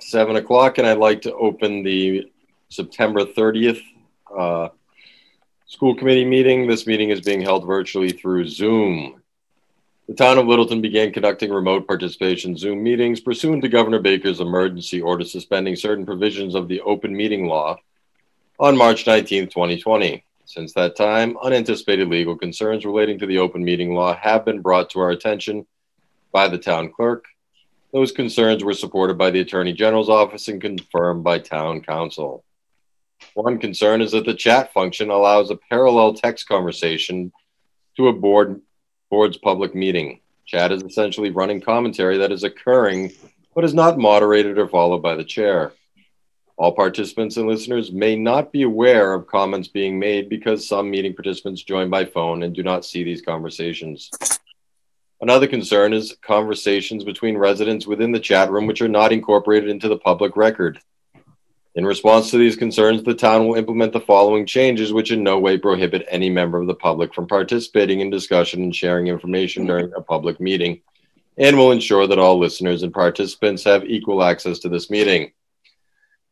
7 o'clock, and I'd like to open the September 30th school committee meeting. This meeting is being held virtually through Zoom. The town of Littleton began conducting remote participation Zoom meetings pursuant to Governor Baker's emergency order suspending certain provisions of the open meeting law on March 19, 2020. Since that time, unanticipated legal concerns relating to the open meeting law have been brought to our attention by the town clerk. Those concerns were supported by the Attorney General's office and confirmed by town council. One concern is that the chat function allows a parallel text conversation to a board's public meeting. Chat is essentially running commentary that is occurring but is not moderated or followed by the chair. All participants and listeners may not be aware of comments being made because some meeting participants join by phone and do not see these conversations. Another concern is conversations between residents within the chat room which are not incorporated into the public record. In response to these concerns, the town will implement the following changes which in no way prohibit any member of the public from participating in discussion and sharing information during a public meeting, and will ensure that all listeners and participants have equal access to this meeting.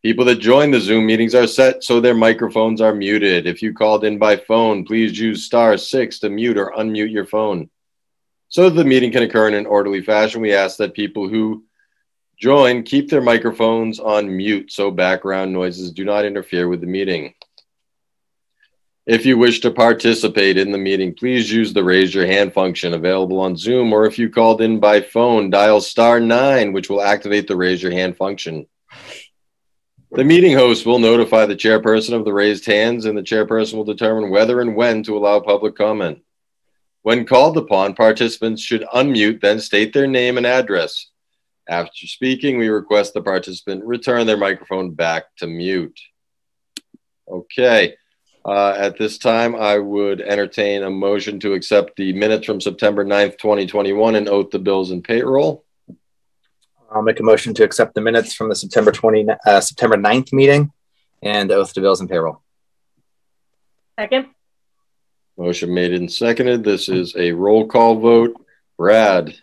People that join the Zoom meetings are set so their microphones are muted. If you called in by phone, please use *6 to mute or unmute your phone. So that the meeting can occur in an orderly fashion, we ask that people who join keep their microphones on mute so background noises do not interfere with the meeting. If you wish to participate in the meeting, please use the raise your hand function available on Zoom, or if you called in by phone, dial *9, which will activate the raise your hand function. The meeting host will notify the chairperson of the raised hands, and the chairperson will determine whether and when to allow public comment. When called upon, participants should unmute, then state their name and address. After speaking, we request the participant return their microphone back to mute. Okay. At this time, I would entertain a motion to accept the minutes from September 9th, 2021 and oath the bills and payroll. I'll make a motion to accept the minutes from the September 9th meeting and oath to bills and payroll. Second. Motion made and seconded. This is a roll call vote. Brad.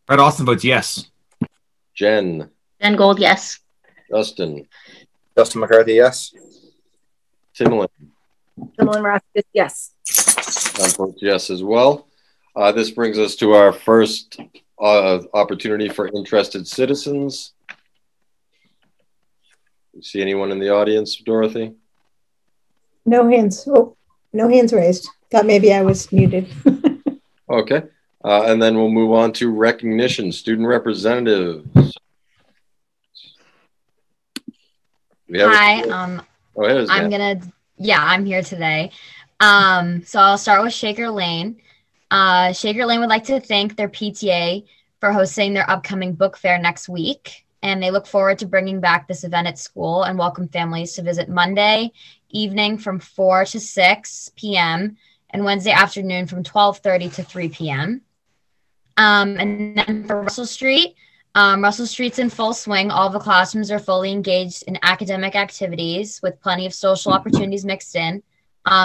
Brad Austin votes yes. Jen. Jen Gold, yes. Justin. Justin McCarthy, yes. Timlin. Timlin Raskus, yes. I vote yes as well. This brings us to our first opportunity for interested citizens. You see anyone in the audience, Dorothy? No hands. Oh, no hands raised. Thought maybe I was muted. Okay. And then we'll move on to recognition. Student representatives. Hi. I'm here today. So I'll start with Shaker Lane. Shaker Lane would like to thank their PTA for hosting their upcoming book fair next week. And they look forward to bringing back this event at school and welcome families to visit Monday evening from 4 to 6 p.m. and Wednesday afternoon from 12:30 to 3 p.m. And then for Russell Street's in full swing. All the classrooms are fully engaged in academic activities with plenty of social opportunities mixed in.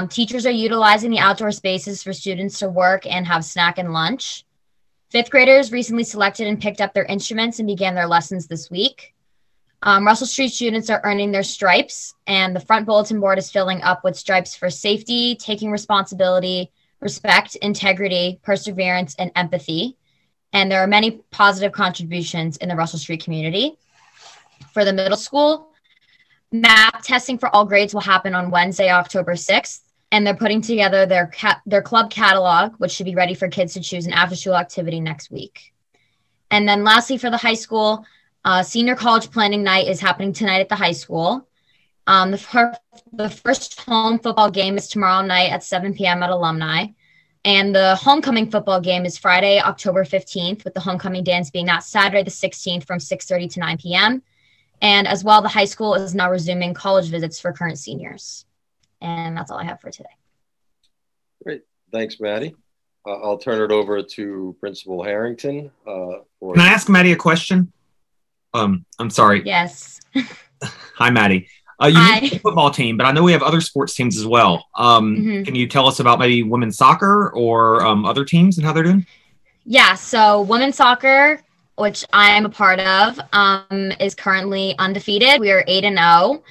Teachers are utilizing the outdoor spaces for students to work and have snack and lunch. Fifth graders recently selected and picked up their instruments and began their lessons this week. Russell Street students are earning their stripes, and the front bulletin board is filling up with stripes for safety, taking responsibility, respect, integrity, perseverance, and empathy. And there are many positive contributions in the Russell Street community. For the middle school, math testing for all grades will happen on Wednesday, October 6th, and they're putting together their club catalog, which should be ready for kids to choose an after-school activity next week. And then lastly, for the high school, senior college planning night is happening tonight at the high school. The first home football game is tomorrow night at 7 p.m. at Alumni. And the homecoming football game is Friday, October 15th, with the homecoming dance being that Saturday the 16th from 6:30 to 9 p.m. And as well, the high school is now resuming college visits for current seniors. And that's all I have for today. Great. Thanks, Maddie. I'll turn it over to Principal Harrington. Can I ask Maddie a question? I'm sorry. Yes. Hi, Maddie. You mentioned the football team, but I know we have other sports teams as well. Can you tell us about maybe women's soccer or other teams and how they're doing? Yeah, so women's soccer which I'm a part of, is currently undefeated. We are 8-0,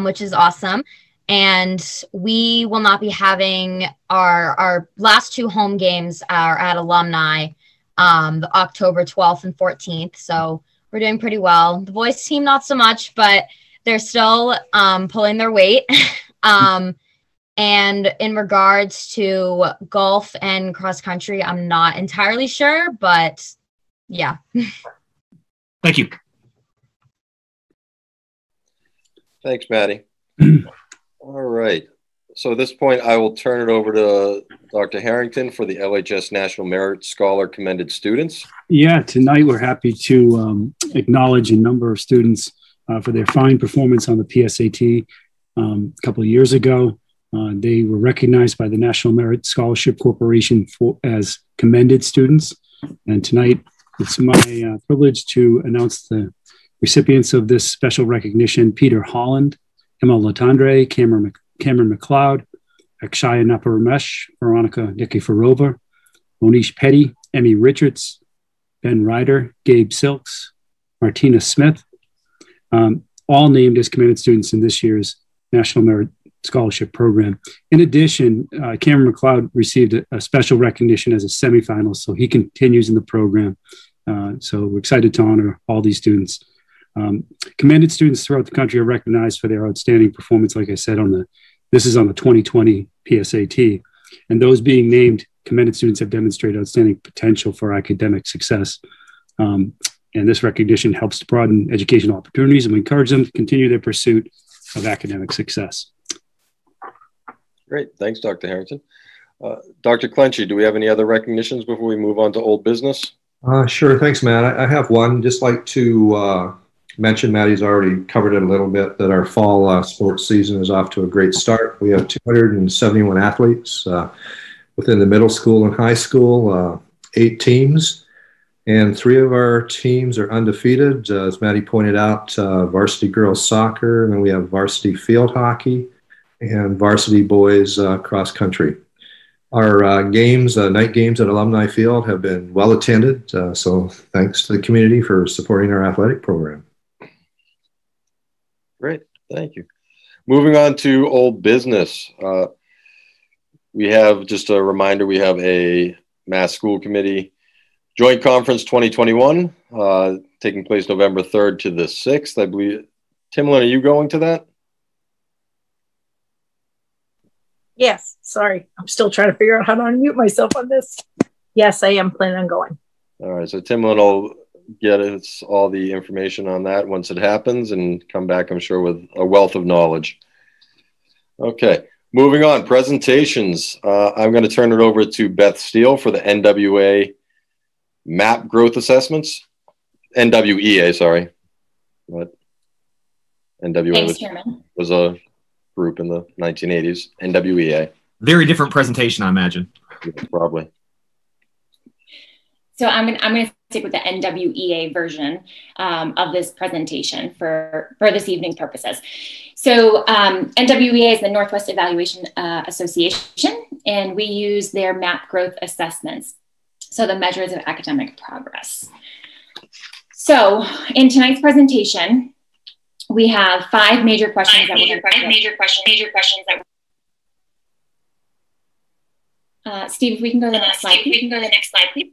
which is awesome. And we will not be having our last 2 home games are at Alumni, the October 12th and 14th. So we're doing pretty well. The boys team, not so much, but they're still pulling their weight. And in regards to golf and cross country, I'm not entirely sure, but yeah. Thank you. Thanks, Maddie. All right. So at this point, I will turn it over to Dr. Harrington for the LHS National Merit Scholar Commended Students. Yeah, tonight we're happy to acknowledge a number of students for their fine performance on the PSAT a couple of years ago. They were recognized by the National Merit Scholarship Corporation as commended students. And tonight, it's my privilege to announce the recipients of this special recognition: Peter Holland, Emma Latandre, Cameron McLeod, Akshaya Naparamesh, Veronica Nikiforova, Monish Petty, Emmy Richards, Ben Ryder, Gabe Silks, Martina Smith, all named as commended students in this year's National Merit Scholarship Program. In addition, Cameron McLeod received a special recognition as a semifinalist, so he continues in the program. So we're excited to honor all these students. Commended students throughout the country are recognized for their outstanding performance, like I said, this is on the 2020 PSAT. And those being named commended students have demonstrated outstanding potential for academic success. And this recognition helps to broaden educational opportunities, and we encourage them to continue their pursuit of academic success. Great. Thanks, Dr. Harrington. Dr. Clenchey, do we have any other recognitions before we move on to old business? Sure. Thanks, Matt. I have one. Just like to mention, Maddie's already covered it a little bit, that our fall sports season is off to a great start. We have 271 athletes within the middle school and high school, 8 teams, and 3 of our teams are undefeated. As Maddie pointed out, varsity girls soccer, and then we have varsity field hockey and varsity boys cross country. Our games, night games at Alumni Field, have been well attended. So thanks to the community for supporting our athletic program. Great, thank you. Moving on to old business. We have, just a reminder, we have a Mass School Committee Joint Conference 2021 taking place November 3rd to the 6th. I believe, Timlin, are you going to that? Yes, sorry. I'm still trying to figure out how to unmute myself on this. Yes, I am planning on going. All right, so Timlin will get us all the information on that once it happens and come back, I'm sure, with a wealth of knowledge. Okay, moving on, presentations. I'm going to turn it over to Beth Steele for the NWA MAP growth assessments. NWEA, sorry. What? NWA was a group in the 1980s. NWEA. Very different presentation, I imagine. Yeah, probably. So I'm going to stick with the NWEA version of this presentation for this evening's purposes. So NWEA is the Northwest Evaluation Association, and we use their MAP growth assessments, so the measures of academic progress. So in tonight's presentation, we have 5 major questions that we're going to Steve, if we can go to the next slide, please.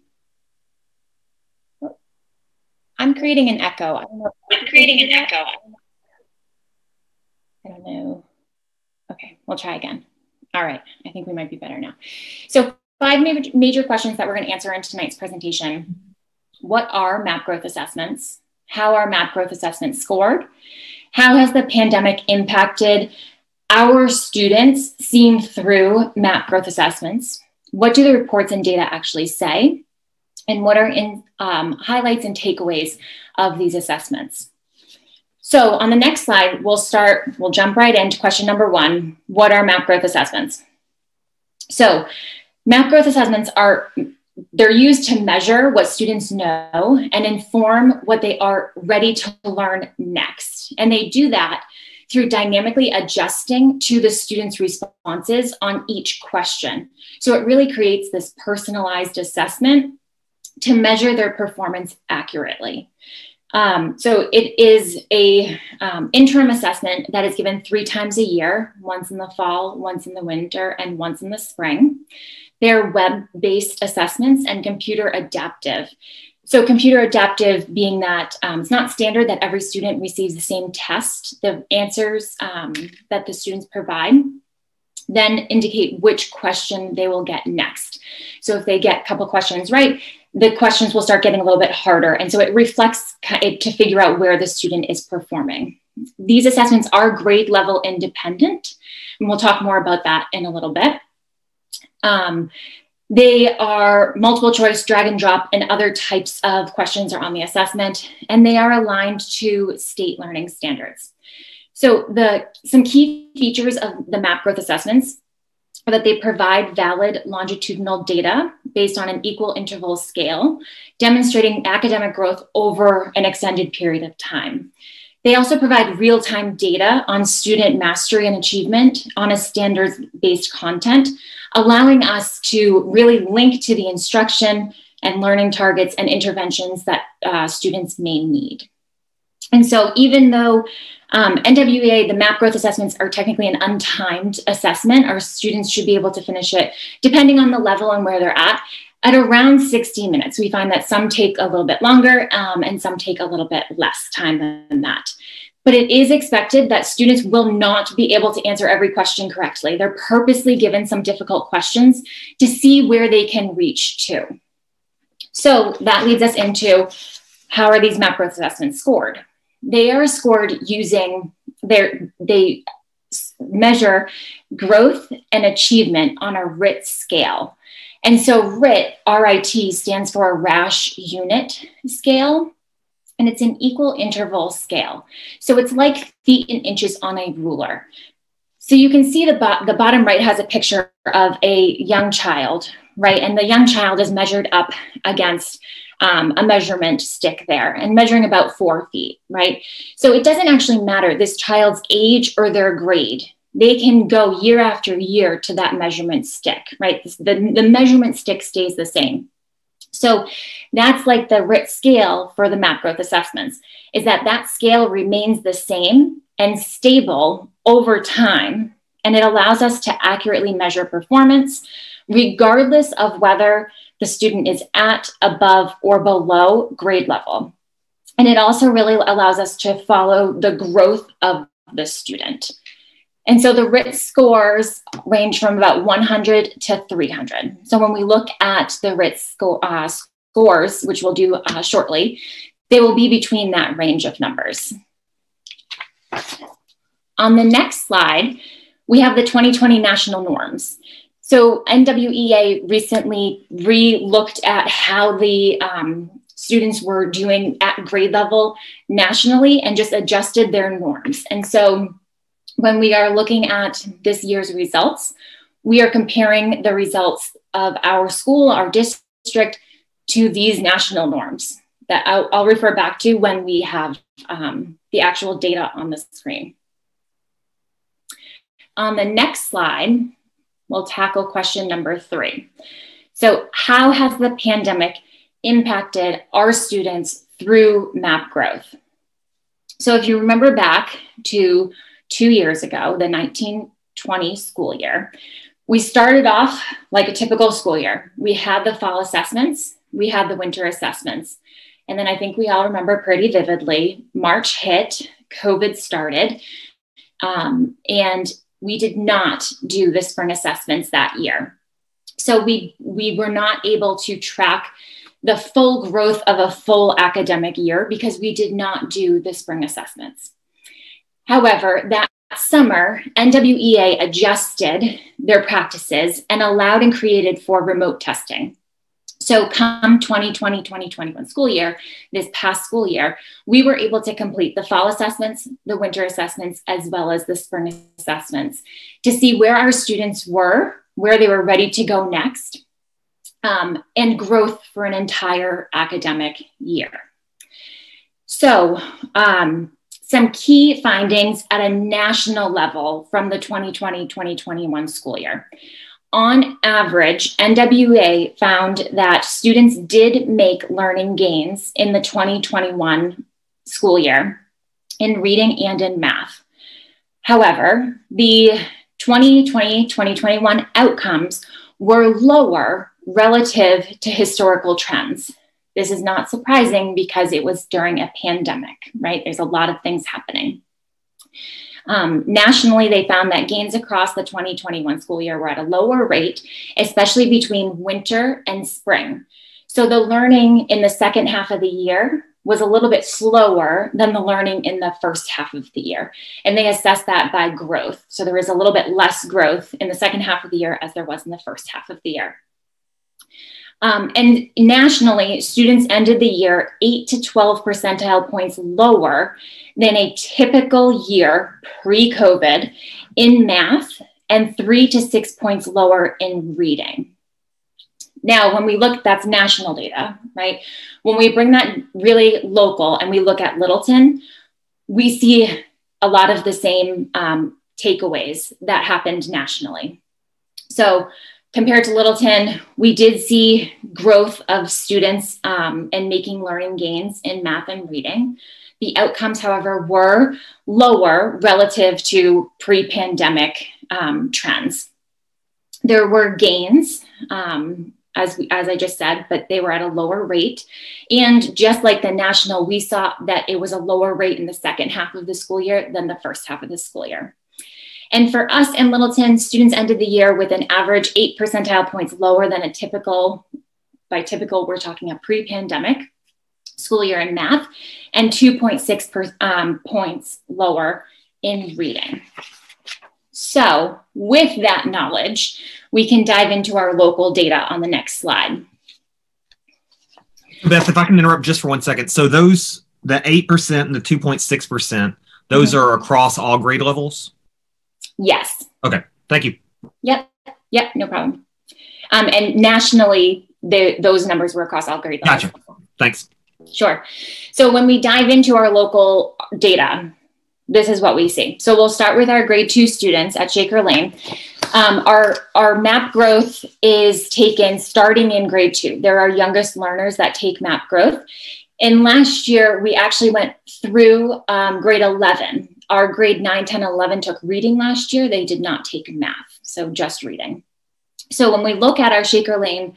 I'm creating an echo. I don't know. Okay, we'll try again. All right, I think we might be better now. So 5 major questions that we're going to answer in tonight's presentation. What are MAP growth assessments? How are MAP growth assessments scored? How has the pandemic impacted our students seen through MAP growth assessments? What do the reports and data actually say? And what are highlights and takeaways of these assessments? So on the next slide, we'll jump right into question number 1. What are MAP growth assessments? So MAP growth assessments they're used to measure what students know and inform what they are ready to learn next. And they do that through dynamically adjusting to the students' responses on each question. So it really creates this personalized assessment to measure their performance accurately. So it is a interim assessment that is given 3 times a year, once in the fall, once in the winter, and once in the spring. They're web-based assessments and computer adaptive. So computer adaptive being that it's not standard that every student receives the same test. The answers that the students provide then indicate which question they will get next. So if they get a couple questions right, the questions will start getting a little bit harder. And so it reflects to figure out where the student is performing. These assessments are grade level independent, and we'll talk more about that in a little bit. They are multiple choice, drag and drop, and other types of questions are on the assessment, and they are aligned to state learning standards. So some key features of the MAP growth assessments are that they provide valid longitudinal data based on an equal interval scale, demonstrating academic growth over an extended period of time. They also provide real-time data on student mastery and achievement on a standards-based content, allowing us to really link to the instruction and learning targets and interventions that students may need. And so even though NWEA, the MAP growth assessments are technically an untimed assessment, our students should be able to finish it, depending on the level and where they're at around 60 minutes. We find that some take a little bit longer and some take a little bit less time than that. But it is expected that students will not be able to answer every question correctly. They're purposely given some difficult questions to see where they can reach to. So that leads us into, how are these MAP growth assessments scored? They are scored using they measure growth and achievement on a RIT scale. And so RIT, R-I-T, stands for a RASH unit scale, and it's an equal interval scale. So it's like feet and inches on a ruler. So you can see the bottom right has a picture of a young child, right? And the young child is measured up against a measurement stick there and measuring about 4 feet, right? So it doesn't actually matter this child's age or their grade. They can go year after year to that measurement stick, right? The measurement stick stays the same. So that's like the RIT scale for the MAP growth assessments, is that scale remains the same and stable over time. And it allows us to accurately measure performance, regardless of whether the student is at, above, or below grade level. And it also really allows us to follow the growth of the student. And so the RIT scores range from about 100 to 300. So when we look at the RIT scores, which we'll do shortly, they will be between that range of numbers. On the next slide, we have the 2020 national norms. So NWEA recently re-looked at how the students were doing at grade level nationally and just adjusted their norms. And so when we are looking at this year's results, we are comparing the results of our school, our district, to these national norms that I'll refer back to when we have the actual data on the screen. On the next slide, we'll tackle question number 3. So how has the pandemic impacted our students through MAP growth? So if you remember back to 2 years ago, the 1920 school year, we started off like a typical school year. We had the fall assessments, we had the winter assessments. And then I think we all remember pretty vividly, March hit, COVID started, and we did not do the spring assessments that year. So we were not able to track the full growth of a full academic year because we did not do the spring assessments. However, that summer, NWEA adjusted their practices and allowed and created for remote testing. So come 2020-2021 school year, this past school year, we were able to complete the fall assessments, the winter assessments, as well as the spring assessments to see where our students were, where they were ready to go next, and growth for an entire academic year. So some key findings at a national level from the 2020-2021 school year. on average, NWA found that students did make learning gains in the 2021 school year in reading and in math. However, the 2020-2021 outcomes were lower relative to historical trends. This is not surprising because it was during a pandemic, right? There's a lot of things happening. Nationally, they found that gains across the 2021 school year were at a lower rate, especially between winter and spring. So the learning in the second half of the year was a little bit slower than the learning in the first half of the year. And they assessed that by growth. So there was a little bit less growth in the second half of the year as there was in the first half of the year. And nationally, students ended the year 8 to 12 percentile points lower than a typical year pre-COVID in math and 3 to 6 points lower in reading. Now, when we look, that's national data, right? When we bring that really local and we look at Littleton, we see a lot of the same takeaways that happened nationally. So compared to Littleton, we did see growth of students and making learning gains in math and reading. The outcomes, however, were lower relative to pre-pandemic trends. There were gains, as I just said, but they were at a lower rate. And just like the national, we saw that it was a lower rate in the second half of the school year than the first half of the school year. And for us in Littleton, students ended the year with an average 8 percentile points lower than a typical, by typical, we're talking a pre-pandemic school year in math, and 2.6 points lower in reading. So with that knowledge, we can dive into our local data on the next slide. Beth, if I can interrupt just for 1 second. So those, the 8% and the 2.6%, those are across all grade levels? Yes. Okay, thank you. Yep, no problem. And nationally, those numbers were across all grade levels. Gotcha, thanks. Sure. So when we dive into our local data, this is what we see. So we'll start with our grade 2 students at Shaker Lane. Our MAP growth is taken starting in grade 2. They're our youngest learners that take MAP growth. And last year, we actually went through grade 11. Our grade 9, 10, 11 took reading last year. They did not take math, so just reading. So when we look at our Shaker Lane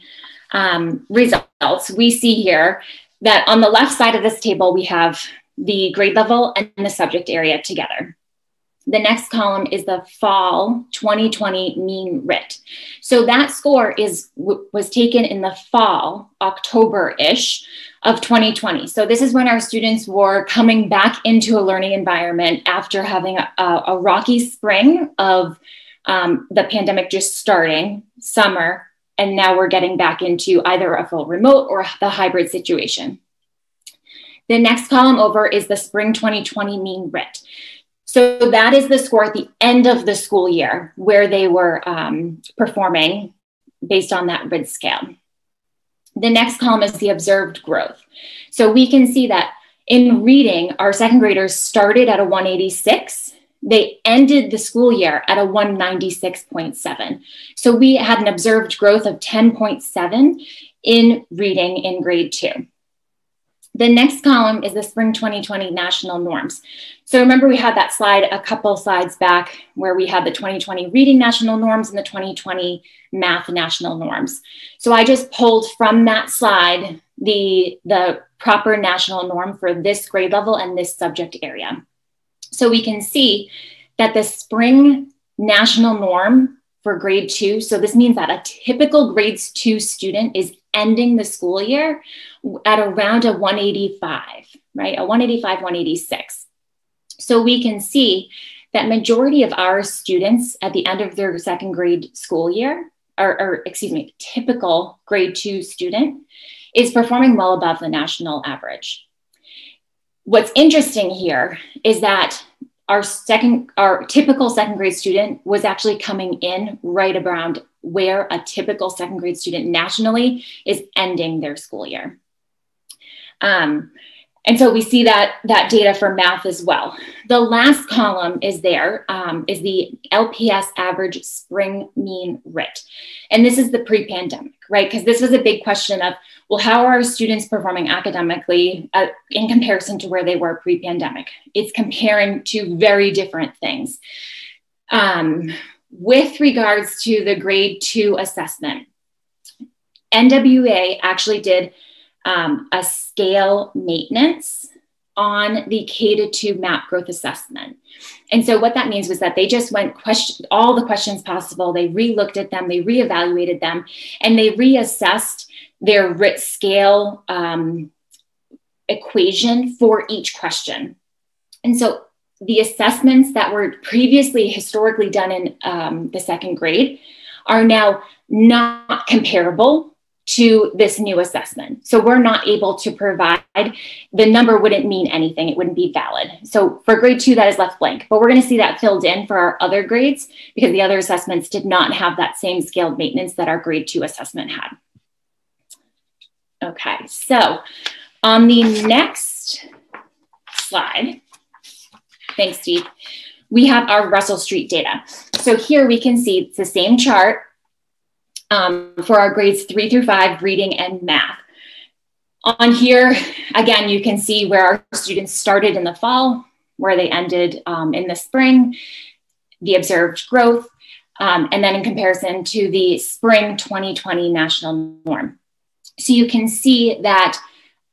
results, we see here that on the left side of this table, we have the grade level and the subject area together. The next column is the fall 2020 mean writ. So that score was taken in the fall, October-ish of 2020. So this is when our students were coming back into a learning environment after having a rocky spring of the pandemic just starting, summer, and now we're getting back into either a full remote or the hybrid situation. The next column over is the spring 2020 mean writ. So that is the score at the end of the school year where they were performing based on that RID scale. The next column is the observed growth. So we can see that in reading, our second graders started at a 186. They ended the school year at a 196.7. So we had an observed growth of 10.7 in reading in grade 2. The next column is the spring 2020 national norms. So remember we had that slide a couple slides back where we had the 2020 reading national norms and the 2020 math national norms. So I just pulled from that slide the proper national norm for this grade level and this subject area. So we can see that the spring national norm for grade 2, so this means that a typical grades 2 student is ending the school year at around a 185, right? A 185, 186. So we can see that majority of our students at the end of their second grade school year, or excuse me, typical grade 2 student is performing well above the national average. What's interesting here is that our typical second grade student was actually coming in right around where a typical second grade student nationally is ending their school year. And so we see that data for math as well. The last column is there, is the LPS average spring mean RIT. And this is the pre-pandemic, right? Because this was a big question of, well, how are our students performing academically in comparison to where they were pre-pandemic? It's comparing two very different things. With regards to the grade 2 assessment, NWA actually did a scale maintenance on the K-2 map growth assessment. And so what that means was that they just went all the questions possible. They re-looked at them, they re-evaluated them, and they reassessed their RIT scale equation for each question. And so the assessments that were previously historically done in the second grade are now not comparable to this new assessment. So we're not able to provide, the number wouldn't mean anything. It wouldn't be valid. So for grade 2, that is left blank, but we're going to see that filled in for our other grades because the other assessments did not have that same scaled maintenance that our grade 2 assessment had. Okay, so on the next slide, thanks, Steve, we have our Russell Street data. So here we can see it's the same chart for our grades 3 through 5, reading and math. On here, again, you can see where our students started in the fall, where they ended in the spring, the observed growth, and then in comparison to the spring 2020 national norm. So you can see that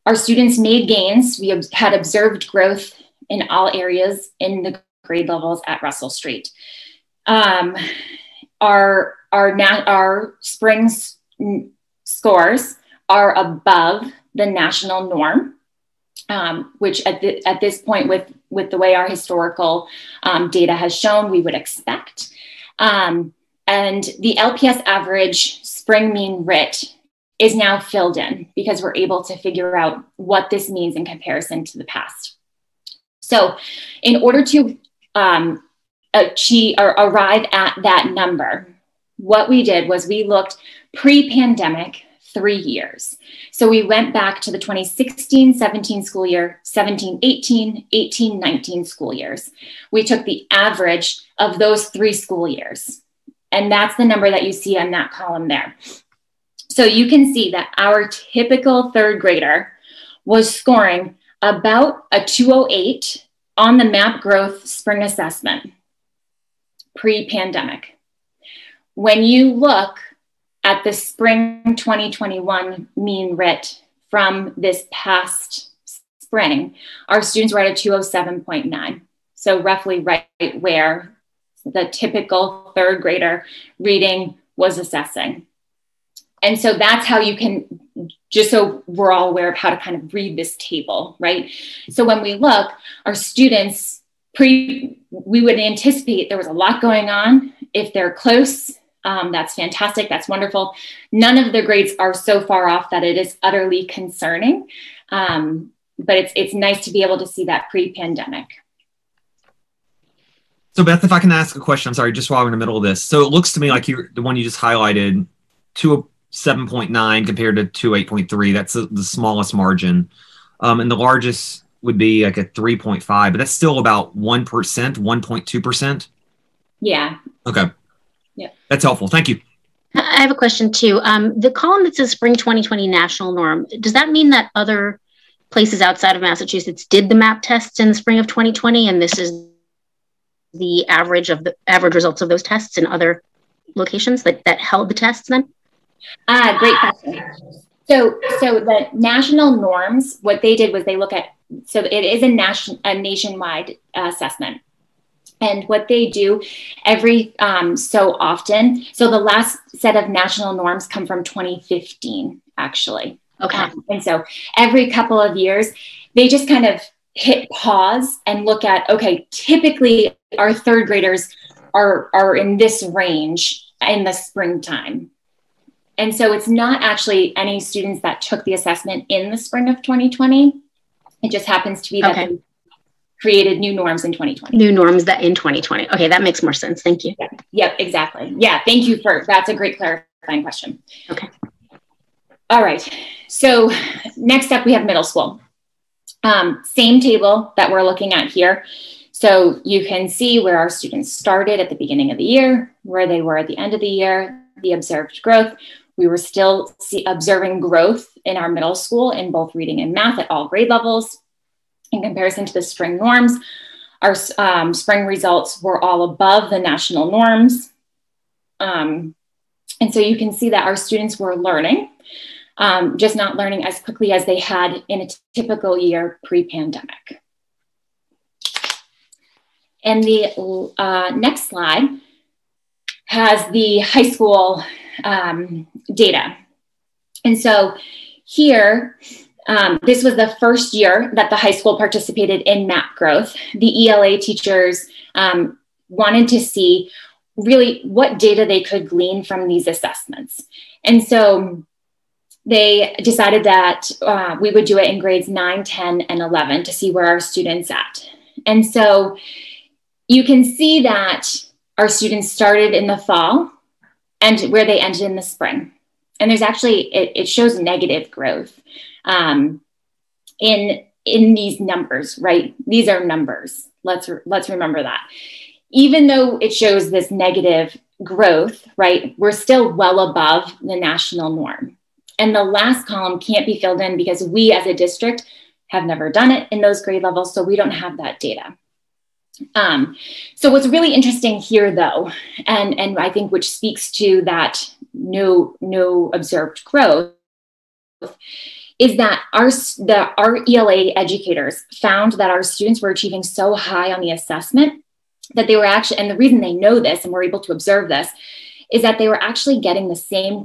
our students made gains. We had observed growth in all areas in the grade levels at Russell Street. Our spring scores are above the national norm, which at this point with the way our historical data has shown, we would expect. And the LPS average spring mean RIT is now filled in because we're able to figure out what this means in comparison to the past. So in order to achieve or arrive at that number, what we did was we looked pre-pandemic 3 years. So we went back to the 2016-17 school year, 17-18, 18-19 school years. We took the average of those 3 school years. And that's the number that you see on that column there. So you can see that our typical third grader was scoring about a 208 on the map growth spring assessment pre-pandemic. When you look at the spring 2021 mean RIT from this past spring, our students were at a 207.9. So roughly right where the typical third grader reading was assessing. And so that's how you can, just so we're all aware of how to kind of read this table, right? So when we look, our students, we would anticipate there was a lot going on. If they're close, that's fantastic, that's wonderful. None of the grades are so far off that it is utterly concerning, but it's nice to be able to see that pre-pandemic. So Beth, if I can ask a question, I'm sorry, just while we're in the middle of this. So it looks to me like the one you just highlighted, 207.9 compared to 28.3. That's the smallest margin. And the largest would be like a 3.5, but that's still about 1%, 1.2%. Yeah. Okay. Yeah. That's helpful. Thank you. I have a question too. The column that says spring 2020 national norm, does that mean that other places outside of Massachusetts did the MAP tests in the spring of 2020, and this is the average results of those tests in other locations that held the tests then? Great question. So the national norms, what they did was they look at, so it is a nationwide assessment. And what they do every so often, so the last set of national norms come from 2015, actually. Okay. And so every couple of years, they just kind of hit pause and look at, okay, typically our third graders are in this range in the springtime. And so it's not actually any students that took the assessment in the spring of 2020. It just happens to be that they created new norms in 2020. New norms that in 2020. Okay, that makes more sense. Thank you. Yep, exactly. Yeah, thank you that's a great clarifying question. Okay. All right, so next up we have middle school. Same table that we're looking at here. So you can see where our students started at the beginning of the year, where they were at the end of the year, the observed growth. We were still observing growth in our middle school in both reading and math at all grade levels. In comparison to the spring norms, our spring results were all above the national norms. And so you can see that our students were learning, just not learning as quickly as they had in a typical year pre-pandemic. And the next slide has the high school data. And so here, this was the first year that the high school participated in MAP growth. The ELA teachers wanted to see really what data they could glean from these assessments. And so they decided that we would do it in grades 9, 10, and 11 to see where our students at. And so you can see that our students started in the fall and where they ended in the spring. And there's actually, it shows negative growth in these numbers, right? These are numbers. Let's remember that. Even though it shows this negative growth, right, we're still well above the national norm. And the last column can't be filled in because we as a district have never done it in those grade levels, so we don't have that data. So what's really interesting here though, and I think which speaks to that no observed growth, is that our ELA educators found that our students were achieving so high on the assessment that they were actually, and the reason they know this and were able to observe this, is that they were actually getting the same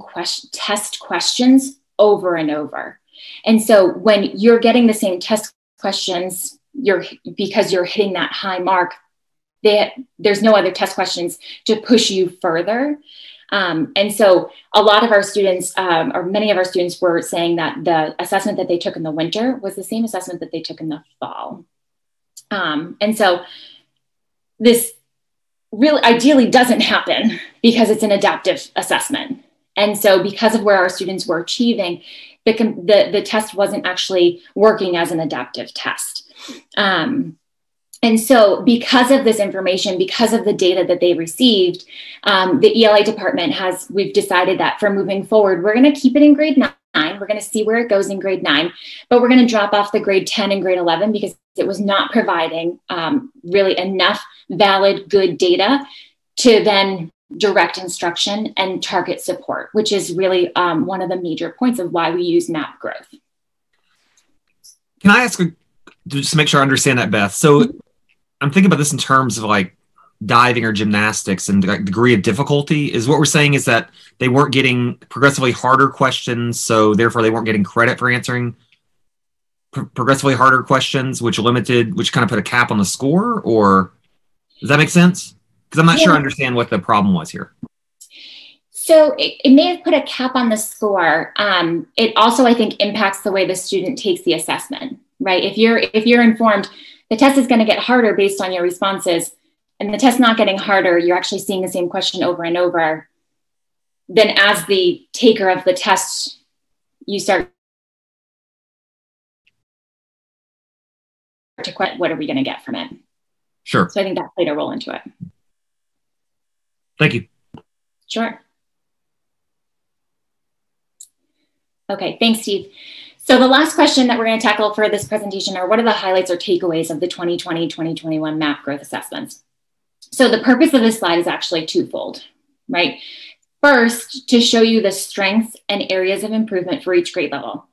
test questions over and over. And so when you're getting the same test questions, because you're hitting that high mark, there's no other test questions to push you further. And so a lot of our students, or many of our students, were saying that the assessment that they took in the winter was the same assessment that they took in the fall. And so this really ideally doesn't happen because it's an adaptive assessment. And so because of where our students were achieving, the test wasn't actually working as an adaptive test. And so because of this information, because of the data that they received, the ELA department we've decided that for moving forward, we're going to keep it in grade 9. We're going to see where it goes in grade 9, but we're going to drop off the grade 10 and grade 11 because it was not providing really enough valid, good data to then direct instruction and target support, which is really one of the major points of why we use MAP growth. Can I ask, just to make sure I understand that, Beth? So I'm thinking about this in terms of like diving or gymnastics and the degree of difficulty. Is what we're saying is that they weren't getting progressively harder questions, so therefore they weren't getting credit for answering progressively harder questions, which kind of put a cap on the score? Or does that make sense? Because I'm not sure I understand what the problem was here. So it may have put a cap on the score. It also, I think, impacts the way the student takes the assessment, right? If you're informed, the test is going to get harder based on your responses, and the test not getting harder, you're actually seeing the same question over and over, then as the taker of the test, you start to question, what are we going to get from it? Sure. So I think that played a role into it. Thank you. Sure. Okay, thanks, Steve. So the last question that we're going to tackle for this presentation are what are the highlights or takeaways of the 2020-2021 MAP growth assessments? So the purpose of this slide is actually twofold, right? First, to show you the strengths and areas of improvement for each grade level.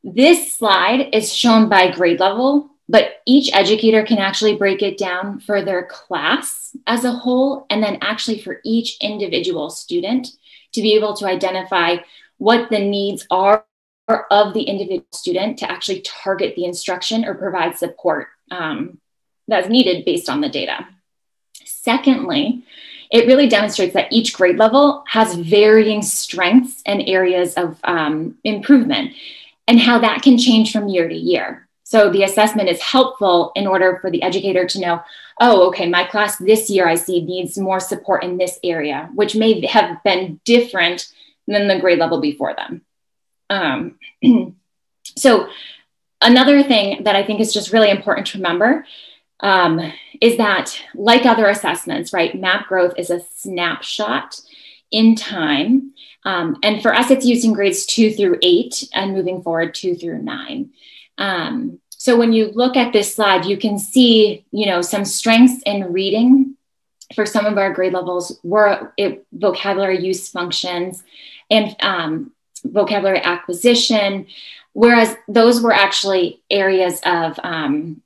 This slide is shown by grade level, but each educator can actually break it down for their class as a whole, and then actually for each individual student to be able to identify what the needs are of the individual student to actually target the instruction or provide support that's needed based on the data. Secondly, it really demonstrates that each grade level has varying strengths and areas of improvement and how that can change from year to year. So the assessment is helpful in order for the educator to know, oh, okay, my class this year I see needs more support in this area, which may have been different than the grade level before them. So Another thing that I think is just really important to remember is that, like other assessments, right, MAP growth is a snapshot in time. And for us, it's used in grades 2 through 8 and moving forward 2 through 9. So when you look at this slide, you can see, some strengths in reading for some of our grade levels were vocabulary use functions and vocabulary acquisition, whereas those were actually areas of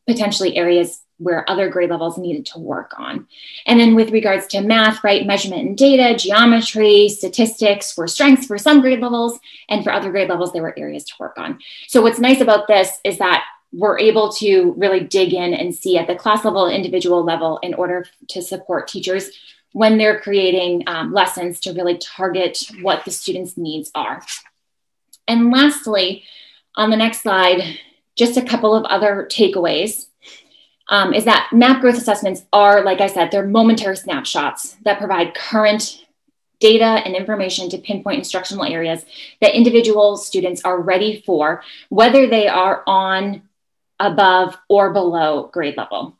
potentially areas where other grade levels needed to work on. And then with regards to math, right, measurement and data, geometry, statistics were strengths for some grade levels, and for other grade levels, there were areas to work on. So what's nice about this is that we're able to really dig in and see at the class level, individual level, in order to support teachers when they're creating lessons to really target what the students' needs are. And lastly, on the next slide, just a couple of other takeaways. Is that MAP growth assessments are, like I said, they're momentary snapshots that provide current data and information to pinpoint instructional areas that individual students are ready for, whether they are on, above, or below grade level.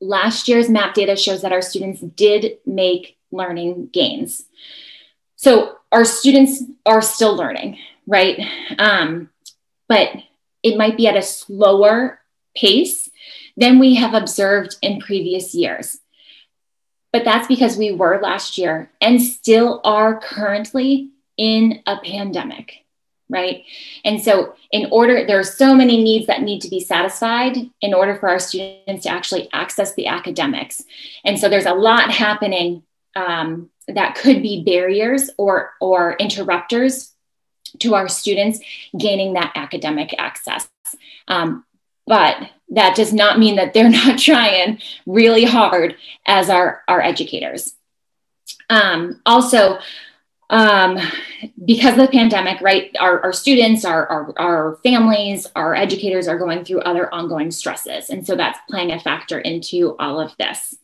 Last year's MAP data shows that our students did make learning gains. So our students are still learning, right? But it might be at a slower pace than we have observed in previous years. But that's because we were last year and still are currently in a pandemic, right? And so there are so many needs that need to be satisfied in order for our students to actually access the academics. And so there's a lot happening that could be barriers or interrupters to our students gaining that academic access. But that does not mean that they're not trying really hard as our educators. Also, because of the pandemic, right, our students, our families, our educators are going through other ongoing stresses. And so that's playing a factor into all of this.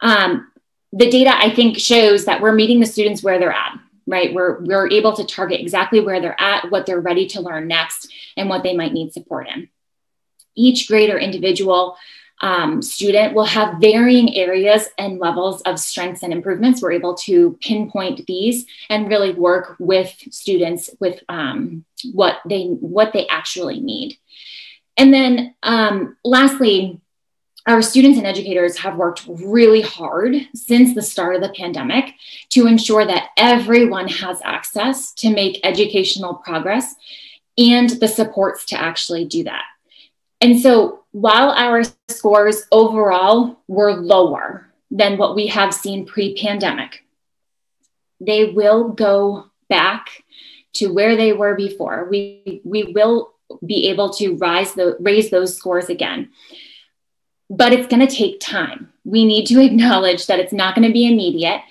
The data, I think, shows that we're meeting the students where they're at, right? We're able to target exactly where they're at, what they're ready to learn next, and what they might need support in. Each grade or individual student will have varying areas and levels of strengths and improvements. We're able to pinpoint these and really work with students with what they actually need. And then lastly, our students and educators have worked really hard since the start of the pandemic to ensure that everyone has access to make educational progress and the supports to actually do that. And so while our scores overall were lower than what we have seen pre-pandemic, they will go back to where they were before. We will be able to raise those scores again. But it's going to take time. We need to acknowledge that it's not going to be immediate.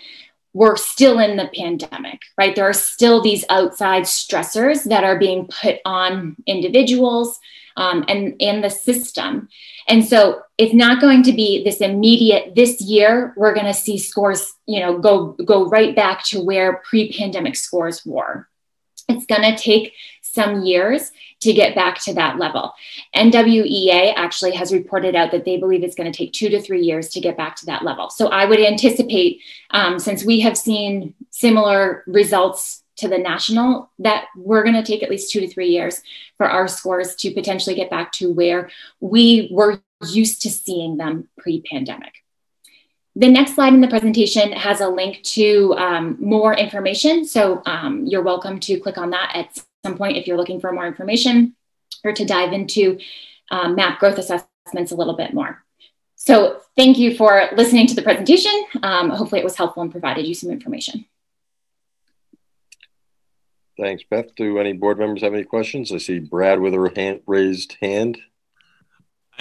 We're still in the pandemic, right? There are still these outside stressors that are being put on individuals and the system. And so it's not going to be this immediate, this year, we're going to see scores, go right back to where pre-pandemic scores were. It's going to take some years to get back to that level. NWEA actually has reported out that they believe it's going to take 2 to 3 years to get back to that level. So I would anticipate, since we have seen similar results to the national, that we're going to take at least 2 to 3 years for our scores to potentially get back to where we were used to seeing them pre-pandemic. The next slide in the presentation has a link to more information. So you're welcome to click on that at some point if you're looking for more information or to dive into MAP growth assessments a little bit more. So thank you for listening to the presentation. Hopefully it was helpful and provided you some information. Thanks, Beth. Do any board members have any questions? I see Brad with a raised hand.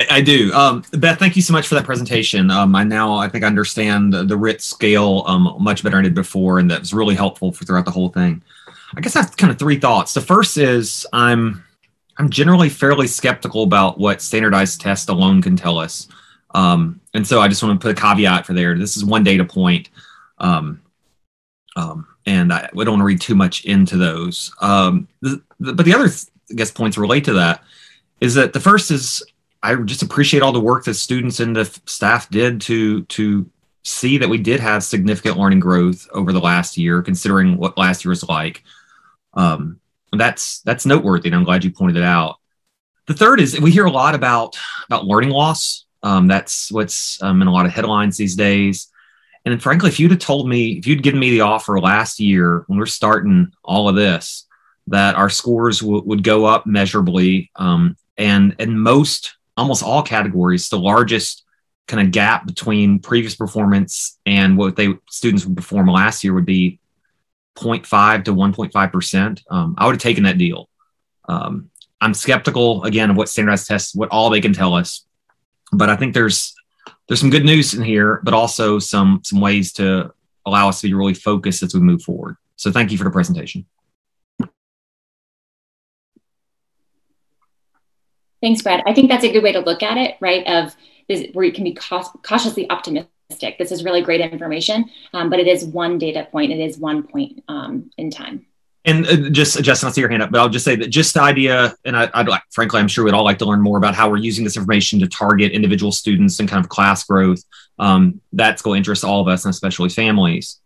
I do. Beth, thank you so much for that presentation. I think I understand the RIT scale much better than I did before, and that was really helpful throughout the whole thing. I guess I have kind of 3 thoughts. The first is I'm generally fairly skeptical about what standardized tests alone can tell us. And so I just want to put a caveat for there. This is one data point. And we don't want to read too much into those. But the other, I guess, points relate to that is that the first is I just appreciate all the work that students and the staff did to see that we did have significant learning growth over the last year, considering what last year was like. That's noteworthy, and I'm glad you pointed it out. The third is we hear a lot about learning loss. That's what's in a lot of headlines these days. And frankly, if you'd given me the offer last year when we're starting all of this, that our scores would go up measurably, and in almost all categories, the largest kind of gap between previous performance and what students would perform last year would be 0.5 to 1.5%. I would have taken that deal. I'm skeptical again of what standardized tests, what all they can tell us, but I think there's some good news in here, but also some ways to allow us to be really focused as we move forward. So thank you for the presentation. Thanks, Brad. I think that's a good way to look at it, right? Where you can be cautiously optimistic. This is really great information, but it is one data point. It is one point in time. And just Justin, I see your hand up, but I'll just say that just the idea, and frankly, I'm sure we'd all like to learn more about how we're using this information to target individual students and kind of class growth. That's going to interest all of us, and especially families.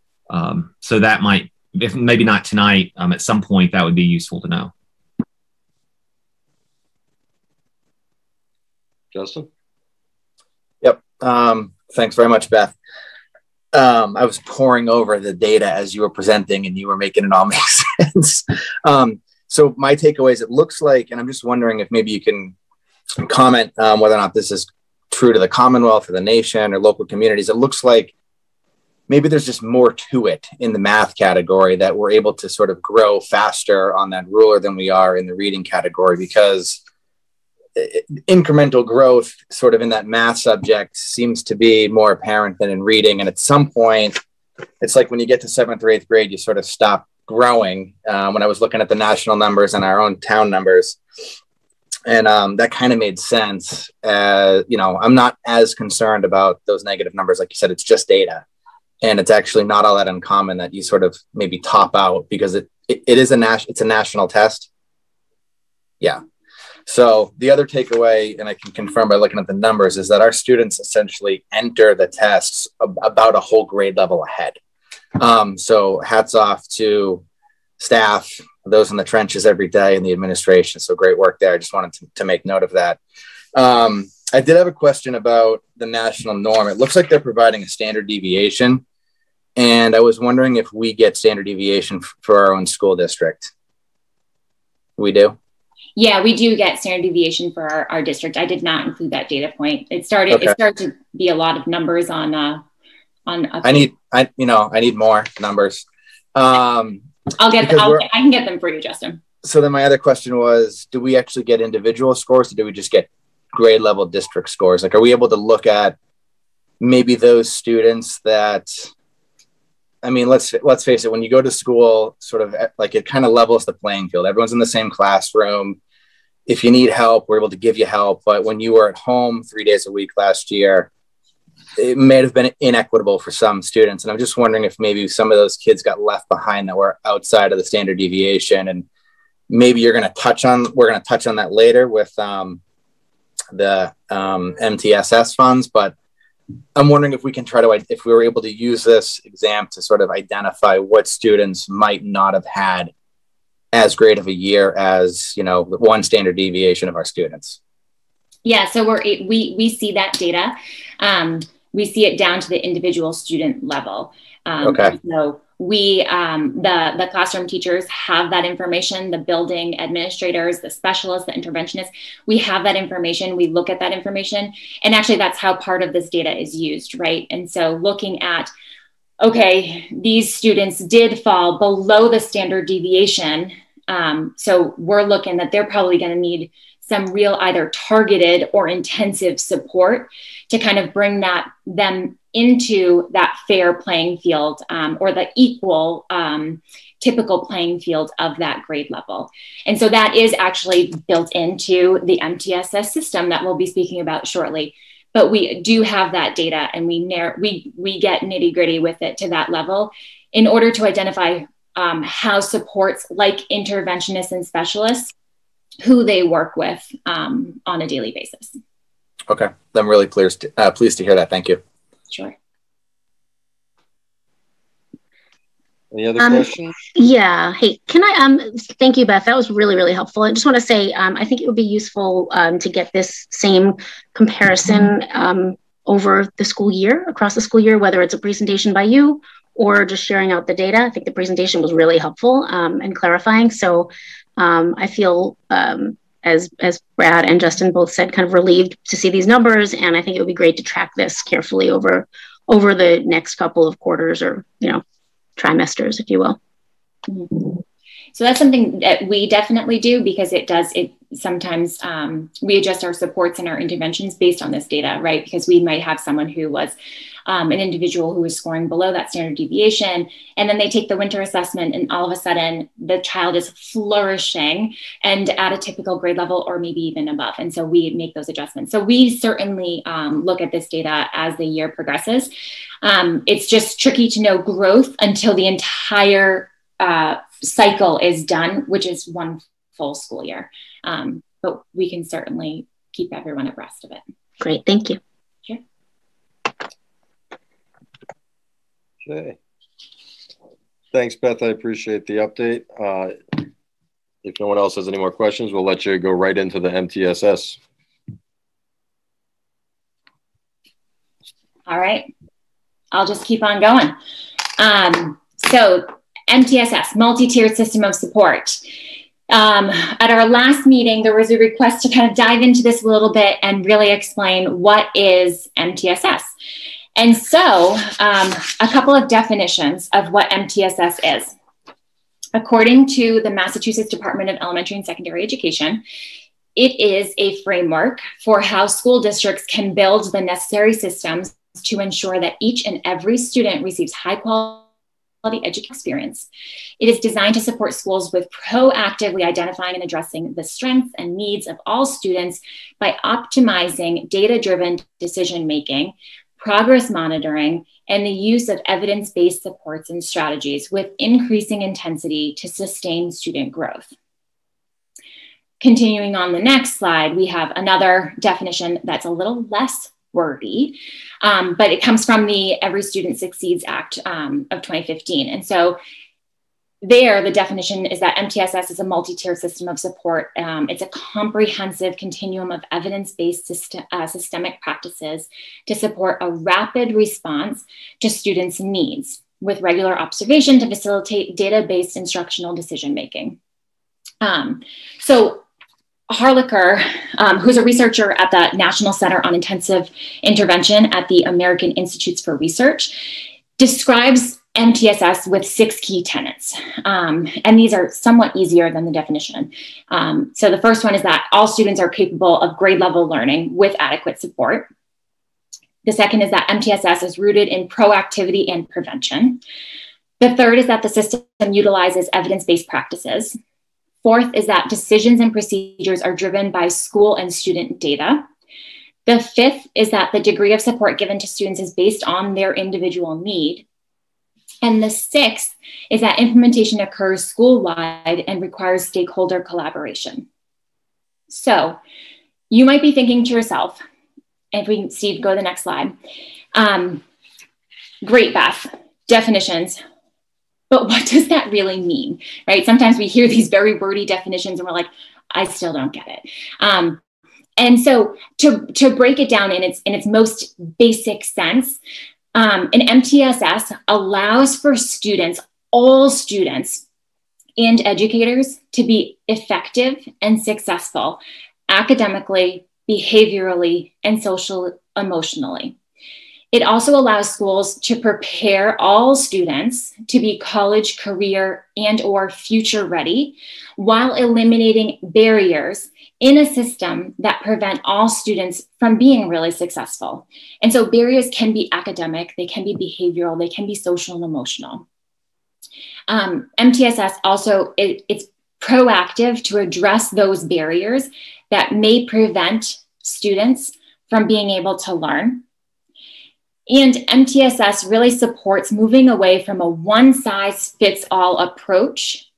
So that might, if maybe not tonight, at some point, that would be useful to know. Justin? Yep. Thanks very much, Beth. I was poring over the data as you were presenting and you were making it all make sense. So my takeaways, it looks like, and I'm just wondering if maybe you can comment whether or not this is true to the Commonwealth or the nation or local communities. It looks like maybe there's just more to it in the math category, that we're able to sort of grow faster on that ruler than we are in the reading category, because incremental growth sort of in that math subject seems to be more apparent than in reading. And at some point, it's like when you get to 7th or 8th grade, you sort of stop growing. When I was looking at the national numbers and our own town numbers, and that kind of made sense. I'm not as concerned about those negative numbers. Like you said, it's just data. And it's actually not all that uncommon that you sort of maybe top out, because it's a national test. Yeah. So the other takeaway, and I can confirm by looking at the numbers, is that our students essentially enter the tests about a whole grade level ahead. So hats off to staff, those in the trenches every day, and the administration. So great work there. I just wanted to make note of that. I did have a question about the national norm. It looks like they're providing a standard deviation. And I was wondering if we get standard deviation for our own school district. We do? Yeah, we do get standard deviation for our district. I did not include that data point. It started to be a lot of numbers on. I need more numbers. I can get them for you, Justin. So then my other question was, do we actually get individual scores, or do we just get grade level district scores? Like, are we able to look at maybe those students that, I mean, let's face it, when you go to school, sort of like it kind of levels the playing field. Everyone's in the same classroom. If you need help, we're able to give you help. But when you were at home 3 days a week last year, it may have been inequitable for some students. And I'm just wondering if maybe some of those kids got left behind that were outside of the standard deviation. And maybe we're going to touch on that later with the MTSS funds. But I'm wondering if we can if we were able to use this exam to sort of identify what students might not have had as great of a year as, one standard deviation of our students. Yeah, so we see that data. We see it down to the individual student level. Okay. So we, the classroom teachers have that information, the building administrators, the specialists, the interventionists, we have that information. We look at that information, and actually that's how part of this data is used, right? And so looking at, okay, these students did fall below the standard deviation. So we're looking that they're probably going to need some real either targeted or intensive support to kind of bring them into that fair playing field, or the equal typical playing field of that grade level. And so that is actually built into the MTSS system that we'll be speaking about shortly. But we do have that data, and we get nitty gritty with it to that level in order to identify how supports like interventionists and specialists who they work with on a daily basis. Okay, I'm really pleased to hear that. Thank you. Sure. Any other questions? Yeah. Hey, can I, thank you, Beth. That was really, really helpful. I just want to say, I think it would be useful to get this same comparison over the school year, across the school year, whether it's a presentation by you or just sharing out the data. I think the presentation was really helpful and clarifying. So I feel, as Brad and Justin both said, kind of relieved to see these numbers. And I think it would be great to track this carefully over the next couple of quarters, or, trimesters, if you will. Mm-hmm. So that's something that we definitely do, because it sometimes we adjust our supports and our interventions based on this data, right? Because we might have someone who was an individual who was scoring below that standard deviation, and then they take the winter assessment and all of a sudden the child is flourishing and at a typical grade level or maybe even above. And so we make those adjustments. So we certainly look at this data as the year progresses. It's just tricky to know growth until the entire cycle is done, which is one full school year. But we can certainly keep everyone abreast of it. Great, thank you. Sure. Okay. Thanks, Beth. I appreciate the update. If no one else has any more questions, we'll let you go right into the MTSS. All right. I'll just keep on going. So MTSS, multi-tiered system of support. At our last meeting, there was a request to kind of dive into this a little bit and really explain what is MTSS. And so a couple of definitions of what MTSS is. According to the Massachusetts Department of Elementary and Secondary Education, it is a framework for how school districts can build the necessary systems to ensure that each and every student receives high quality education experience. It is designed to support schools with proactively identifying and addressing the strengths and needs of all students by optimizing data-driven decision-making, progress monitoring, and the use of evidence-based supports and strategies with increasing intensity to sustain student growth. Continuing on the next slide, we have another definition that's a little less wordy, but it comes from the Every Student Succeeds Act of 2015. And so there, the definition is that MTSS is a multi-tiered system of support. It's a comprehensive continuum of evidence-based systemic practices to support a rapid response to students' needs with regular observation to facilitate data-based instructional decision-making. So Harlicker, who's a researcher at the National Center on Intensive Intervention at the American Institutes for Research, describes MTSS with 6 key tenets. And these are somewhat easier than the definition. So the first one is that all students are capable of grade level learning with adequate support. The second is that MTSS is rooted in proactivity and prevention. The third is that the system utilizes evidence-based practices. Fourth is that decisions and procedures are driven by school and student data. The fifth is that the degree of support given to students is based on their individual need. And the sixth is that implementation occurs school-wide and requires stakeholder collaboration. So you might be thinking to yourself, if we can see, go to the next slide. Great, Beth, definitions. But what does that really mean, right? Sometimes we hear these very wordy definitions and we're like, I still don't get it. And so to break it down in its most basic sense, an MTSS allows for students, all students and educators, to be effective and successful academically, behaviorally, and social emotionally. It also allows schools to prepare all students to be college, career, and/or future ready while eliminating barriers in a system that prevent all students from being really successful. And so barriers can be academic, they can be behavioral, they can be social and emotional. MTSS also, it's proactive to address those barriers that may prevent students from being able to learn. And MTSS really supports moving away from a one-size-fits-all approach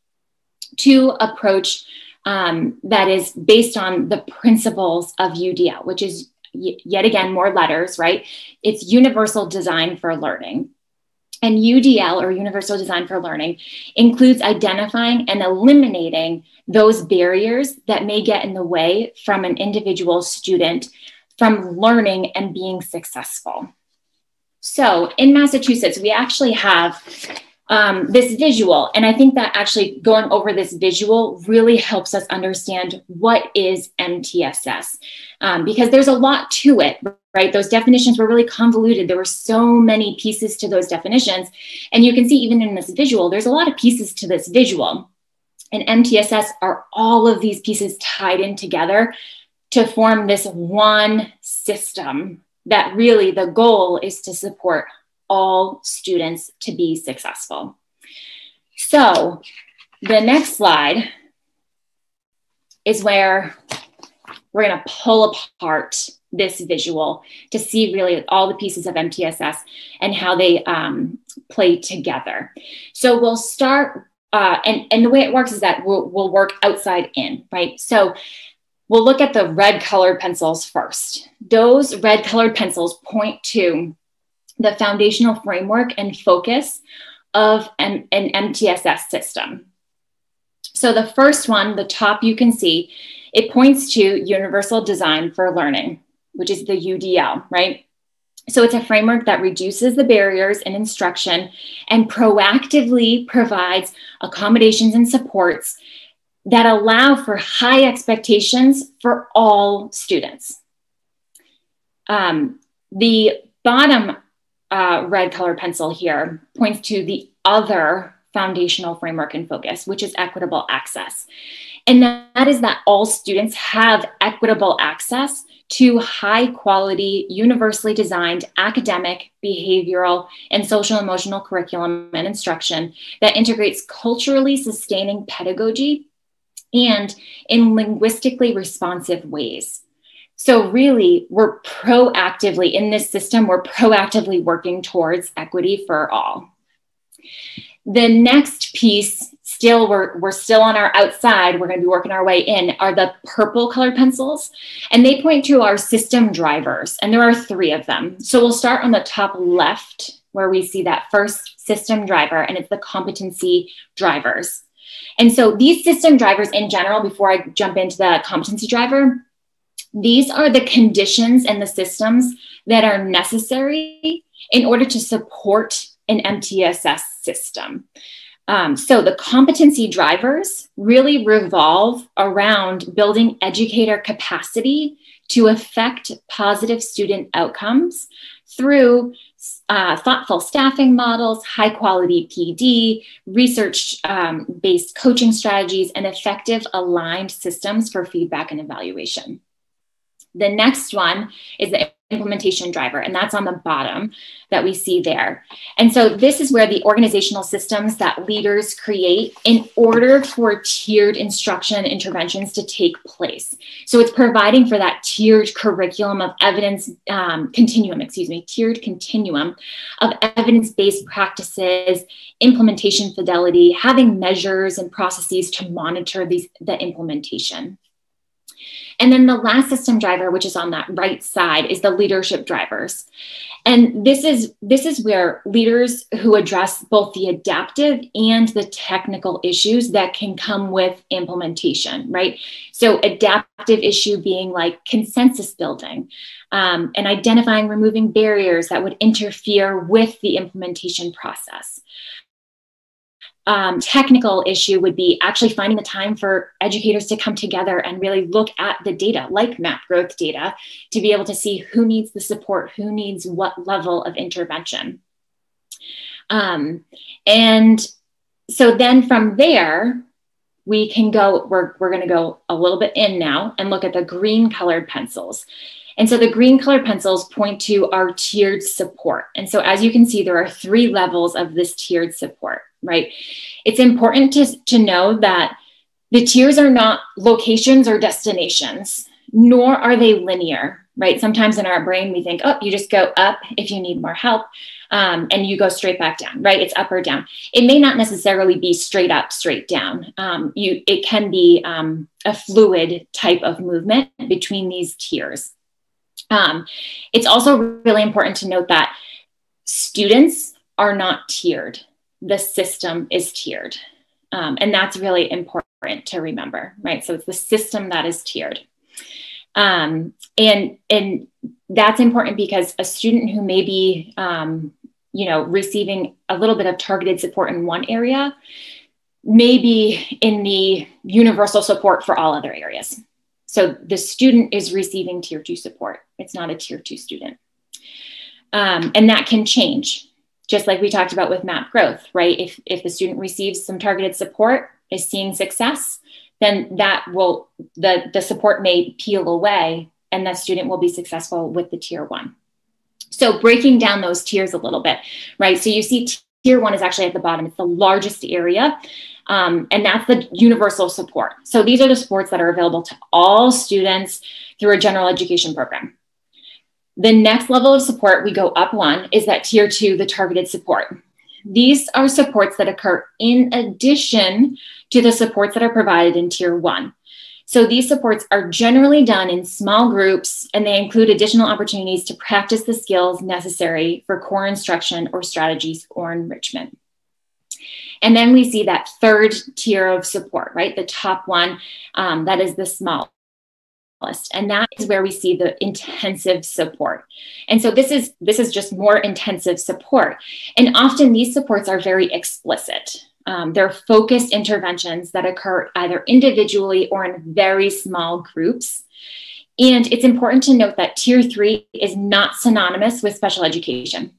to approach that is based on the principles of UDL, which is yet again, more letters, right? It's universal design for learning. And UDL, or Universal Design for Learning, includes identifying and eliminating those barriers that may get in the way from an individual student from learning and being successful. So in Massachusetts, we actually have this visual, and I think that actually going over this visual really helps us understand what is MTSS, because there's a lot to it, right? Those definitions were really convoluted. There were so many pieces to those definitions, and you can see even in this visual, there's a lot of pieces to this visual, and MTSS are all of these pieces tied in together to form this one system that really the goal is to support all students to be successful. So the next slide is where we're going to pull apart this visual to see really all the pieces of MTSS and how they play together. So we'll start, and the way it works is that we'll work outside in, right? So we'll look at the red colored pencils first. Those red colored pencils point to the foundational framework and focus of an MTSS system. So the first one, the top you can see, it points to Universal Design for Learning, which is the UDL, right? So it's a framework that reduces the barriers in instruction and proactively provides accommodations and supports that allow for high expectations for all students. The bottom red colored pencil here points to the other foundational framework and focus, which is equitable access. And that is that all students have equitable access to high quality, universally designed academic, behavioral, and social emotional curriculum and instruction that integrates culturally sustaining pedagogy and in linguistically responsive ways. So really, we're proactively, in this system, we're proactively working towards equity for all. The next piece, still, we're still on our outside, we're gonna be working our way in, are the purple colored pencils. And they point to our system drivers, and there are 3 of them. So we'll start on the top left, where we see that first system driver, and it's the competency drivers. And so these system drivers in general, before I jump into the competency driver, these are the conditions and the systems that are necessary in order to support an MTSS system. So the competency drivers really revolve around building educator capacity to affect positive student outcomes through thoughtful staffing models, high quality PD, research-based coaching strategies, and effective aligned systems for feedback and evaluation. The next one is the implementation driver, and that's on the bottom that we see there. And so this is where the organizational systems that leaders create in order for tiered instruction and interventions to take place. So it's providing for that tiered curriculum of evidence, tiered continuum of evidence-based practices, implementation fidelity, having measures and processes to monitor the implementation. And then the last system driver, which is on that right side, is the leadership drivers. And this is where leaders who address both the adaptive and the technical issues that can come with implementation, right? So adaptive issue being like consensus building and identifying, removing barriers that would interfere with the implementation process. Technical issue would be actually finding the time for educators to come together and really look at the data, like map growth data, to be able to see who needs the support, who needs what level of intervention. And so then from there, we can go, we're going to go a little bit in now and look at the green colored pencils. And so the green colored pencils point to our tiered support. And so as you can see, there are 3 levels of this tiered support, right? It's important to know that the tiers are not locations or destinations. nor are they linear, right? Sometimes in our brain, we think, oh, you just go up if you need more help, and you go straight back down, right? It's up or down. It may not necessarily be straight up, straight down. It can be a fluid type of movement between these tiers. It's also really important to note that students are not tiered. The system is tiered. And that's really important to remember, right? So it's the system that is tiered. And that's important because a student who may be, receiving a little bit of targeted support in one area may be in the universal support for all other areas. So the student is receiving tier 2 support. It's not a tier 2 student. And that can change, just like we talked about with MAP growth, right? If the student receives some targeted support, is seeing success, then that will, the support may peel away and the student will be successful with the tier 1. So breaking down those tiers a little bit, right? So you see tier 1 is actually at the bottom. It's the largest area. And that's the universal support. So these are the supports that are available to all students through a general education program. The next level of support, we go up one, is that tier 2, the targeted support. These are supports that occur in addition to the supports that are provided in tier 1. So these supports are generally done in small groups, and they include additional opportunities to practice the skills necessary for core instruction or strategies or enrichment. And then we see that third tier of support, right? The top one, that is the smallest. And that is where we see the intensive support. And so this is just more intensive support. And often these supports are very explicit. They're focused interventions that occur either individually or in very small groups. And it's important to note that tier 3 is not synonymous with special education.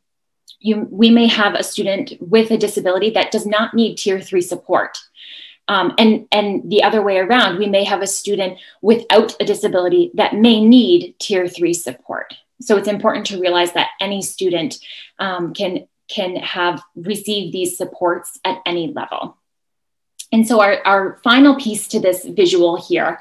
We may have a student with a disability that does not need tier 3 support. And the other way around, we may have a student without a disability that may need tier 3 support. So it's important to realize that any student can have received these supports at any level. And so our final piece to this visual here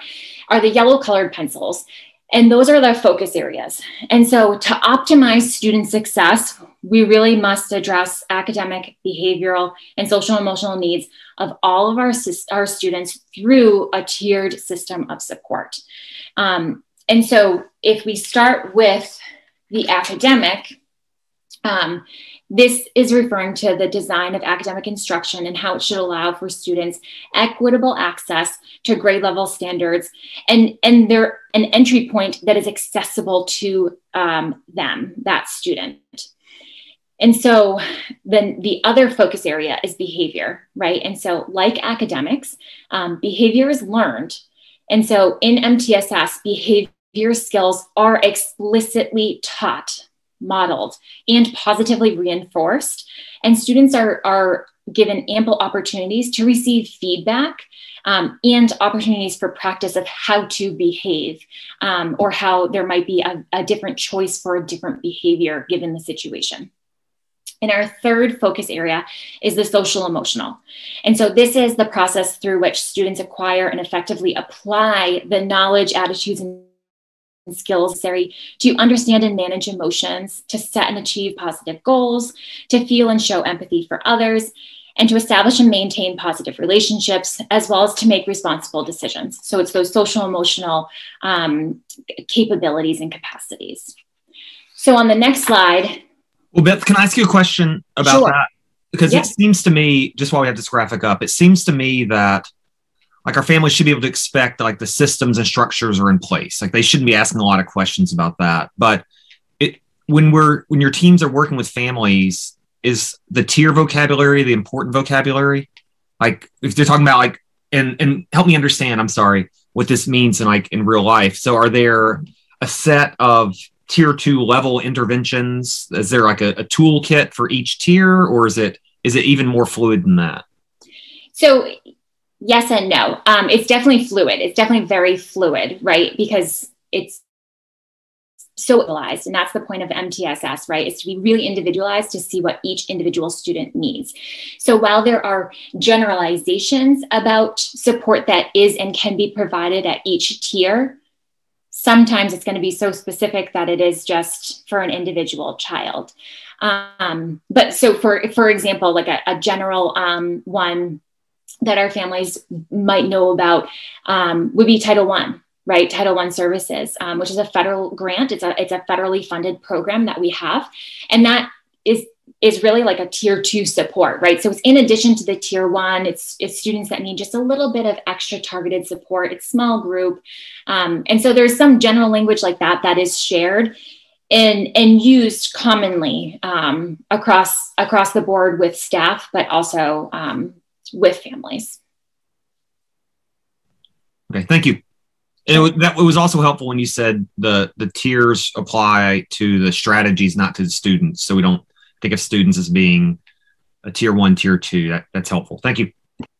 are the yellow colored pencils. And those are the focus areas. And so to optimize student success, we really must address academic, behavioral, and social and emotional needs of all of our students through a tiered system of support. And so if we start with the academic, this is referring to the design of academic instruction and how it should allow for students equitable access to grade level standards and they're an entry point that is accessible to them, that student. And so then the other focus area is behavior, right? And so like academics, behavior is learned. And so in MTSS, behavior skills are explicitly taught, modeled, and positively reinforced. And students are given ample opportunities to receive feedback and opportunities for practice of how to behave or how there might be a different choice for a different behavior given the situation. And our third focus area is the social emotional. And so this is the process through which students acquire and effectively apply the knowledge, attitudes, and skills necessary to understand and manage emotions, to set and achieve positive goals, to feel and show empathy for others, and to establish and maintain positive relationships, as well as to make responsible decisions. So it's those social emotional capabilities and capacities. So on the next slide. Well, Beth, can I ask you a question about that? Because it seems to me, just while we have this graphic up, it seems to me that like our families should be able to expect like the systems and structures are in place. Like they shouldn't be asking a lot of questions about that. But when your teams are working with families, is the tier vocabulary the important vocabulary? Like if they're talking about like, and help me understand, I'm sorry, what this means in real life. So are there a set of tier 2 level interventions? Is there like a toolkit for each tier, or is it even more fluid than that? So yes and no. It's definitely fluid. It's definitely very fluid, right? Because it's so individualized, and that's the point of MTSS, right? Is to be really individualized to see what each individual student needs. So while there are generalizations about support that is and can be provided at each tier, sometimes it's going to be so specific that it is just for an individual child. But so for example, like a general one that our families might know about would be Title I, right? Title I services, which is a federal grant. It's a federally funded program that we have. And that is really like a tier 2 support, right? So it's in addition to the tier 1, it's students that need just a little bit of extra targeted support. It's small group. And so there's some general language like that is shared and used commonly across the board with staff, but also with families. Okay, thank you. And it was also helpful when you said the tiers apply to the strategies, not to the students. So we don't think of students as being a tier 1, tier 2. That's helpful. Thank you.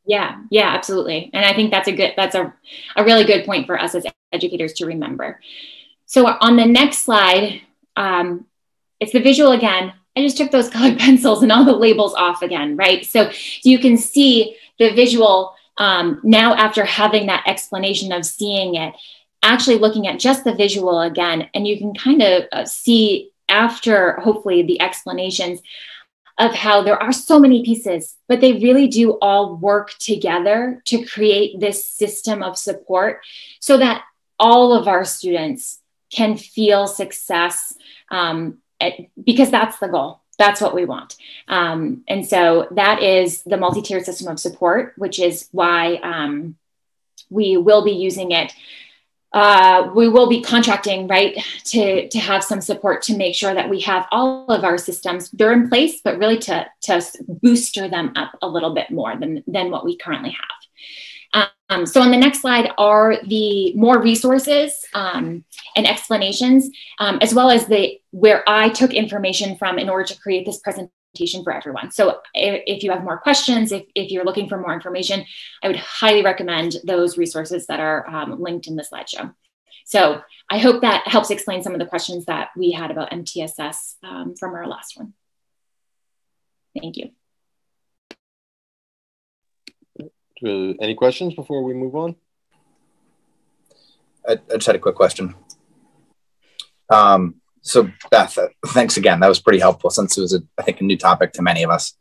Yeah, absolutely. And I think that's a really good point for us as educators to remember. So on the next slide, it's the visual again. I just took those colored pencils and all the labels off again, right? So you can see the visual now after having that explanation of seeing it, actually looking at just the visual again, and you can kind of see after hopefully the explanations of how there are so many pieces, but they really do all work together to create this system of support so that all of our students can feel success because that's the goal. That's what we want. And so that is the multi-tiered system of support, which is why we will be using it. We will be contracting, right, to have some support to make sure that we have all of our systems, they're in place, but really to booster them up a little bit more than what we currently have. So on the next slide are the more resources and explanations, as well as where I took information from in order to create this presentation for everyone. So if you have more questions, if you're looking for more information, I would highly recommend those resources that are linked in the slideshow. So I hope that helps explain some of the questions that we had about MTSS from our last one. Thank you. Any questions before we move on? I just had a quick question. So Beth, thanks again. That was pretty helpful since it was, I think, a new topic to many of us.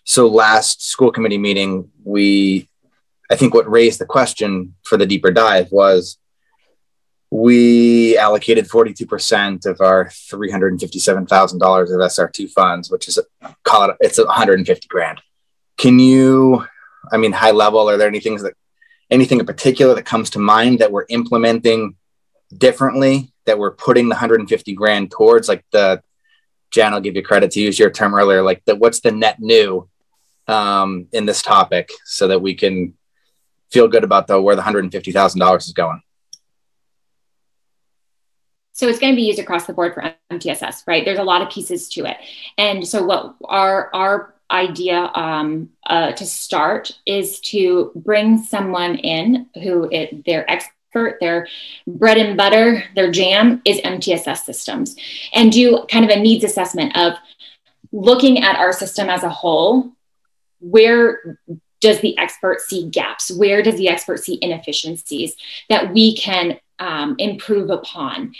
So last school committee meeting, I think what raised the question for the deeper dive was we allocated 42% of our $357,000 of SR2 funds, which is, it's 150 grand. Can you, I mean, high level, are there anything in particular that comes to mind that we're implementing differently, that we're putting the 150 grand towards? Like Jan, I'll give you credit to use your term earlier, like what's the net new in this topic so that we can feel good about where the $150,000 is going? So it's going to be used across the board for MTSS, right? There's a lot of pieces to it. And so what our idea to start is to bring someone in who their expert, their bread and butter, their jam is MTSS systems, and do kind of a needs assessment of looking at our system as a whole. Where does the expert see gaps? Where does the expert see inefficiencies that we can improve upon?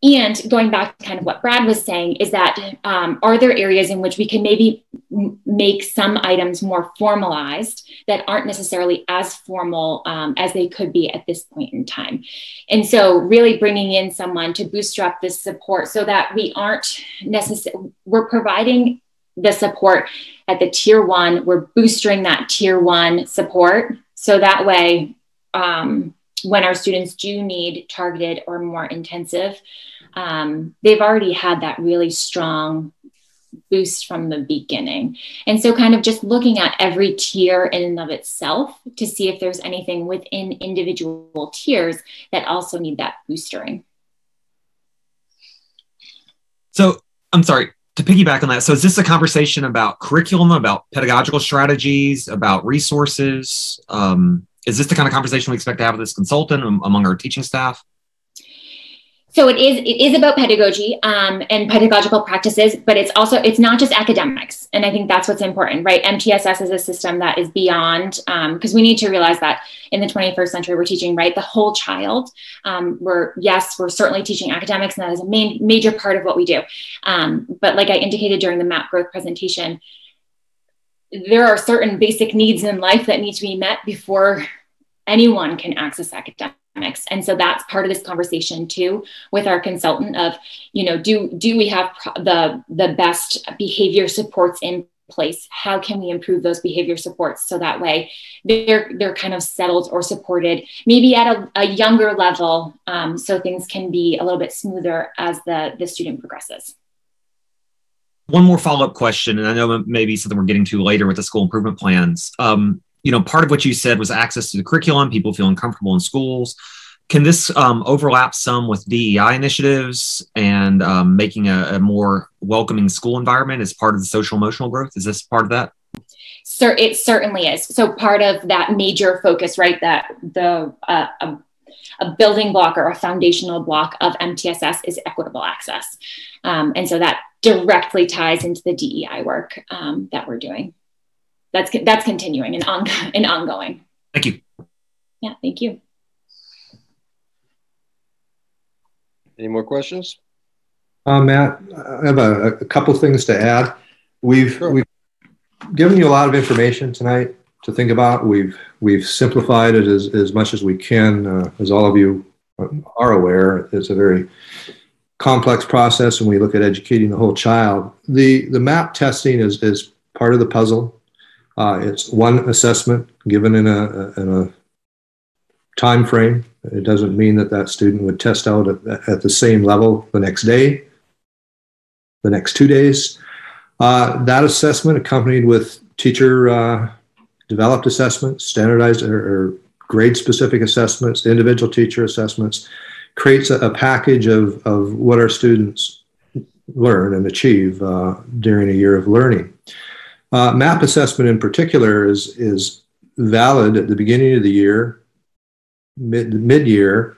And going back to kind of what Brad was saying is that are there areas in which we can maybe make some items more formalized that aren't necessarily as formal as they could be at this point in time? And so really bringing in someone to bootstrap this support so that we aren't necessarily, we're providing the support at the tier 1, we're boosting that tier 1 support. So that way, when our students do need targeted or more intensive, they've already had that really strong boost from the beginning. And so kind of just looking at every tier in and of itself to see if there's anything within individual tiers that also need that boostering. So I'm sorry, to piggyback on that. So is this a conversation about curriculum, about pedagogical strategies, about resources? Is this the kind of conversation we expect to have with this consultant among our teaching staff? So it is about pedagogy and pedagogical practices, but it's not just academics. And I think that's what's important, right? MTSS is a system that is beyond, because we need to realize that in the 21st century, we're teaching, right, the whole child. We're certainly teaching academics, and that is a major part of what we do. But like I indicated during the MAP growth presentation, there are certain basic needs in life that need to be met before anyone can access academics. And so that's part of this conversation too, with our consultant of, do we have the best behavior supports in place? How can we improve those behavior supports so that way they're kind of settled or supported, maybe at a younger level, so things can be a little bit smoother as the student progresses. One more follow-up question, and I know maybe something we're getting to later with the school improvement plans. Part of what you said was access to the curriculum, people feeling comfortable in schools. Can this overlap some with DEI initiatives and making a more welcoming school environment as part of the social emotional growth? Is this part of that? Sir, it certainly is. So part of that major focus, right, that a building block or a foundational block of MTSS is equitable access. And so that directly ties into the DEI work that we're doing. That's continuing and ongoing. Thank you. Yeah, thank you. Any more questions? Matt, I have a couple things to add. We've given you a lot of information tonight to think about. We've simplified it as much as we can. As all of you are aware, it's a very complex process when we look at educating the whole child. The MAP testing is part of the puzzle. It's one assessment given in a time frame. It doesn't mean that student would test out at the same level the next day, the next 2 days. That assessment, accompanied with teacher developed assessments, standardized or grade-specific assessments, individual teacher assessments, creates a package of what our students learn and achieve during a year of learning. MAP assessment in particular is valid at the beginning of the year, mid-year,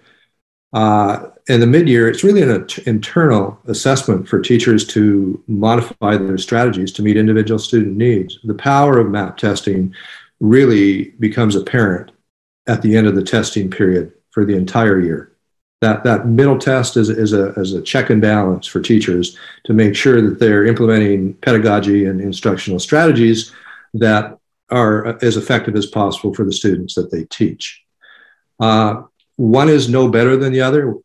and the mid-year, it's really an internal assessment for teachers to modify their strategies to meet individual student needs. The power of MAP testing really becomes apparent at the end of the testing period for the entire year. That middle test is a check and balance for teachers to make sure that they're implementing pedagogy and instructional strategies that are as effective as possible for the students that they teach. One is no better than the other.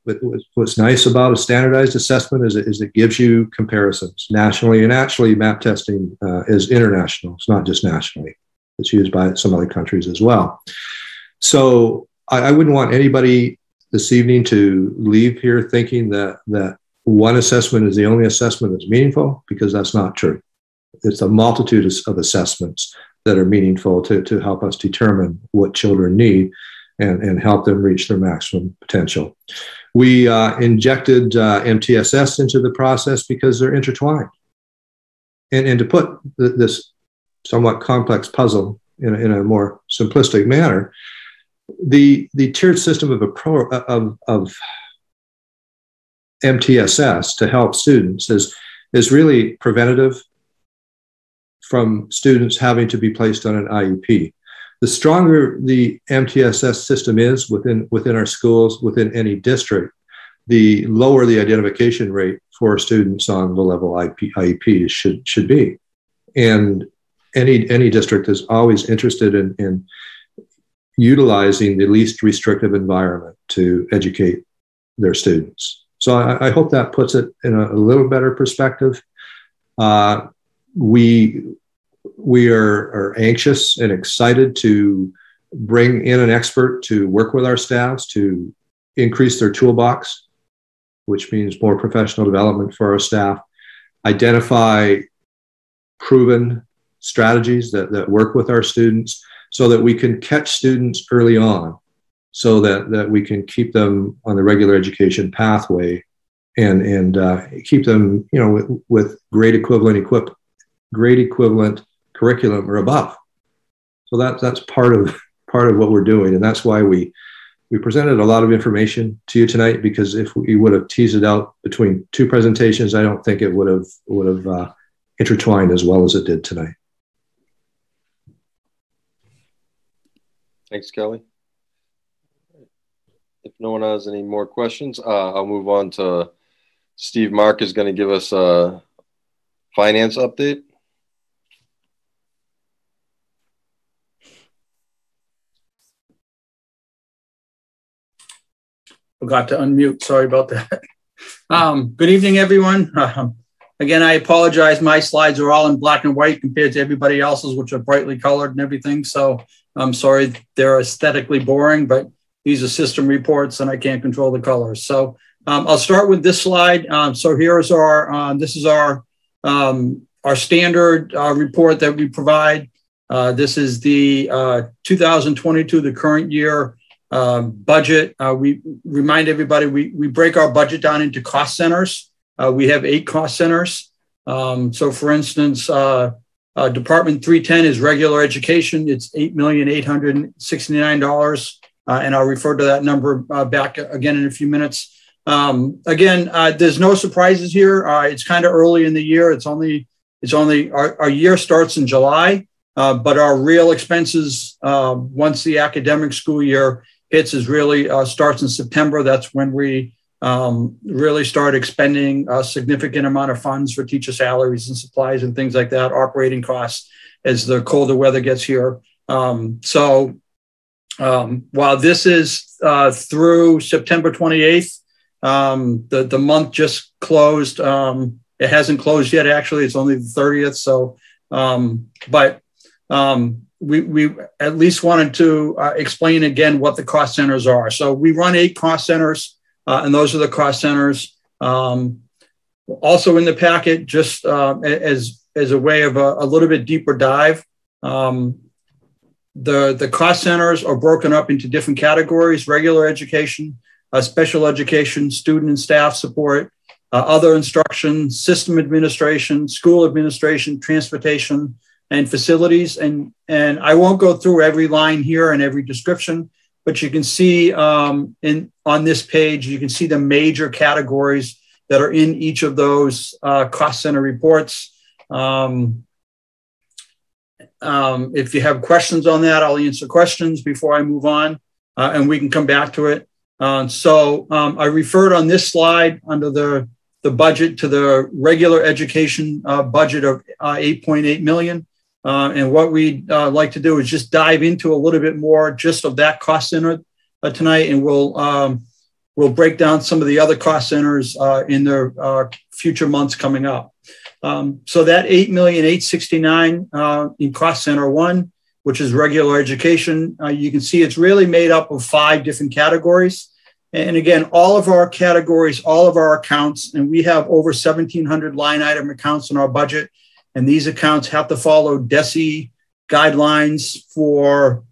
What's nice about a standardized assessment is it gives you comparisons nationally, and actually MAP testing is international. It's not just nationally. It's used by some other countries as well. So I wouldn't want anybody this evening to leave here thinking that one assessment is the only assessment that's meaningful, because that's not true. It's a multitude of assessments that are meaningful to help us determine what children need and help them reach their maximum potential. We injected MTSS into the process because they're intertwined. And to put this somewhat complex puzzle in a more simplistic manner, the tiered system of MTSS to help students is really preventative from students having to be placed on an IEP. The stronger the MTSS system is within our schools, within any district, the lower the identification rate for students on low-level IEPs should be. And any district is always interested in utilizing the least restrictive environment to educate their students. So I hope that puts it in a little better perspective. We are anxious and excited to bring in an expert to work with our staffs to increase their toolbox, which means more professional development for our staff, identify proven strategies that work with our students so that we can catch students early on, so that we can keep them on the regular education pathway and keep them, with grade equivalent curriculum or above. So that's part of what we're doing, and that's why we we presented a lot of information to you tonight, because if we would have teased it out between two presentations, I don't think it would have intertwined as well as it did tonight. Thanks, Kelly. If no one has any more questions, I'll move on to Steve. Mark is going to give us a finance update. Forgot to unmute. Sorry about that. Good evening, everyone. Again, I apologize. My slides are all in black and white compared to everybody else's, which are brightly colored and everything. So I'm sorry they're aesthetically boring, but these are system reports and I can't control the colors. So I'll start with this slide. So here's our, this is our standard report that we provide. This is the 2022, the current year budget. We remind everybody, we break our budget down into cost centers. We have 8 cost centers. So for instance, Department 310 is regular education. It's $8,869. And I'll refer to that number back again in a few minutes. Again, there's no surprises here. It's kind of early in the year. It's only our year starts in July, but our real expenses, once the academic school year hits, is really starts in September. That's when we really start expending a significant amount of funds for teacher salaries and supplies and things like that, operating costs, as the colder weather gets here. While this is through September 28th, the month just closed. It hasn't closed yet, actually. It's only the 30th. So, we at least wanted to explain again what the cost centers are. So we run 8 cost centers, and those are the cost centers. Also in the packet, just as a way of a little bit deeper dive, the cost centers are broken up into different categories: regular education, special education, student and staff support, other instruction, system administration, school administration, transportation, and facilities. And I won't go through every line here and every description, but you can see on this page, you can see the major categories that are in each of those cost center reports. If you have questions on that, I'll answer questions before I move on, and we can come back to it. I referred on this slide under the budget to the regular education budget of $8.8 million. And what we'd like to do is just dive into a little bit more just of that cost center tonight, and we'll break down some of the other cost centers in the future months coming up. So that $8,869,000 in cost center 1, which is regular education, you can see it's really made up of 5 different categories. And again, all of our categories, all of our accounts, and we have over 1,700 line item accounts in our budget. And these accounts have to follow DESE guidelines for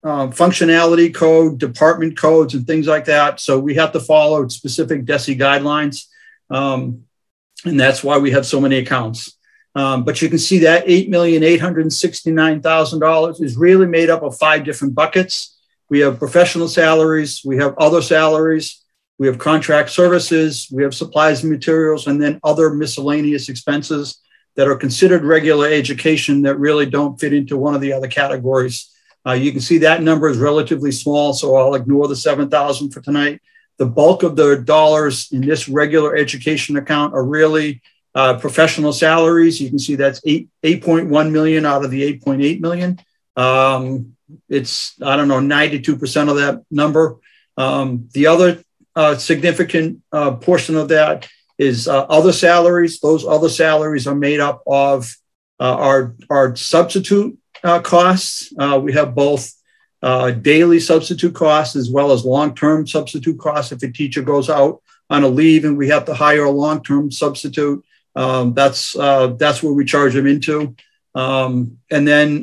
functionality code, department codes, and things like that. So we have to follow specific DESE guidelines. And that's why we have so many accounts. But you can see that $8,869,000 is really made up of 5 different buckets. We have professional salaries, we have other salaries, we have contract services, we have supplies and materials, and then other miscellaneous expenses that are considered regular education that really don't fit into one of the other categories. You can see that number is relatively small, so I'll ignore the $7,000 for tonight. The bulk of the dollars in this regular education account are really professional salaries. You can see that's $8.1 million out of the $8.8 million. It's, I don't know, 92% of that number. The other significant portion of that is other salaries. Those other salaries are made up of our substitute costs. We have both daily substitute costs as well as long-term substitute costs. If a teacher goes out on a leave and we have to hire a long-term substitute, that's where we charge them into. And then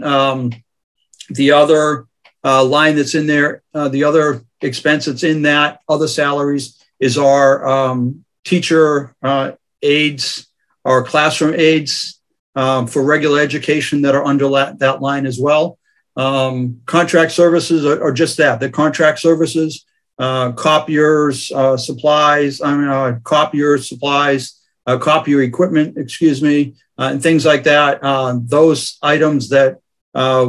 the other line that's in there, the other expense that's in that other salaries is our teacher aides, our classroom aides for regular education that are under that line as well. Contract services are just that. The contract services, copiers, supplies, copier equipment, and things like that. Those items that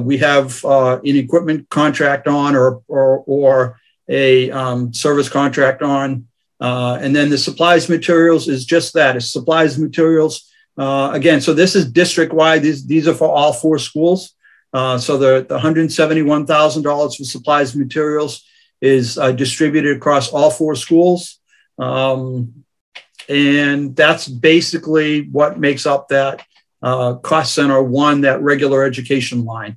we have an equipment contract on or a service contract on. And then the supplies materials is just that. It's supplies materials. Again, so this is district-wide. These are for all 4 schools. So the $171,000 for supplies materials is distributed across all 4 schools. And that's basically what makes up that cost center 1, that regular education line.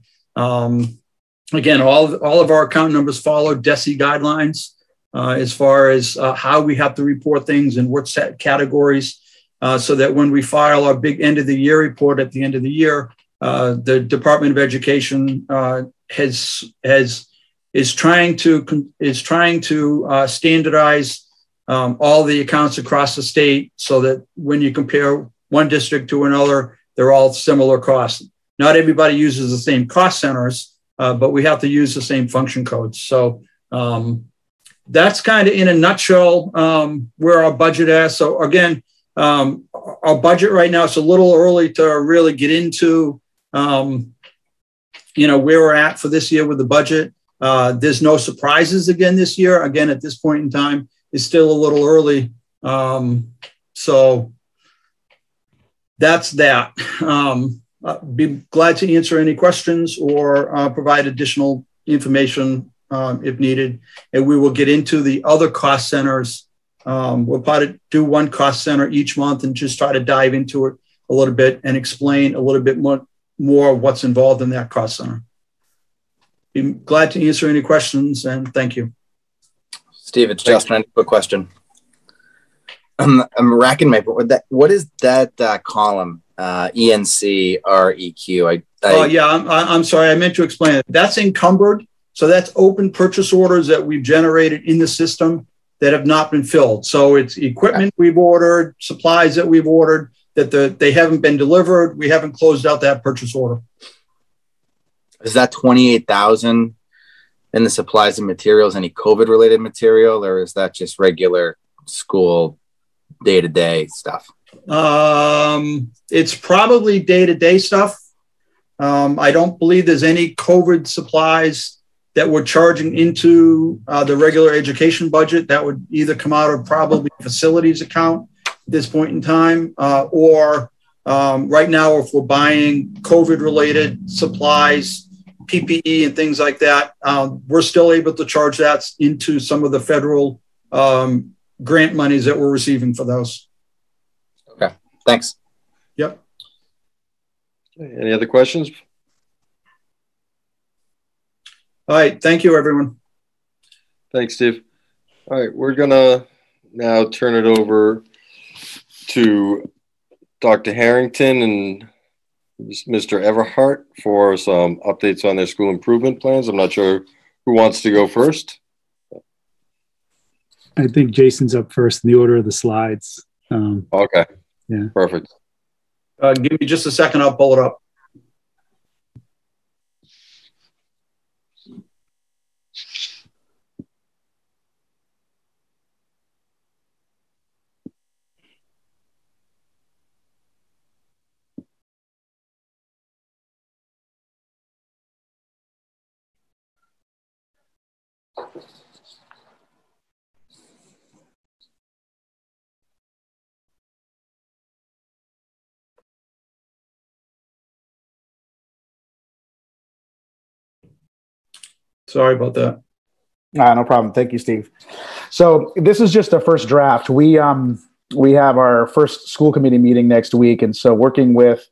Again, all of our account numbers follow DESI guidelines as far as how we have to report things and what set categories, so that when we file our big end of the year report at the end of the year, the Department of Education is trying to standardize all the accounts across the state, so that when you compare one district to another, they're all similar costs. Not everybody uses the same cost centers, but we have to use the same function codes. So that's kind of in a nutshell where our budget is. So again, our budget right now, it's a little early to really get into where we're at for this year with the budget. There's no surprises again this year. Again, at this point in time, it's still a little early. So that's that. I'd be glad to answer any questions or provide additional information if needed. And we will get into the other cost centers. We'll probably do one cost center each month and just try to dive into it a little bit and explain a little bit more what's involved in that cost center. Be glad to answer any questions, and thank you. Steve, it's Justin. I have a question. I'm racking my brain. What is that column? ENCREQ. I'm sorry. I meant to explain it. That's encumbered. So that's open purchase orders that we've generated in the system that have not been filled. So it's equipment we've ordered, supplies that we've ordered that they haven't been delivered. We haven't closed out that purchase order. Is that 28,000 in the supplies and materials, any COVID related material, or is that just regular school day-to-day stuff? It's probably day-to-day stuff. I don't believe there's any COVID supplies that we're charging into the regular education budget. That would either come out of probably facilities account at this point in time, or right now, if we're buying COVID related supplies, PPE and things like that, we're still able to charge that into some of the federal grant monies that we're receiving for those. Okay, thanks. Yep. Any other questions? All right, thank you, everyone. Thanks, Steve. All right, we're gonna now turn it over to Dr. Harrington and Mr. Everhart for some updates on their school improvement plans. I'm not sure who wants to go first. I think Jason's up first in the order of the slides. Okay. Yeah. Perfect. Give me just a second. I'll pull it up. Sorry about that. No problem. Thank you, Steve. So this is just a first draft. We have our first school committee meeting next week, and so working with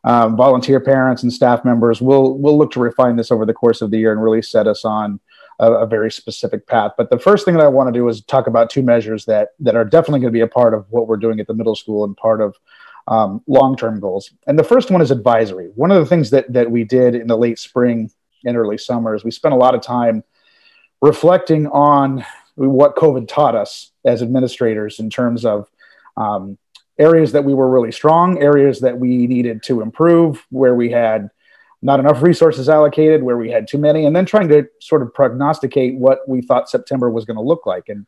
volunteer parents and staff members, we'll look to refine this over the course of the year and really set us on a very specific path. But the first thing that I want to do is talk about 2 measures that are definitely going to be a part of what we're doing at the middle school and part of long-term goals. And the first one is advisory. One of the things that we did in the late spring and early summer is we spent a lot of time reflecting on what COVID taught us as administrators in terms of areas that we were really strong, areas that we needed to improve, where we had not enough resources allocated, where we had too many, and then trying to sort of prognosticate what we thought September was going to look like. And,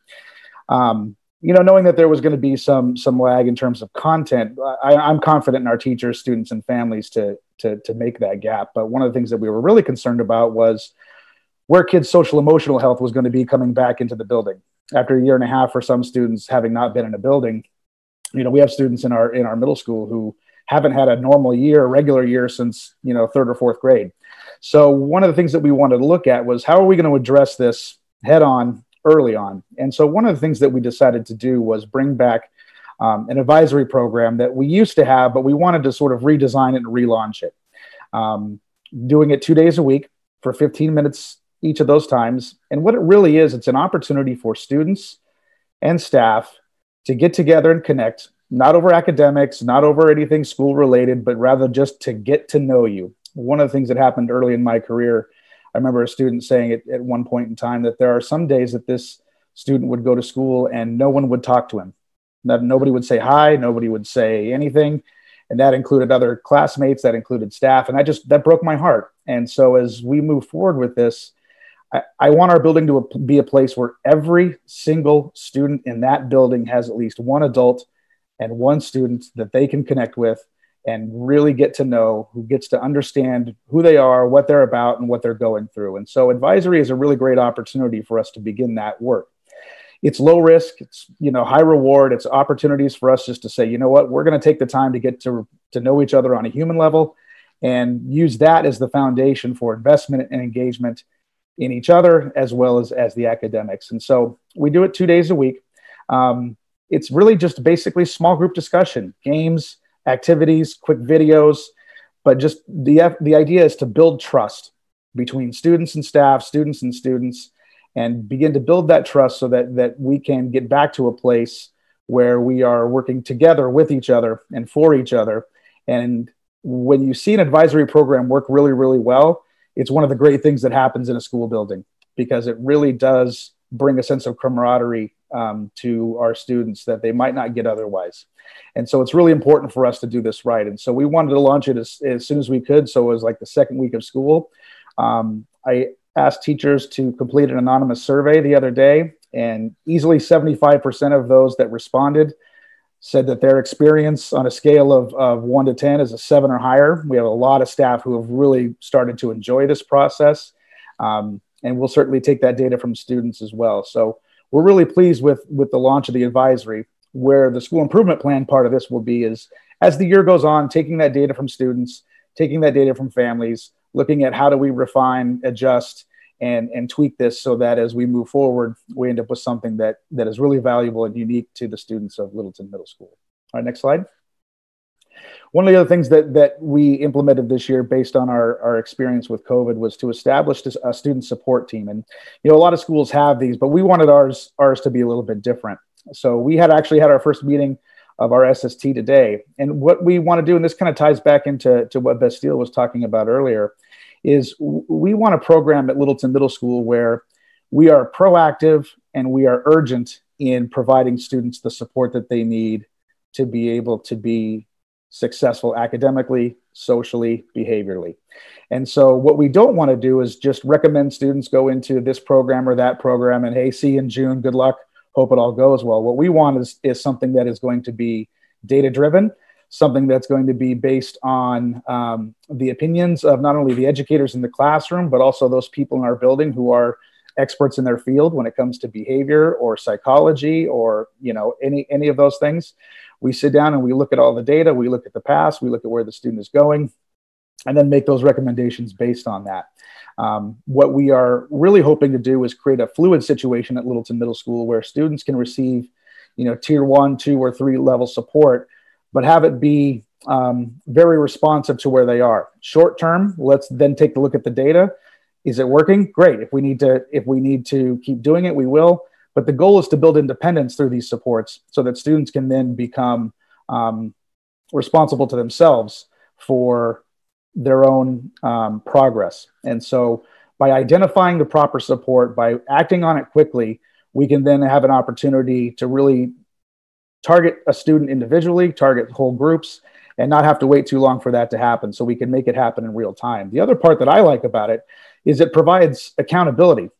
knowing that there was going to be some lag in terms of content, I'm confident in our teachers, students, and families to make that gap. But one of the things that we were really concerned about was where kids' social emotional health was going to be coming back into the building. After a year and a half for some students having not been in a building, we have students in our middle school who haven't had a normal year, regular year since, third or fourth grade. So one of the things that we wanted to look at was how are we going to address this head on early on? And so one of the things that we decided to do was bring back an advisory program that we used to have, but we wanted to sort of redesign it and relaunch it. Doing it 2 days a week for 15 minutes each of those times. And what it really is, it's an opportunity for students and staff to get together and connect, not over academics, not over anything school related, but rather just to get to know you. One of the things that happened early in my career, I remember a student saying at one point in time that there are some days that this student would go to school and no one would talk to him. That nobody would say hi, nobody would say anything. And that included other classmates, that included staff. And that broke my heart. And so as we move forward with this, I want our building to be a place where every single student in that building has at least one adult and one student that they can connect with and really get to know, who gets to understand who they are, what they're about, and what they're going through. And so advisory is a really great opportunity for us to begin that work. It's low risk, it's high reward, it's opportunities for us just to say, you know what, we're going to take the time to get to know each other on a human level and use that as the foundation for investment and engagement in each other as well as the academics. And so we do it 2 days a week. It's really just basically small group discussion, games, activities, quick videos, but just the idea is to build trust between students and staff, students and students, and begin to build that trust so that we can get back to a place where we are working together with each other and for each other. And when you see an advisory program work really, really well, it's one of the great things that happens in a school building, because it really does bring a sense of camaraderie to our students that they might not get otherwise. And so it's really important for us to do this right. And so we wanted to launch it as soon as we could. So it was like the second week of school. I asked teachers to complete an anonymous survey the other day, and easily 75% of those that responded said that their experience on a scale of 1 to 10 is a 7 or higher. We have a lot of staff who have really started to enjoy this process. And we'll certainly take that data from students as well. So we're really pleased with the launch of the advisory. Where the school improvement plan part of this will be is, as the year goes on, taking that data from students, taking that data from families, looking at how do we refine, adjust, and tweak this so that as we move forward, we end up with something that is really valuable and unique to the students of Littleton Middle School. All right, next slide. One of the other things that we implemented this year based on our experience with COVID was to establish a student support team. And, a lot of schools have these, but we wanted ours to be a little bit different. So we had actually had our first meeting of our SST today. And what we want to do, and this kind of ties back into what Bastille was talking about earlier, is we want a program at Littleton Middle School where we are proactive and we are urgent in providing students the support that they need to be able to be successful academically, socially, behaviorally. And so what we don't want to do is just recommend students go into this program or that program and, hey, see you in June, good luck, hope it all goes well. What we want is something that is going to be data-driven, something that's going to be based on the opinions of not only the educators in the classroom, but also those people in our building who are experts in their field when it comes to behavior or psychology or any of those things. We sit down and we look at all the data, we look at the past, we look at where the student is going, and then make those recommendations based on that. What we are really hoping to do is create a fluid situation at Littleton Middle School where students can receive, tier 1, 2, or 3 level support, but have it be very responsive to where they are. Short term, let's then take a look at the data. Is it working? Great. If we need to keep doing it, we will. But the goal is to build independence through these supports so that students can then become responsible to themselves for their own progress. And so by identifying the proper support, by acting on it quickly, we can then have an opportunity to really target a student individually, target whole groups, and not have to wait too long for that to happen, so we can make it happen in real time. The other part that I like about it is it provides accountability,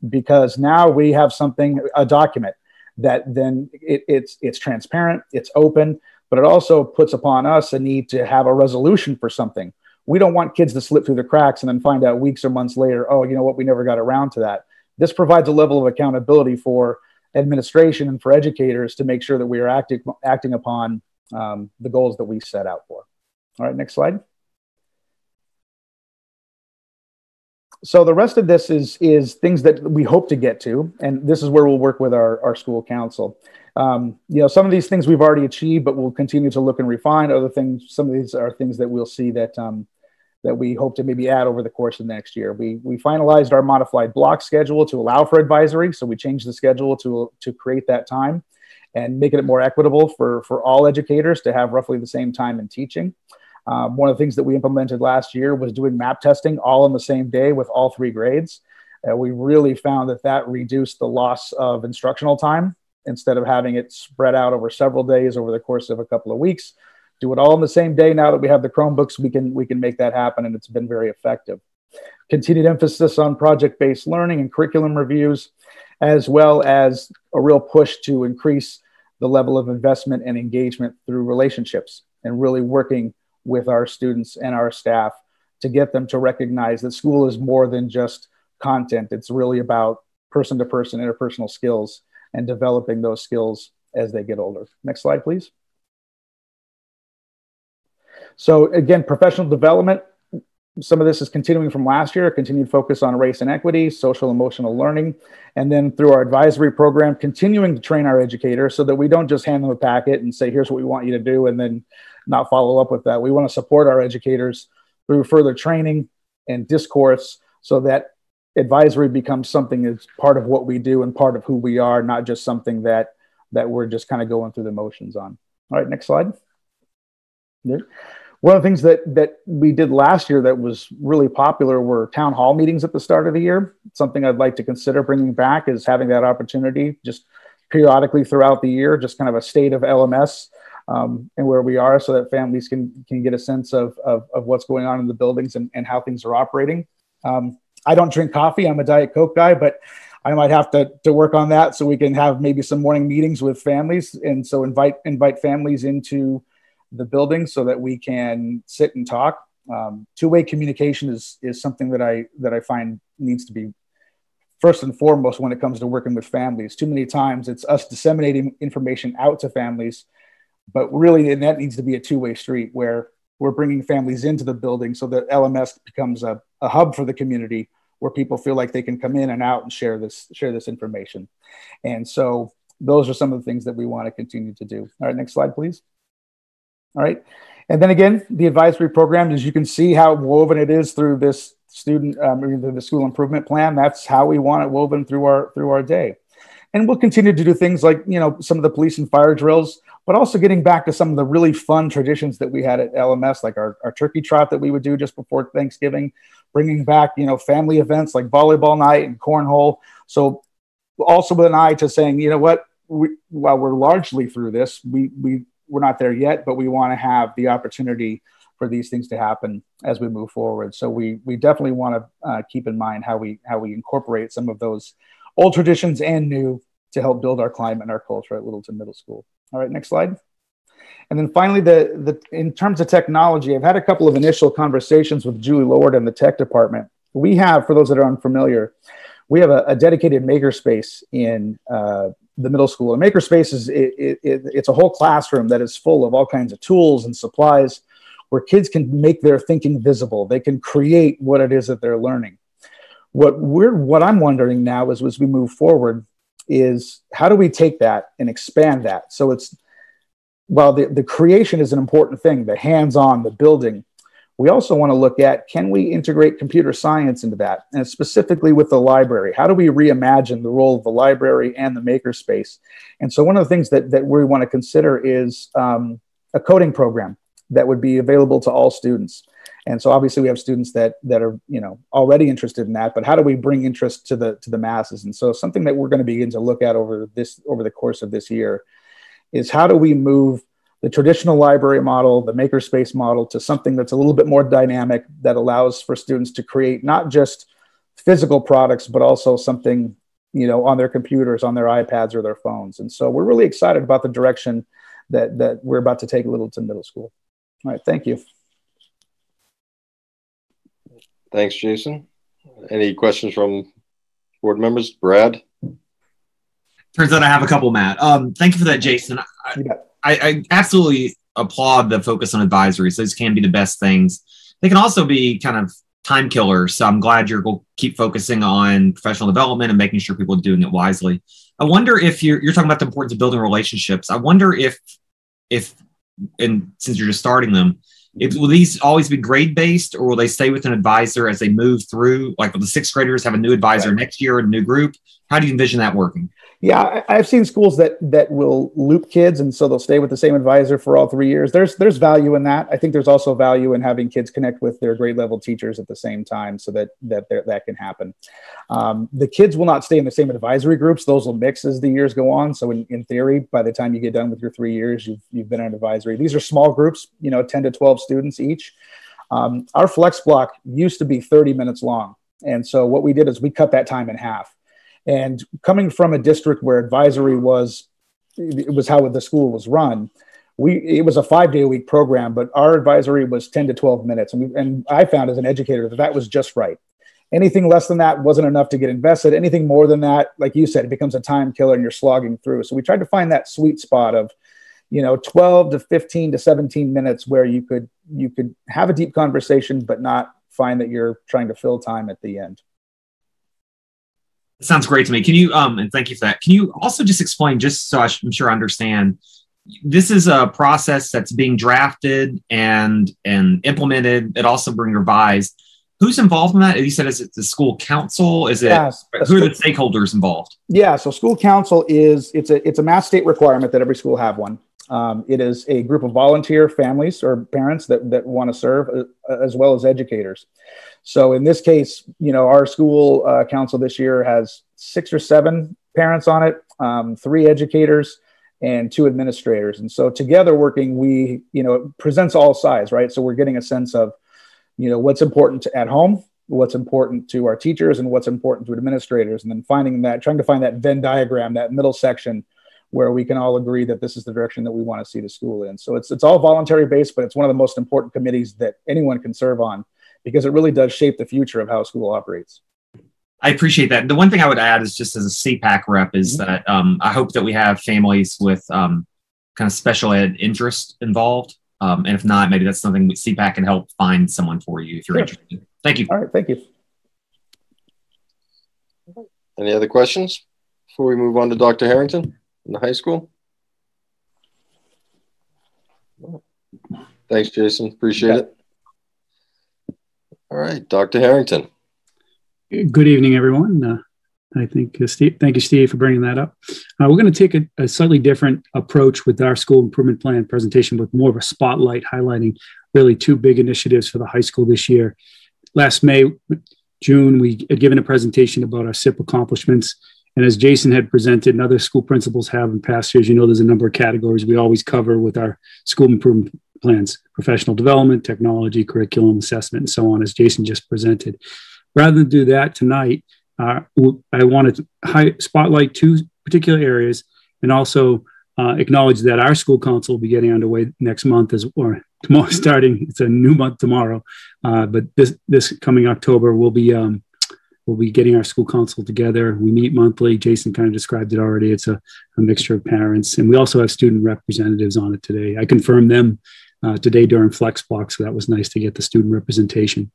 because now we have something, a document that then it's transparent, it's open, but it also puts upon us a need to have a resolution for something. We don't want kids to slip through the cracks and then find out weeks or months later, oh, you know what, we never got around to that. This provides a level of accountability for administration and for educators to make sure that we are acting upon the goals that we set out for. All right, next slide. So the rest of this is things that we hope to get to, and this is where we'll work with our school council. You know, some of these things we've already achieved, but we'll continue to look and refine. Other things, some of these are things that we'll see that that we hope to maybe add over the course of the next year. We finalized our modified block schedule to allow for advisory, so we changed the schedule to create that time and making it more equitable for all educators to have roughly the same time in teaching. One of the things that we implemented last year was doing map testing all on the same day with all 3 grades. We really found that reduced the loss of instructional time. Instead of having it spread out over several days over the course of a couple of weeks, do it all in the same day. Now that we have the Chromebooks, we can make that happen, and it's been very effective. Continued emphasis on project-based learning and curriculum reviews, as well as a real push to increase the level of investment and engagement through relationships and really working with our students and our staff to get them to recognize that school is more than just content. It's really about person-to-person interpersonal skills and developing those skills as they get older. Next slide, please. So again, professional development. Some of this is continuing from last year, a continued focus on race and equity, social emotional learning, and then through our advisory program, continuing to train our educators so that we don't just hand them a packet and say, here's what we want you to do, and then not follow up with that. We want to support our educators through further training and discourse so that advisory becomes something that's part of what we do and part of who we are, not just something that we're just kind of going through the motions on. All right, next slide. There. One of the things that we did last year that was really popular were town hall meetings at the start of the year. Something I'd like to consider bringing back is having that opportunity just periodically throughout the year, just kind of a state of LMS and where we are, so that families can get a sense of what's going on in the buildings and how things are operating. I don't drink coffee. I'm a Diet Coke guy, but I might have to work on that so we can have maybe some morning meetings with families. And so invite families into the building so that we can sit and talk. Two-way communication is something that I find needs to be first and foremost when it comes to working with families. Too many times it's us disseminating information out to families, but really that needs to be a two-way street where we're bringing families into the building so that LMS becomes a hub for the community where people feel like they can come in and out and share this information. And so those are some of the things that we want to continue to do. All right, next slide, please. All right. And then again, the advisory program, as you can see how woven it is through this through the school improvement plan. That's how we want it woven through our day. And we'll continue to do things like, some of the police and fire drills, but also getting back to some of the really fun traditions that we had at LMS, like our turkey trot that we would do just before Thanksgiving, bringing back, family events like volleyball night and cornhole. So also with an eye to saying, while we're largely through this, we're not there yet, but we want to have the opportunity for these things to happen as we move forward. So we definitely want to keep in mind how we incorporate some of those old traditions and new to help build our climate and our culture at Littleton Middle School. All right, next slide. And then finally, in terms of technology, I've had a couple of initial conversations with Julie Lord and the tech department. We have, for those that are unfamiliar, we have a dedicated makerspace in the middle school. A makerspace it's a whole classroom that is full of all kinds of tools and supplies where kids can make their thinking visible. They can create what it is that they're learning. What I'm wondering now is, as we move forward, is how do we take that and expand that? So while the creation is an important thing, the hands-on, the building, we also want to look at, can we integrate computer science into that? And specifically with the library, how do we reimagine the role of the library and the makerspace? And so one of the things that we want to consider is a coding program that would be available to all students. And so obviously we have students that are already interested in that, but how do we bring interest to the masses? And so something that we're going to begin to look at over the course of this year is how do we move the traditional library model, the makerspace model, to something that's a little bit more dynamic that allows for students to create not just physical products, but also something, on their computers, on their iPads or their phones. And so we're really excited about the direction that we're about to take Littleton Middle School. All right, thank you. Thanks, Jason. Any questions from board members? Brad? Turns out I have a couple, Matt. Thank you for that, Jason. I absolutely applaud the focus on advisories. Those can be the best things. They can also be kind of time killers. So I'm glad you're going to keep focusing on professional development and making sure people are doing it wisely. I wonder if you're talking about the importance of building relationships. I wonder if and since you're just starting them, will these always be grade based, or will they stay with an advisor as they move through? Like, will the sixth graders have a new advisor next year, a new group? How do you envision that working? Yeah, I've seen schools that will loop kids, and so they'll stay with the same advisor for all 3 years. There's value in that. I think there's also value in having kids connect with their grade level teachers at the same time, so that can happen. The kids will not stay in the same advisory groups; those will mix as the years go on. So in theory, by the time you get done with your 3 years, you've been in an advisory. These are small groups, 10 to 12 students each. Our flex block used to be 30 minutes long, and so what we did is we cut that time in half. And coming from a district where advisory was how the school was run, it was a 5-day-a-week program, but our advisory was 10 to 12 minutes. And I found as an educator that was just right. Anything less than that wasn't enough to get invested. Anything more than that, like you said, it becomes a time killer and you're slogging through. So we tried to find that sweet spot of 12 to 15 to 17 minutes where you could have a deep conversation, but not find that you're trying to fill time at the end. Sounds great to me. Can you, and thank you for that. Can you also just explain, just so I'm sure I understand, this is a process that's being drafted and implemented. It also being revised. Who's involved in that? You said, is it the school council? Who are the stakeholders involved? Yeah, so school council it's a Mass state requirement that every school have one. It is a group of volunteer families or parents that want to serve, as well as educators. So in this case, our school council this year has 6 or 7 parents on it, 3 educators and 2 administrators. And so together working, it presents all sides, right? So we're getting a sense of, what's important at home, what's important to our teachers, and what's important to administrators. And then trying to find that Venn diagram, that middle section where we can all agree that this is the direction that we want to see the school in. So it's all voluntary based, but it's one of the most important committees that anyone can serve on, because it really does shape the future of how school operates. I appreciate that. The one thing I would add is, just as a CPAC rep, is that I hope that we have families with kind of special ed interest involved. And if not, maybe that's something CPAC can help find someone for you if you're interested. Thank you. All right, thank you. Any other questions before we move on to Dr. Harrington in the high school? Thanks, Jason. Appreciate it. All right, Dr. Harrington. Good evening, everyone. I think, Steve, thank you, Steve, for bringing that up. We're going to take a slightly different approach with our school improvement plan presentation, with more of a spotlight highlighting really 2 big initiatives for the high school this year. Last June, we had given a presentation about our SIP accomplishments. And as Jason had presented and other school principals have in past years, there's a number of categories we always cover with our school improvement plans: professional development, technology, curriculum, assessment, and so on, as Jason just presented. Rather than do that tonight, I wanted to spotlight 2 particular areas, and also acknowledge that our school council will be getting underway next month, or tomorrow, starting. It's a new month tomorrow, but this coming October, we'll be getting our school council together. We meet monthly. Jason kind of described it already. It's a mixture of parents, and we also have student representatives on it today. I confirmed them today during Flex Block, so that was nice to get the student representation.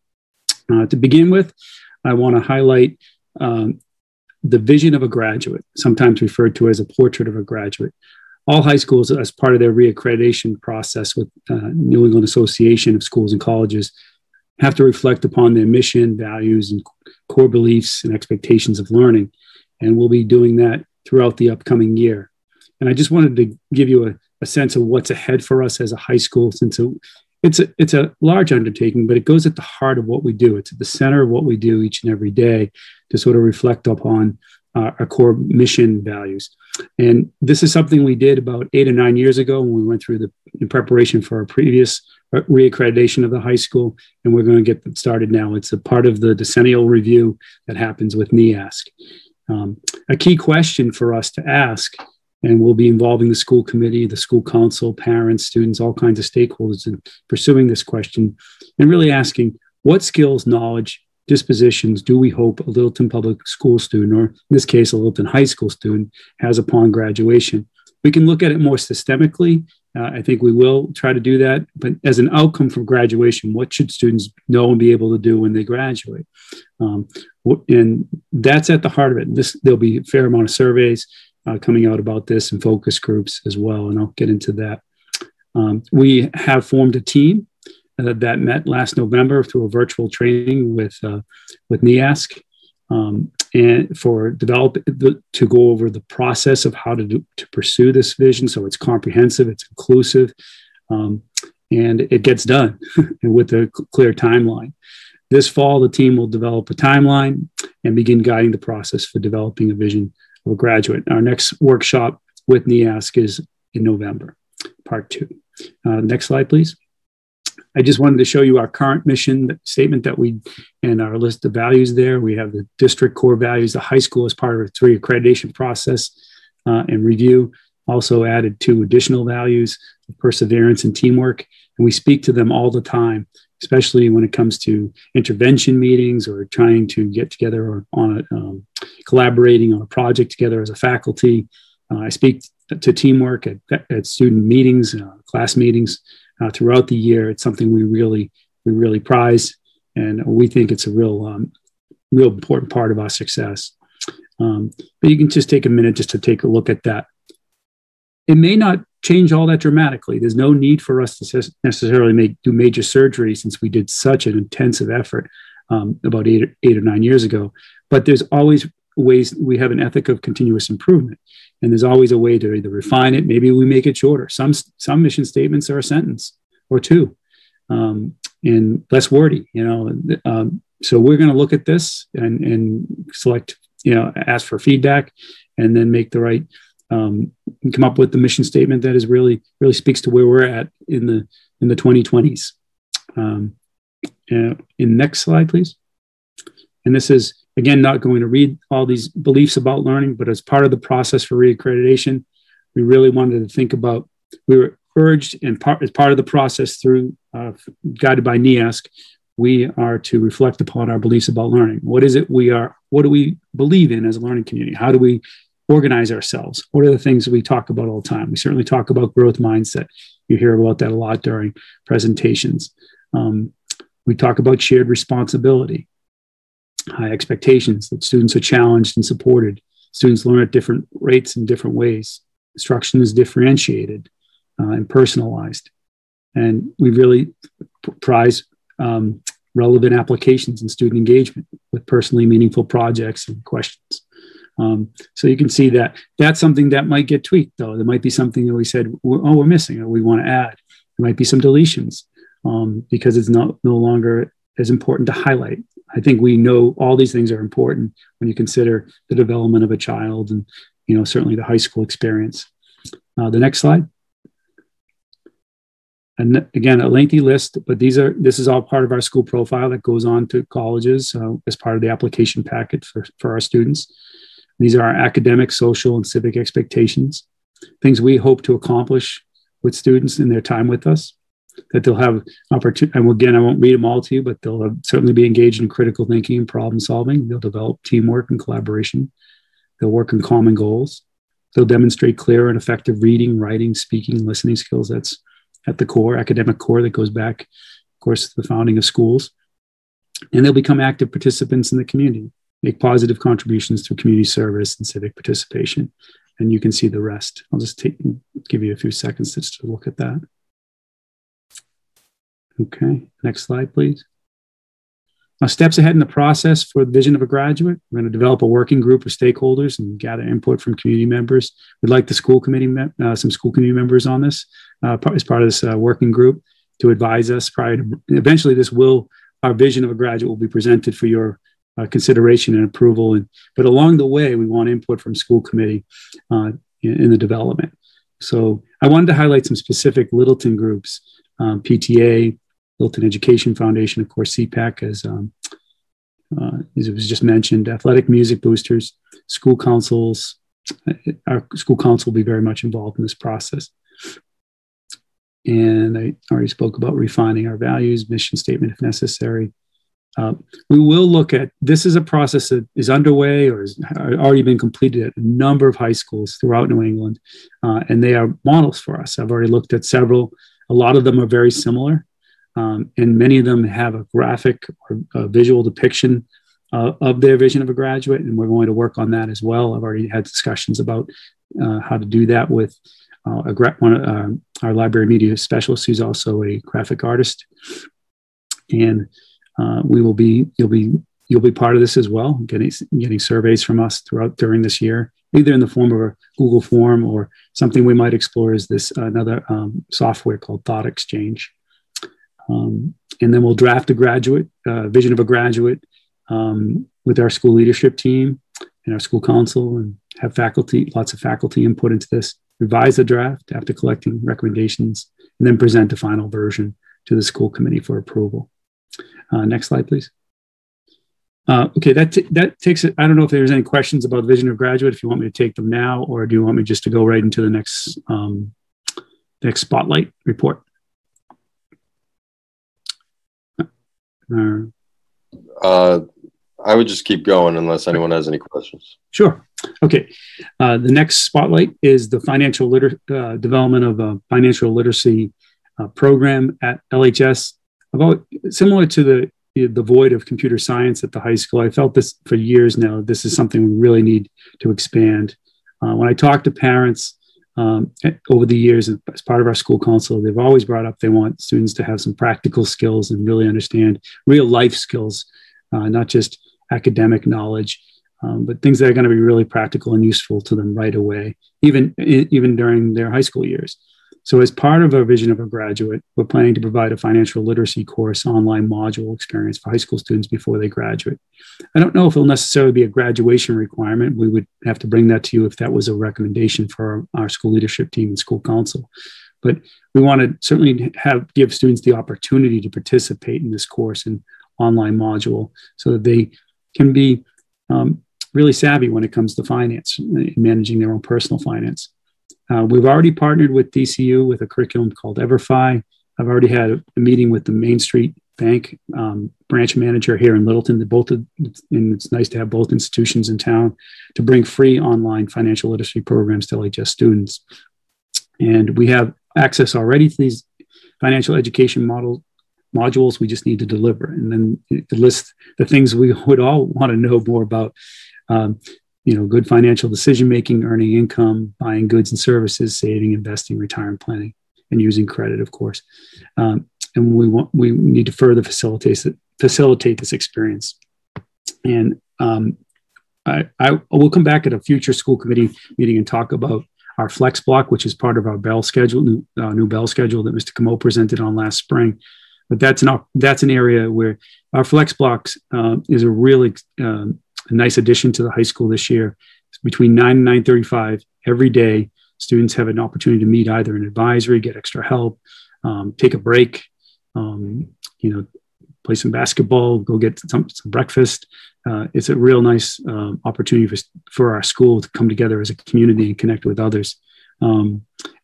To begin with, I want to highlight the vision of a graduate, sometimes referred to as a portrait of a graduate. All high schools, as part of their reaccreditation process with New England Association of Schools and Colleges, have to reflect upon their mission, values, and core beliefs and expectations of learning. And we'll be doing that throughout the upcoming year. And I just wanted to give you a sense of what's ahead for us as a high school, since it's a large undertaking, but it goes at the heart of what we do. It's at the center of what we do each and every day, to sort of reflect upon our core mission values. And this is something we did about 8 or 9 years ago when we went through in preparation for our previous reaccreditation of the high school, and we're going to get them started now. It's a part of the decennial review that happens with NEASC. A key question for us to ask, and we'll be involving the school committee, the school council, parents, students, all kinds of stakeholders in pursuing this question, and really asking what skills, knowledge, dispositions do we hope a Littleton Public School student, or in this case, a Littleton High School student, has upon graduation. We can look at it more systemically. I think we will try to do that. But as an outcome from graduation, what should students know and be able to do when they graduate? And that's at the heart of it. There'll be a fair amount of surveys coming out about this and focus groups as well, and I'll get into that. We have formed a team that met last November through a virtual training with NEASC, and to go over the process of how to pursue this vision. So it's comprehensive, it's inclusive, and it gets done with a clear timeline. This fall, the team will develop a timeline and begin guiding the process for developing a vision of a graduate. Our next workshop with NEASC is in November, part 2. Next slide, please. I just wanted to show you our current mission statement and our list of values there. We have the district core values. The high school as part of its reaccreditation process and review also added 2 additional values of perseverance and teamwork. And we speak to them all the time, especially when it comes to intervention meetings or trying to get together or on collaborating on a project together as a faculty. I speak to teamwork at student meetings, class meetings. Throughout the year. It's something we really prize, and we think it's a real important part of our success. But you can just take a minute just to take a look at that. It may not change all that dramatically. There's no need for us to necessarily do major surgery, since we did such an intensive effort about 8 or 9 years ago. But there's always ways. We have an ethic of continuous improvement. And there's always a way to either refine it. Maybe we make it shorter. Some mission statements are a sentence or 2, and less wordy. So we're going to look at this and select, ask for feedback, and then make the right, come up with the mission statement that is really speaks to where we're at in the 2020s. In next slide, please. And this is, again, not going to read all these beliefs about learning, but as part of the process for reaccreditation, we really wanted to think about, we were urged as part of the process through, guided by NEASC, we are to reflect upon our beliefs about learning. What do we believe in as a learning community? How do we organize ourselves? What are the things that we talk about all the time? We certainly talk about growth mindset. You hear about that a lot during presentations. We talk about shared responsibility. High expectations, that students are challenged and supported. Students learn at different rates in different ways. Instruction is differentiated and personalized. And we really prize relevant applications and student engagement with personally meaningful projects and questions. So you can see that that's something that might get tweaked, though. There might be something that we said, we're missing, or we want to add. There might be some deletions because it's no longer as important to highlight. I think we know all these things are important when you consider the development of a child and, certainly the high school experience. The next slide. And again, a lengthy list, but this is all part of our school profile that goes on to colleges as part of the application packet for our students. These are our academic, social, and civic expectations, things we hope to accomplish with students in their time with us, that they'll have opportunity. And again, I won't read them all to you, but they'll certainly be engaged in critical thinking and problem solving. They'll develop teamwork and collaboration. They'll work on common goals. They'll demonstrate clear and effective reading, writing, speaking, listening skills. That's at the core, academic core that goes back, of course, to the founding of schools. And they'll become active participants in the community, make positive contributions through community service and civic participation. And you can see the rest. I'll just give you a few seconds just to look at that. Okay, next slide, please. Now, steps ahead in the process for the vision of a graduate. We're going to develop a working group of stakeholders and gather input from community members. We'd like the school committee, some school committee members on this as part of this working group to advise us prior to, eventually our vision of a graduate will be presented for your consideration and approval. But along the way, we want input from school committee in the development. So I wanted to highlight some specific Littleton groups, PTA, Littleton Education Foundation, of course, CPAC, as it was just mentioned, athletic music boosters, school councils. Our school council will be very much involved in this process. And I already spoke about refining our values, mission statement if necessary. We will look at, this is a process that is underway or has already been completed at a number of high schools throughout New England, and they are models for us. I've already looked at several. A lot of them are very similar, and many of them have a graphic or a visual depiction of their vision of a graduate, and we're going to work on that as well. I've already had discussions about how to do that with our library media specialist, who's also a graphic artist, and you'll be part of this as well, getting surveys from us during this year, either in the form of a Google form or something we might explore is this another software called Thought Exchange. And then we'll draft a graduate, vision of a graduate with our school leadership team and our school council, and have lots of faculty input into this, revise the draft after collecting recommendations, and then present the final version to the school committee for approval. Next slide, please. Okay, that takes it. I don't know if there's any questions about the vision of graduate, if you want me to take them now, or do you want me just to go right into the next spotlight report? I would just keep going unless anyone has any questions. Sure. Okay. The next spotlight is the financial development of a financial literacy program at LHS. Similar to the void of computer science at the high school, I felt this for years now. This is something we really need to expand. When I talk to parents over the years as part of our school council, they've always brought up they want students to have some practical skills and really understand real life skills, not just academic knowledge, but things that are going to be really practical and useful to them right away, even during their high school years. So as part of our vision of a graduate, we're planning to provide a financial literacy course online module experience for high school students before they graduate. I don't know if it'll necessarily be a graduation requirement. We would have to bring that to you if that was a recommendation for our school leadership team and school council. But we want to certainly give students the opportunity to participate in this course and online module so that they can be really savvy when it comes to finance, managing their own personal finance. We've already partnered with DCU with a curriculum called EverFi. I've already had a meeting with the Main Street Bank branch manager here in Littleton. And it's nice to have both institutions in town to bring free online financial literacy programs to LHS students. And we have access already to these financial education modules. We just need to deliver. And then list the things we would all want to know more about. Good financial decision-making, earning income, buying goods and services, saving, investing, retirement planning, and using credit, of course. And we need to further facilitate this experience. And I will come back at a future school committee meeting and talk about our flex block, which is part of our Bell schedule, new Bell schedule that Mr. Camo presented on last spring. But that's an area where our flex blocks is a really a nice addition to the high school this year. Between 9 and 9:35 every day, students have an opportunity to meet either an advisory, get extra help, take a break, play some basketball, go get some breakfast. It's a real nice opportunity for our school to come together as a community and connect with others. Or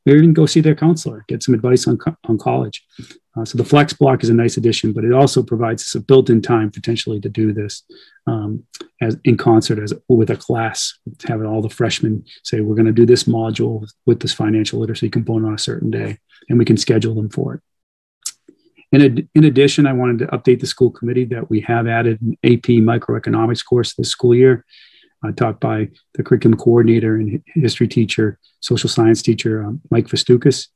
even go see their counselor, get some advice on college. So the flex block is a nice addition, but it also provides us a built-in time potentially to do this as in concert with a class, having all the freshmen say, we're going to do this module with this financial literacy component on a certain day, and we can schedule them for it. In addition, I wanted to update the school committee that we have added an AP microeconomics course this school year, taught by the curriculum coordinator and history teacher, social science teacher, Mike Festukas.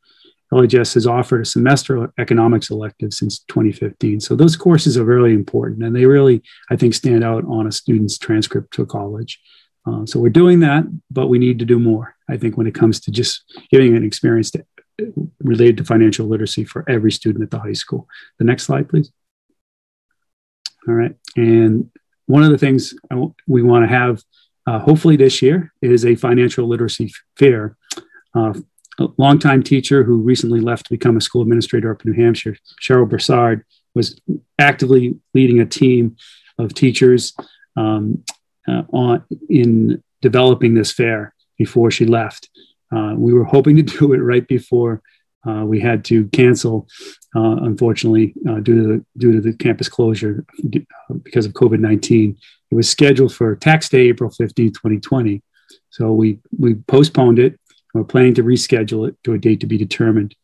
LHS has offered a semester economics elective since 2015. So those courses are really important, and they really, I think, stand out on a student's transcript to college. So we're doing that, but we need to do more, I think, when it comes to just giving an experience related to financial literacy for every student at the high school. The next slide, please. All right. And one of the things we want to have hopefully this year is a financial literacy fair. A longtime teacher who recently left to become a school administrator up in New Hampshire, Cheryl Broussard, was actively leading a team of teachers in developing this fair before she left. We were hoping to do it right before we had to cancel, unfortunately, due to the campus closure because of COVID-19. It was scheduled for tax day, April 15, 2020. So we postponed it. We're planning to reschedule it to a date to be determined.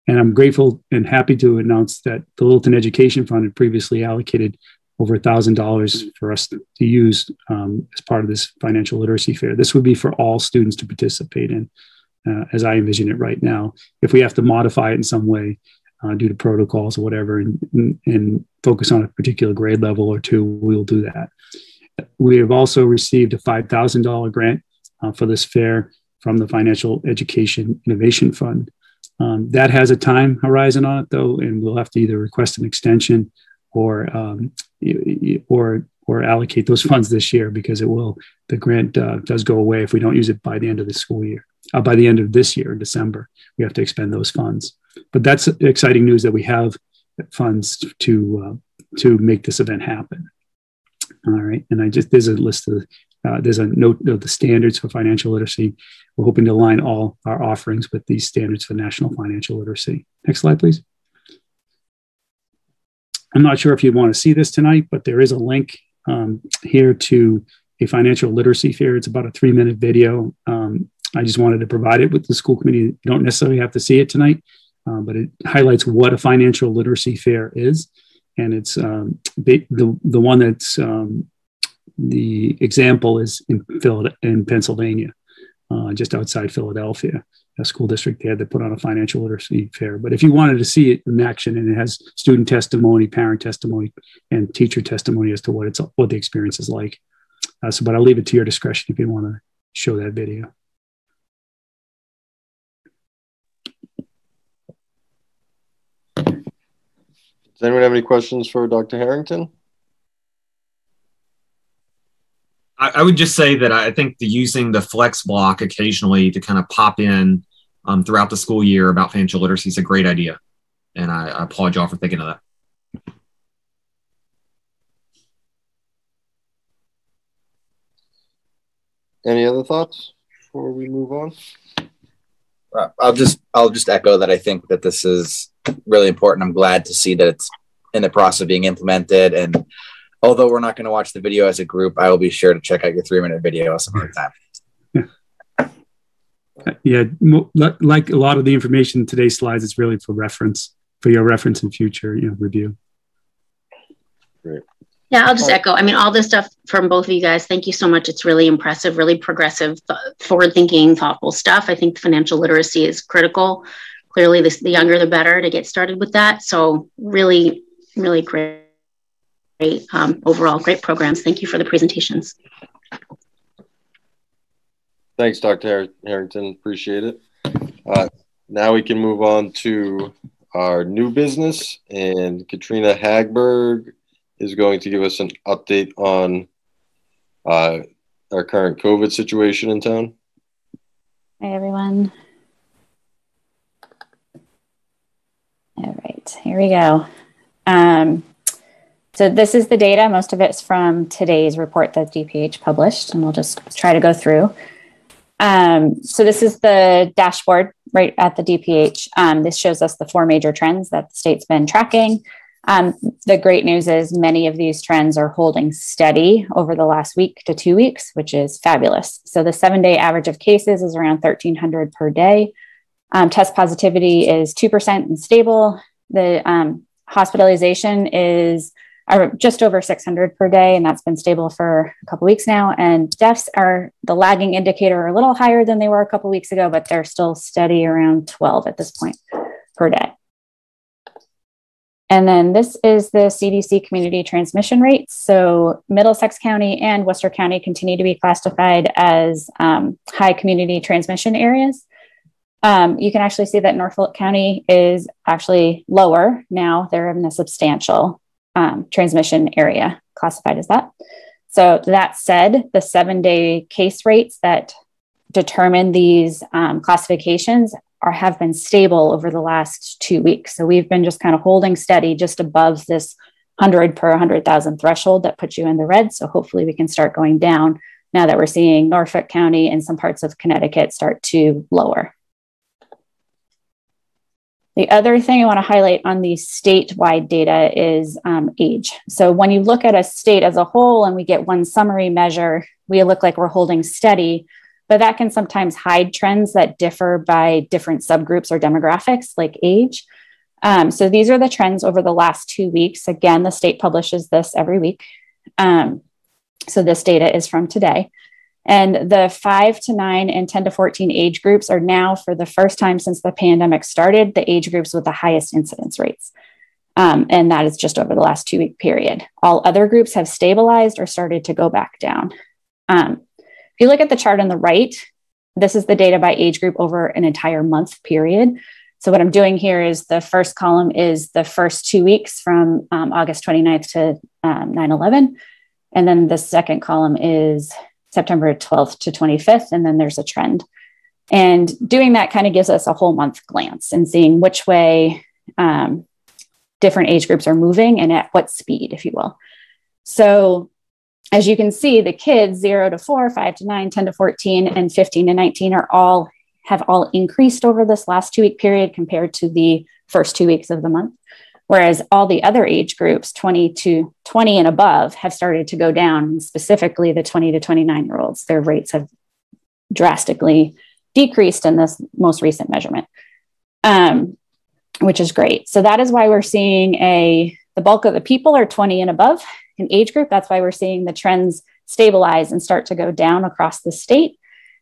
And I'm grateful and happy to announce that the Littleton Education Fund had previously allocated over $1,000 for us to use as part of this financial literacy fair. This would be for all students to participate in, as I envision it right now. If we have to modify it in some way due to protocols or whatever, and focus on a particular grade level or two, we'll do that. We have also received a $5,000 grant for this fair from the Financial Education Innovation Fund. That has a time horizon on it, though, and we'll have to either request an extension or allocate those funds this year, because the grant does go away if we don't use it by the end of the school year. By the end of this year, in December, we have to expend those funds. But that's exciting news that we have funds to make this event happen. All right, and there's a list of there's a note of the standards for financial literacy. We're hoping to align all our offerings with these standards for national financial literacy. Next slide, please. I'm not sure if you want to see this tonight, but there is a link here to a financial literacy fair. It's about a 3-minute video. I just wanted to provide it with the school committee. You don't necessarily have to see it tonight, but it highlights what a financial literacy fair is. And it's the one that's the example is in Pennsylvania, just outside Philadelphia, a school district there that put on a financial literacy fair. But if you wanted to see it in action, and it has student testimony, parent testimony, and teacher testimony as to what the experience is like. But I'll leave it to your discretion if you want to show that video. Does anyone have any questions for Dr. Harrington? I would just say that I think using the flex block occasionally to kind of pop in throughout the school year about financial literacy is a great idea. And I applaud y'all for thinking of that. Any other thoughts before we move on? I'll just echo that. I think that this is really important. I'm glad to see that it's in the process of being implemented. And although we're not going to watch the video as a group, I will be sure to check out your 3-minute video some other time. Yeah, like a lot of the information in today's slides, it's really for your reference in future review. Great. Yeah, I'll just echo. I mean, all this stuff from both of you guys, thank you so much. It's really impressive, really progressive, forward-thinking, thoughtful stuff. I think financial literacy is critical. Clearly, the younger, the better to get started with that. So really, really great. Overall, great programs. Thank you for the presentations. Thanks, Dr. Harrington. Appreciate it. Now we can move on to our new business, and Katrina Hagberg is going to give us an update on our current COVID situation in town. Hi, everyone. All right, here we go. So this is the data. Most of it's from today's report that DPH published, and we'll just try to go through. So this is the dashboard right at the DPH. This shows us the 4 major trends that the state's been tracking. The great news is many of these trends are holding steady over the last week to 2 weeks, which is fabulous. So the 7-day average of cases is around 1,300 per day. Test positivity is 2% and stable. The hospitalization is just over 600 per day, and that's been stable for a couple weeks now. And deaths are the lagging indicator, a little higher than they were a couple weeks ago, but they're still steady around 12 at this point per day. And then this is the CDC community transmission rates. So Middlesex County and Worcester County continue to be classified as high community transmission areas. You can actually see that Norfolk County is actually lower now. They're in a substantial transmission area classified as that. So that said, the 7-day case rates that determine these classifications have been stable over the last 2 weeks. So we've been just kind of holding steady just above this 100 per 100,000 threshold that puts you in the red. So hopefully we can start going down now that we're seeing Norfolk County and some parts of Connecticut start to lower. The other thing I want to highlight on the statewide data is age. So when you look at a state as a whole and we get one summary measure, we look like we're holding steady, but that can sometimes hide trends that differ by different subgroups or demographics like age. So these are the trends over the last 2 weeks. Again, the state publishes this every week. So this data is from today. And the 5 to 9 and 10 to 14 age groups are now, for the first time since the pandemic started, the age groups with the highest incidence rates. And that is just over the last 2 week period. All other groups have stabilized or started to go back down. If you look at the chart on the right, this is the data by age group over an entire month period. So what I'm doing here is the first column is the first 2 weeks from August 29th to 9/11. And then the second column is September 12th to 25th. And then there's a trend. And doing that kind of gives us a whole month glance and seeing which way different age groups are moving and at what speed, if you will. So as you can see, the kids 0 to 4, 5 to 9, 10 to 14, and 15 to 19 have all increased over this last 2 week period compared to the first 2 weeks of the month. Whereas all the other age groups, 20 and above, have started to go down, specifically the 20 to 29-year-olds. Their rates have drastically decreased in this most recent measurement, which is great. So that is why we're seeing the bulk of the people are 20 and above in age group. That's why we're seeing the trends stabilize and start to go down across the state.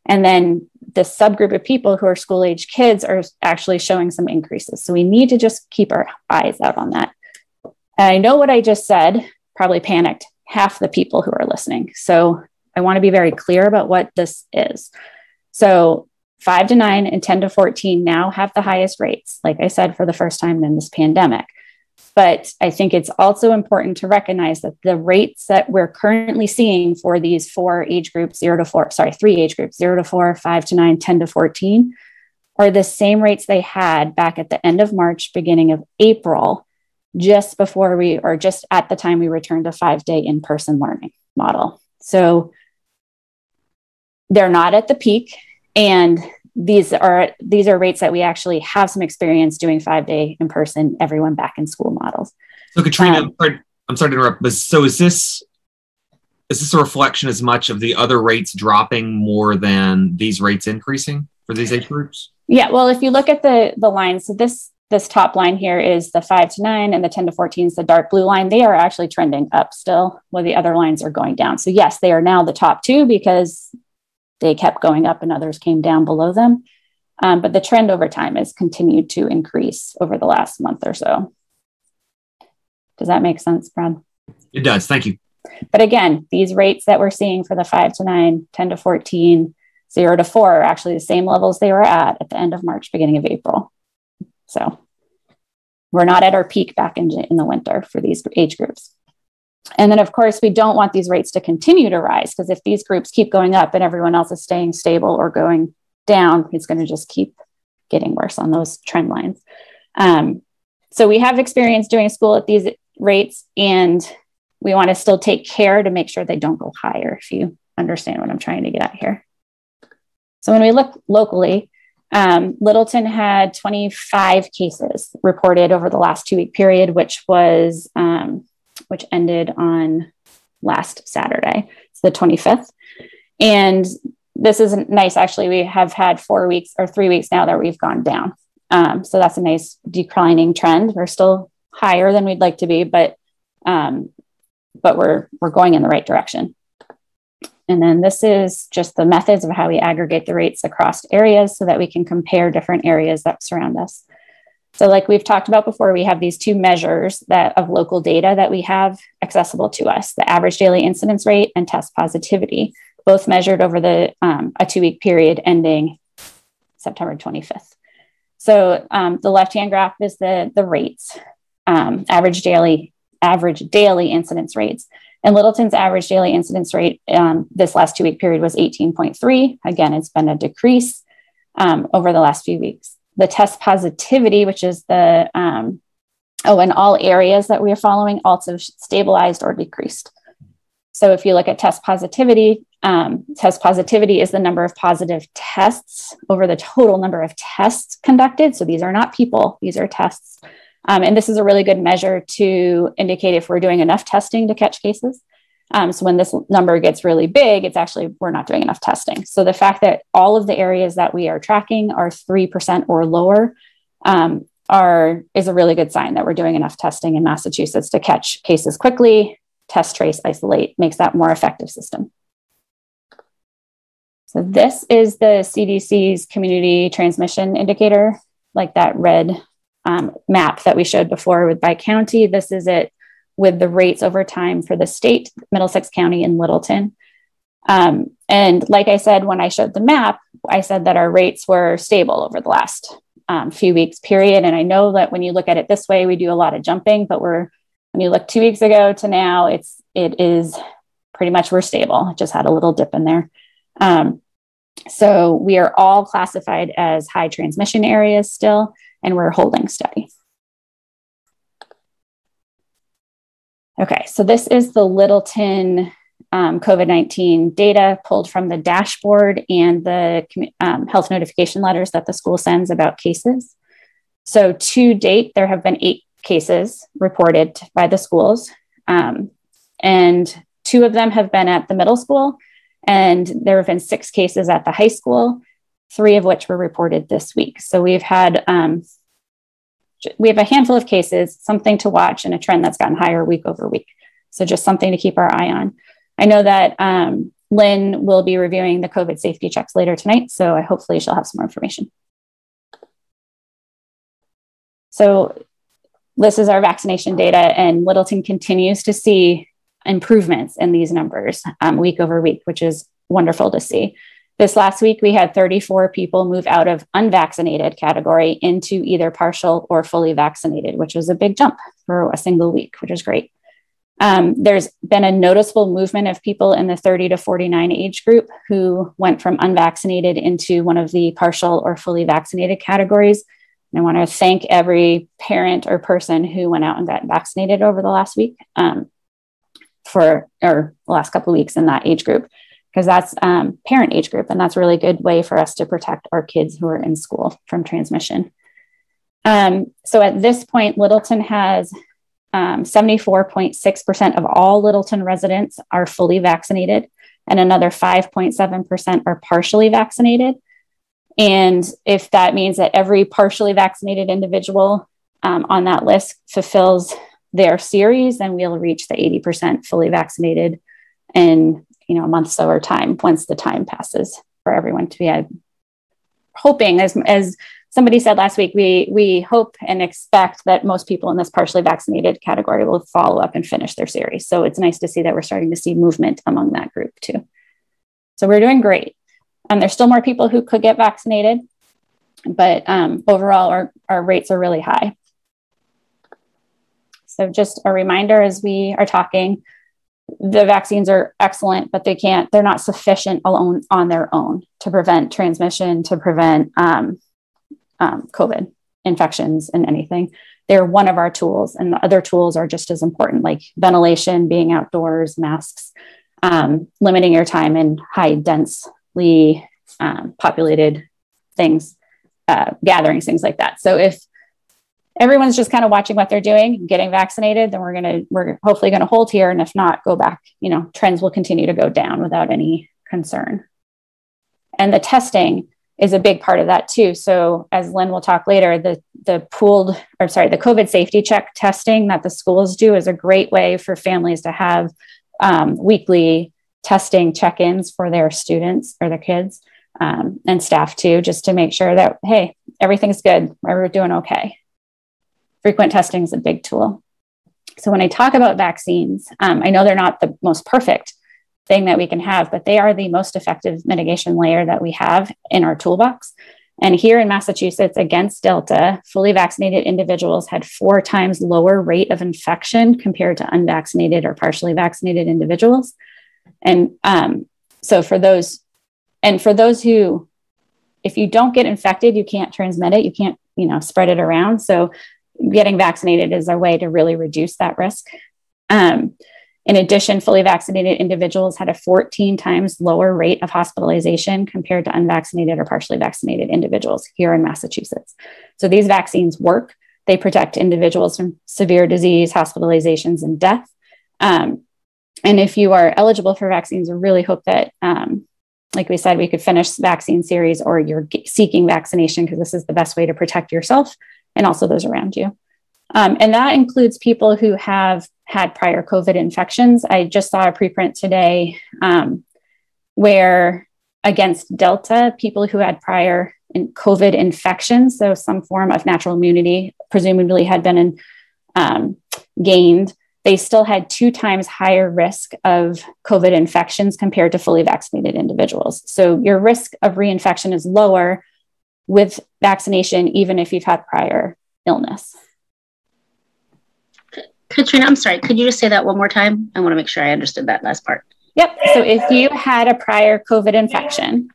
And then the subgroup of people who are school-age kids are actually showing some increases. So we need to just keep our eyes out on that. And I know what I just said probably panicked half the people who are listening. So I want to be very clear about what this is. So 5 to 9 and 10 to 14 now have the highest rates, like I said, for the first time in this pandemic. But I think it's also important to recognize that the rates that we're currently seeing for these 3 age groups, 0 to 4, 5 to 9, 10 to 14, are the same rates they had back at the end of March, beginning of April, just at the time we returned to 5-day in-person learning model. So they're not at the peak. And these are rates that we actually have some experience doing 5-day in person, everyone back in school models. So Katrina, I'm sorry to interrupt, but so is this a reflection as much of the other rates dropping more than these rates increasing for these age groups? Yeah, well, if you look at the lines, so this top line here is the 5 to 9 and the 10 to 14 is the dark blue line. They are actually trending up still, while the other lines are going down. So yes, they are now the top two because they kept going up and others came down below them. But the trend over time has continued to increase over the last month or so. Does that make sense, Brad? It does. Thank you. But again, these rates that we're seeing for the 5 to 9, 10 to 14, 0 to 4 are actually the same levels they were at the end of March, beginning of April. So we're not at our peak back in the winter for these age groups. And then, of course, we don't want these rates to continue to rise, because if these groups keep going up and everyone else is staying stable or going down, it's going to just keep getting worse on those trend lines. So we have experience doing school at these rates, and we want to still take care to make sure they don't go higher, if you understand what I'm trying to get at here. So when we look locally, Littleton had 25 cases reported over the last 2 week period, which ended on last Saturday. It's the 25th. And this is nice. Actually, we have had 4 weeks or 3 weeks now that we've gone down. So that's a nice declining trend. We're still higher than we'd like to be, but we're going in the right direction. And then this is just the methods of how we aggregate the rates across areas so that we can compare different areas that surround us. So like we've talked about before, we have these two measures of local data that we have accessible to us, the average daily incidence rate and test positivity, both measured over a 2 week period ending September 25th. So the left-hand graph is the rates, average daily average daily incidence rates. And Littleton's average daily incidence rate this last 2-week period was 18.3. Again, it's been a decrease over the last few weeks. The test positivity, which is the, in all areas that we are following, also stabilized or decreased. So if you look at test positivity is the number of positive tests over the total number of tests conducted. So these are not people, these are tests. And this is a really good measure to indicate if we're doing enough testing to catch cases. So when this number gets really big, it's actually, we're not doing enough testing. So the fact that all of the areas that we are tracking are 3% or lower is a really good sign that we're doing enough testing in Massachusetts to catch cases quickly, test, trace, isolate, makes that more effective system. So this is the CDC's community transmission indicator, like that red map that we showed before by county. This is it with the rates over time for the state, Middlesex County, and Littleton. And like I said, when I showed the map, I said that our rates were stable over the last few weeks period. And I know that when you look at it this way, we do a lot of jumping, but when you look 2 weeks ago to now, it is pretty much we're stable. It just had a little dip in there. So we are all classified as high transmission areas still, and we're holding steady. Okay, so this is the Littleton COVID-19 data pulled from the dashboard and the health notification letters that the school sends about cases. So to date, there have been 8 cases reported by the schools, and 2 of them have been at the middle school, and there have been 6 cases at the high school, 3 of which were reported this week. So we have a handful of cases, something to watch, and a trend that's gotten higher week over week. So just something to keep our eye on. I know that Lynn will be reviewing the COVID safety checks later tonight, so hopefully she'll have some more information. So this is our vaccination data, and Littleton continues to see improvements in these numbers week over week, which is wonderful to see. This last week, we had 34 people move out of unvaccinated category into either partial or fully vaccinated, which was a big jump for a single week, which is great. There's been a noticeable movement of people in the 30 to 49 age group who went from unvaccinated into one of the partial or fully vaccinated categories. And I want to thank every parent or person who went out and got vaccinated over the last week or the last couple of weeks in that age group, because that's parent age group. And that's a really good way for us to protect our kids who are in school from transmission. So at this point, Littleton has 74.6% of all Littleton residents are fully vaccinated, and another 5.7% are partially vaccinated. And if that means that every partially vaccinated individual on that list fulfills their series, then we'll reach the 80% fully vaccinated in a month so or time, once the time passes for everyone to be hoping, as somebody said last week, we hope and expect that most people in this partially vaccinated category will follow up and finish their series. So it's nice to see that we're starting to see movement among that group too. So we're doing great. There's still more people who could get vaccinated, but overall our rates are really high. So just a reminder as we are talking, the vaccines are excellent, but they're not sufficient alone on their own to prevent transmission, to prevent COVID infections and anything. They're one of our tools, and the other tools are just as important, like ventilation, being outdoors, masks, limiting your time in high densely populated things, gatherings, things like that. So if everyone's just kind of watching what they're doing, getting vaccinated, then we're hopefully going to hold here. And if not, go back, trends will continue to go down without any concern. And the testing is a big part of that too. So as Lynn will talk later, the COVID safety check testing that the schools do is a great way for families to have weekly testing check-ins for their students or their kids and staff too, just to make sure that, hey, everything's good, we're doing okay. Frequent testing is a big tool. So when I talk about vaccines, I know they're not the most perfect thing that we can have, but they are the most effective mitigation layer that we have in our toolbox. And here in Massachusetts, against Delta, fully vaccinated individuals had 4 times lower rate of infection compared to unvaccinated or partially vaccinated individuals. And so for those who, if you don't get infected, you can't transmit it, you can't, spread it around. So getting vaccinated is a way to really reduce that risk. In addition, fully vaccinated individuals had a 14 times lower rate of hospitalization compared to unvaccinated or partially vaccinated individuals here in Massachusetts. So these vaccines work. They protect individuals from severe disease, hospitalizations, and death. And if you are eligible for vaccines, we really hope that, like we said, we could finish vaccine series, or you're seeking vaccination, because this is the best way to protect yourself and also those around you. And that includes people who have had prior COVID infections. I just saw a preprint today where against Delta, people who had prior COVID infections, so some form of natural immunity presumably had been gained, they still had 2 times higher risk of COVID infections compared to fully vaccinated individuals. So your risk of reinfection is lower with vaccination, even if you've had prior illness. Katrina, I'm sorry, could you just say that one more time? I want to make sure I understood that last part. Yep. So if you had a prior COVID infection,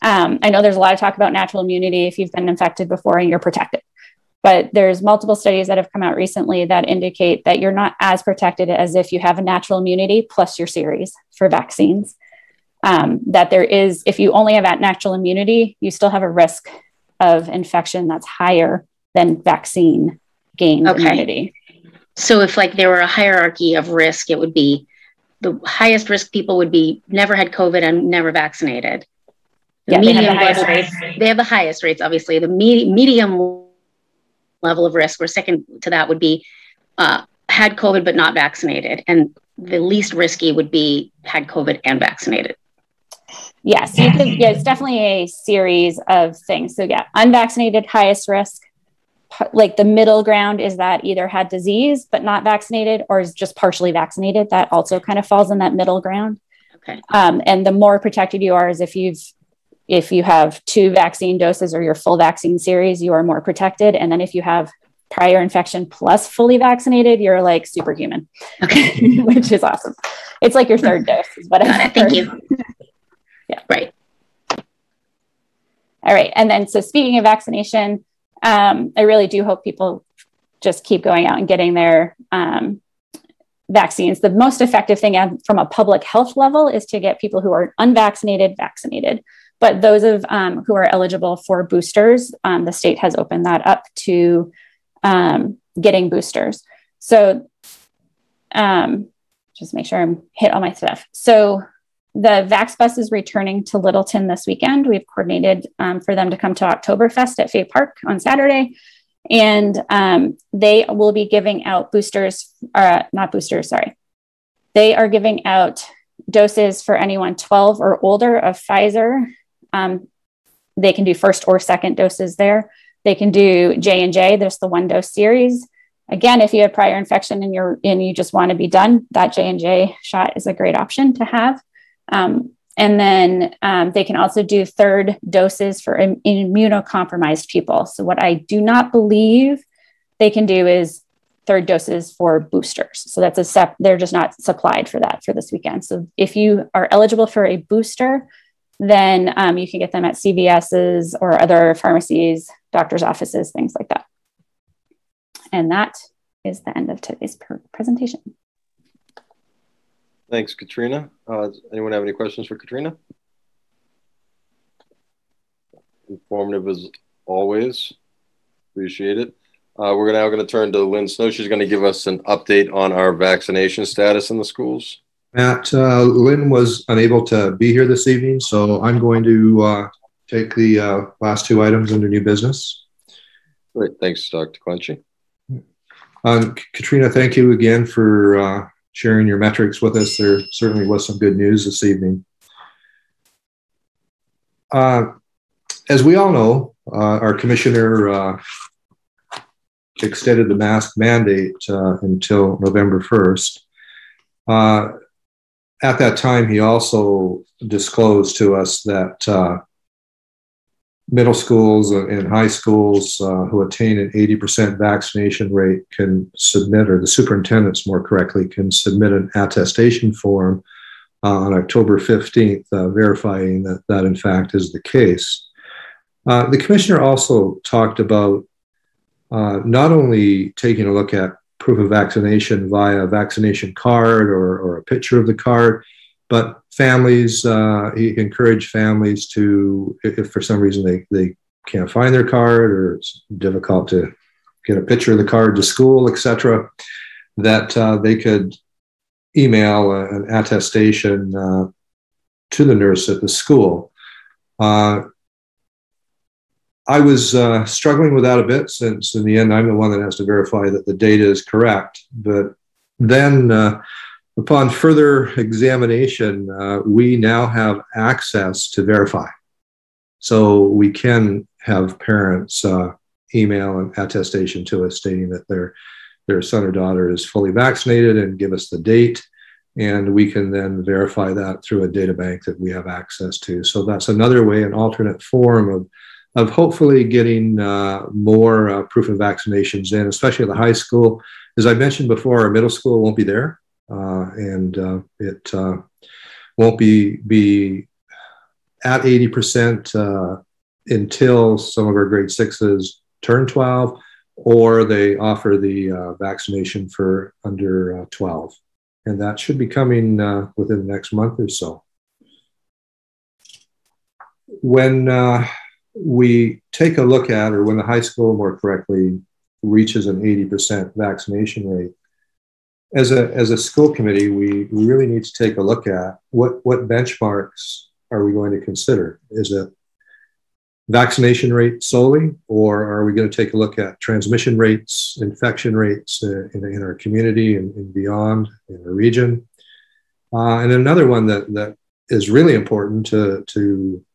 I know there's a lot of talk about natural immunity if you've been infected before and you're protected, but there's multiple studies that have come out recently that indicate that you're not as protected as if you have a natural immunity plus your series for vaccines. That there is, if you only have that natural immunity, you still have a risk of infection that's higher than vaccine gained immunity. So if there were a hierarchy of risk, it would be the highest risk people would be never had COVID and never vaccinated. The medium they have the highest rates. They have the highest rates, obviously. The medium level of risk, or second to that, would be had COVID but not vaccinated. And the least risky would be had COVID and vaccinated. Yes, it's definitely a series of things. So unvaccinated, highest risk. Like the middle ground is that either had disease but not vaccinated, or is just partially vaccinated. That also kind of falls in that middle ground. Okay. And the more protected you are is if you have 2 vaccine doses or your full vaccine series, you are more protected. And then if you have prior infection plus fully vaccinated, you're like superhuman. Okay. Which is awesome. It's like your 3rd dose. But thank you. Yeah. Right. All right. And then, so speaking of vaccination, I really do hope people just keep going out and getting their vaccines. The most effective thing from a public health level is to get people who are unvaccinated vaccinated. But those of who are eligible for boosters, the state has opened that up to getting boosters. So just make sure I'm hit all my stuff. So the Vax Bus is returning to Littleton this weekend. We've coordinated for them to come to Oktoberfest at Fay Park on Saturday. And they will be giving out They are giving out doses for anyone 12 or older of Pfizer. They can do 1st or 2nd doses there. They can do J&J. There's the 1-dose series. Again, if you have prior infection and you just want to be done, that J&J shot is a great option to have. And then they can also do 3rd doses for immunocompromised people. So what I do not believe they can do is 3rd doses for boosters. So that's they're just not supplied for that for this weekend. So if you are eligible for a booster, then you can get them at CVS's or other pharmacies, doctor's offices, things like that. And that is the end of today's presentation. Thanks, Katrina. Does anyone have any questions for Katrina? Informative as always. Appreciate it. We're now going to turn to Lynn Snow. She's going to give us an update on our vaccination status in the schools. Matt, Lynn was unable to be here this evening, so I'm going to take the last 2 items under new business. Great. Thanks, Dr. Clenchey. Katrina, thank you again for sharing your metrics with us. There certainly was some good news this evening. As we all know, our commissioner extended the mask mandate until November 1st. At that time, he also disclosed to us that middle schools and high schools who attain an 80% vaccination rate can submit, or the superintendents more correctly, can submit an attestation form on October 15th, verifying that that in fact is the case. The commissioner also talked about not only taking a look at proof of vaccination via a vaccination card or a picture of the card, but families, he encouraged families to, if for some reason they can't find their card or it's difficult to get a picture of the card to school, etc., that they could email an attestation to the nurse at the school. I was struggling with that a bit, since in the end I'm the one that has to verify that the data is correct. But then upon further examination, we now have access to verify. So we can have parents email an attestation to us stating that their son or daughter is fully vaccinated and give us the date. And we can then verify that through a data bank that we have access to. So that's another way, an alternate form of hopefully getting more proof of vaccinations in, especially at the high school. As I mentioned before, our middle school won't be there, and it won't be at 80% until some of our grade 6s turn 12, or they offer the vaccination for under 12. And that should be coming within the next month or so. When we take a look at, or when the high school more correctly reaches an 80% vaccination rate, as a school committee, we really need to take a look at what benchmarks are we going to consider. Is it vaccination rate solely, or are we going to take a look at transmission rates, infection rates in our community and beyond in the region? And another one that is really important to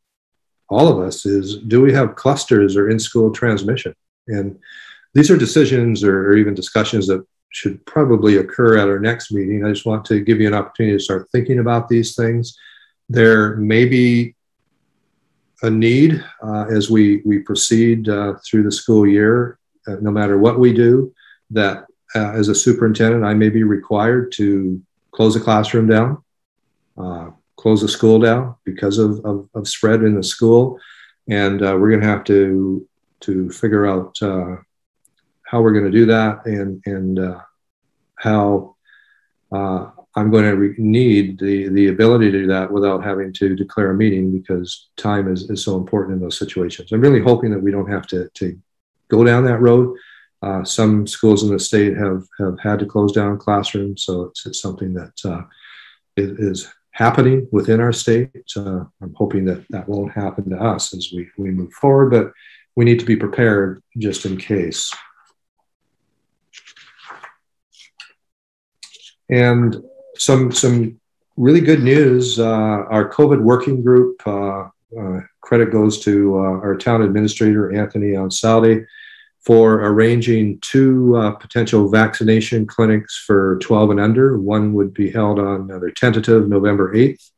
all of us is, do we have clusters or in-school transmission? And these are decisions or even discussions that should probably occur at our next meeting. I just want to give you an opportunity to start thinking about these things. There may be a need as we proceed through the school year, no matter what we do, that as a superintendent, I may be required to close a classroom down, close a school down because of spread in the school. And we're going to have to figure out how we're going to do that, and how I'm going to need the ability to do that without having to declare a meeting, because time is so important in those situations. I'm really hoping that we don't have to go down that road. Some schools in the state have had to close down classrooms, so it's something that is happening within our state. I'm hoping that won't happen to us as we move forward, but we need to be prepared just in case. And some really good news, our COVID working group, credit goes to our town administrator, Anthony Ansaldi, for arranging 2 potential vaccination clinics for 12 and under. One would be held on their tentative November 8th.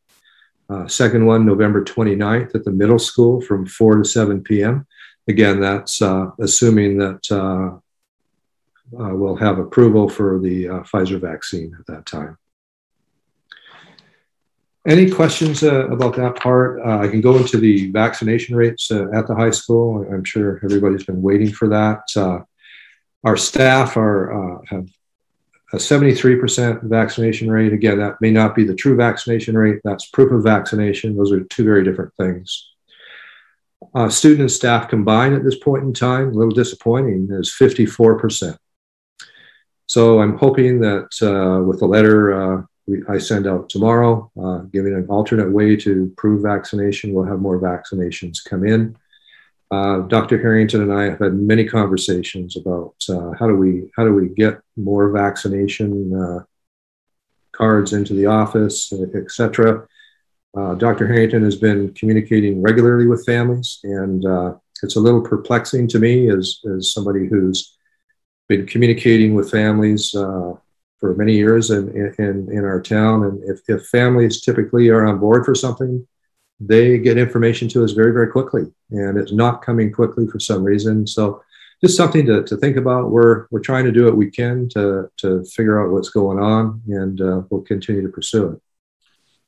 Second one, November 29th at the middle school from 4 to 7 p.m. Again, that's assuming that we'll have approval for the Pfizer vaccine at that time. Any questions about that part? I can go into the vaccination rates at the high school. I'm sure everybody's been waiting for that. Our staff have a 73% vaccination rate. Again, that may not be the true vaccination rate. That's proof of vaccination. Those are 2 very different things. Student and staff combined at this point in time, a little disappointing, is 54%. So I'm hoping that with the letter I send out tomorrow, giving an alternate way to prove vaccination, we'll have more vaccinations come in. Dr. Harrington and I have had many conversations about how do we get more vaccination cards into the office, etc. Dr. Harrington has been communicating regularly with families, and it's a little perplexing to me as somebody who's been communicating with families for many years in our town. And if families typically are on board for something, they get information to us very, very quickly, and it's not coming quickly for some reason. So just something to think about. We're trying to do what we can to figure out what's going on, and we'll continue to pursue it.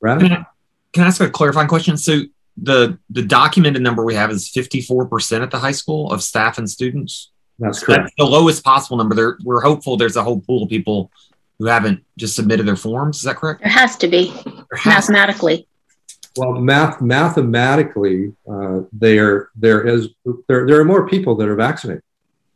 Brad? Can I ask a clarifying question? So the documented number we have is 54% at the high school of staff and students. That's correct. That's the lowest possible number. We're hopeful there's a whole pool of people who haven't just submitted their forms. Is that correct? There has to be, mathematically. Well, mathematically, there are more people that are vaccinated.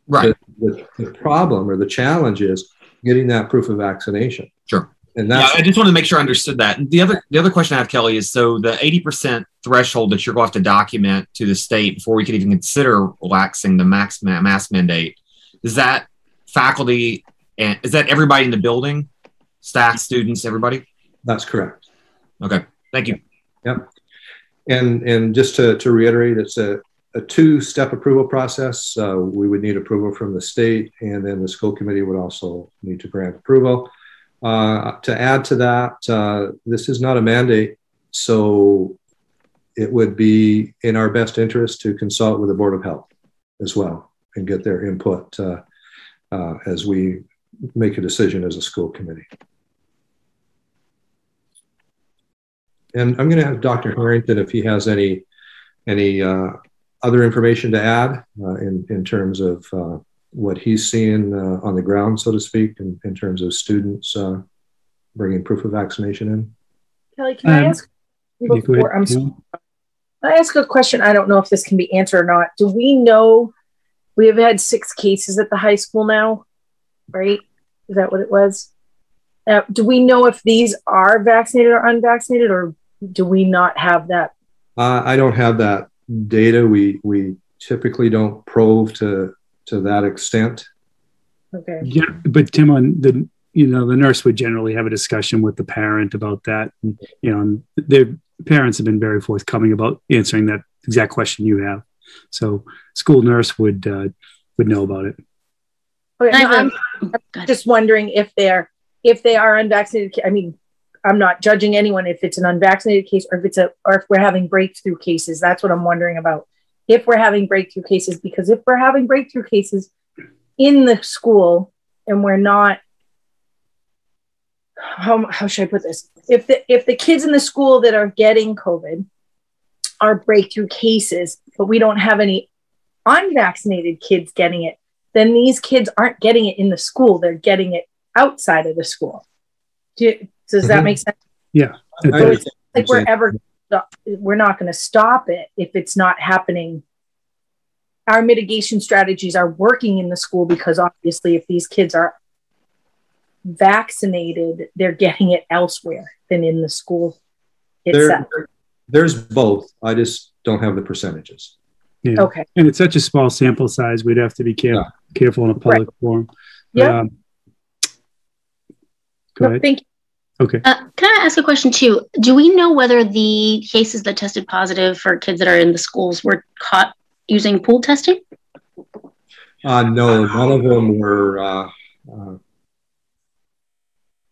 Right. The problem or the challenge is getting that proof of vaccination. Sure. And that's, I just wanted to make sure I understood that. And the other question I have, Kelly, is so the 80% threshold that you're going to have to document to the state before we could even consider relaxing the mask mandate, is that faculty and is that everybody in the building, staff, students, everybody? That's correct. Okay. Thank you. Yep. And just to reiterate, it's a two-step approval process. We would need approval from the state, and then the school committee would also need to grant approval. To add to that, this is not a mandate, so it would be in our best interest to consult with the Board of Health as well and get their input as we make a decision as a school committee. And I'm going to have Dr. Harrington, if he has any other information to add in terms of what he's seeing on the ground, so to speak, in terms of students bringing proof of vaccination in. Kelly, can I ask before I ask a question? I don't know if this can be answered or not. Do we know we have had 6 cases at the high school now, right? Is that what it was? Do we know if these are vaccinated or unvaccinated, or do we not have that? I don't have that data. We typically don't probe to that extent. Okay. Yeah, but Tim, on the nurse would generally have a discussion with the parent about that. And, their parents have been very forthcoming about answering that exact question you have. So school nurse would know about it. Okay, no, I'm just wondering if they are unvaccinated. I mean, I'm not judging anyone if it's an unvaccinated case or if we're having breakthrough cases. That's what I'm wondering about. If we're having breakthrough cases, because if we're having breakthrough cases in the school and we're not, how should I put this? If the kids in the school that are getting COVID are breakthrough cases, but we don't have any unvaccinated kids getting it, then these kids aren't getting it in the school. They're getting it outside of the school. Does that make sense? Yeah. So it's like we're not going to stop it if it's not happening. Our mitigation strategies are working in the school because obviously if these kids are vaccinated, they're getting it elsewhere than in the school itself. There's both. I just don't have the percentages. Yeah. Okay. And it's such a small sample size. We'd have to be careful in a public forum. Yeah. Go ahead. Thank you. Okay. Can I ask a question too? Do we know whether the cases that tested positive for kids that are in the schools were caught using pool testing? No, none of them were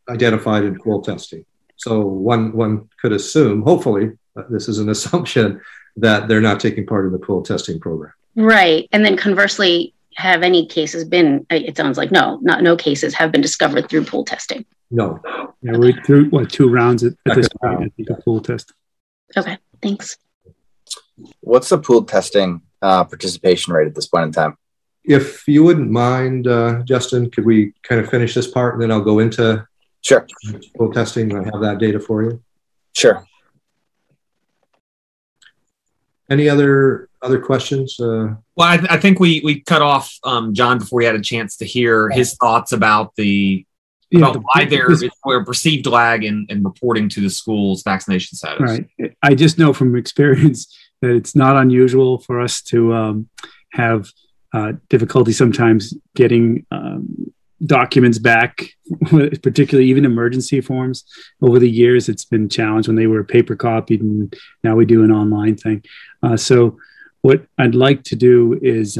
identified in pool testing. So one could assume, hopefully, this is an assumption, that they're not taking part in the pool testing program. Right. And then conversely, have any cases been, it sounds like no cases have been discovered through pool testing. No. Yeah, we're through 2 rounds at this point, I think, of pool test. Okay, thanks. What's the pool testing participation rate at this point in time? If you wouldn't mind, Justin, could we kind of finish this part and then I'll go into pool testing and I have that data for you? Sure. Any other questions? Well, I think we cut off John before he had a chance to hear his thoughts about why there's a perceived lag in reporting to the school's vaccination status. Right. I just know from experience that it's not unusual for us to have difficulty sometimes getting documents back, particularly even emergency forms. Over the years, it's been challenged when they were paper copied, and now we do an online thing. So what I'd like to do is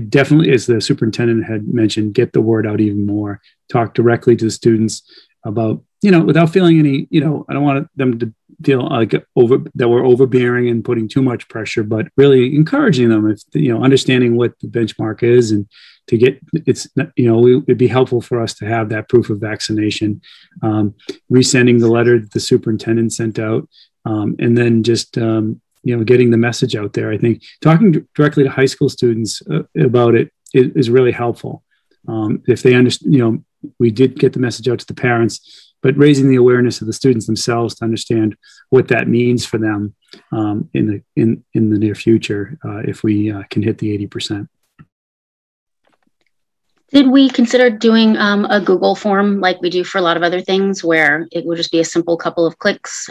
definitely, as the superintendent had mentioned, get the word out even more, talk directly to the students about, without feeling any, I don't want them to feel like that we're overbearing and putting too much pressure, but really encouraging them, if understanding what the benchmark is, and to get it'd be helpful for us to have that proof of vaccination, resending the letter that the superintendent sent out, and then just getting the message out there. I think talking directly to high school students about it is really helpful. If they understand, we did get the message out to the parents, but raising the awareness of the students themselves to understand what that means for them in the near future, if we can hit the 80%. Did we consider doing a Google form like we do for a lot of other things, where it would just be a simple couple of clicks?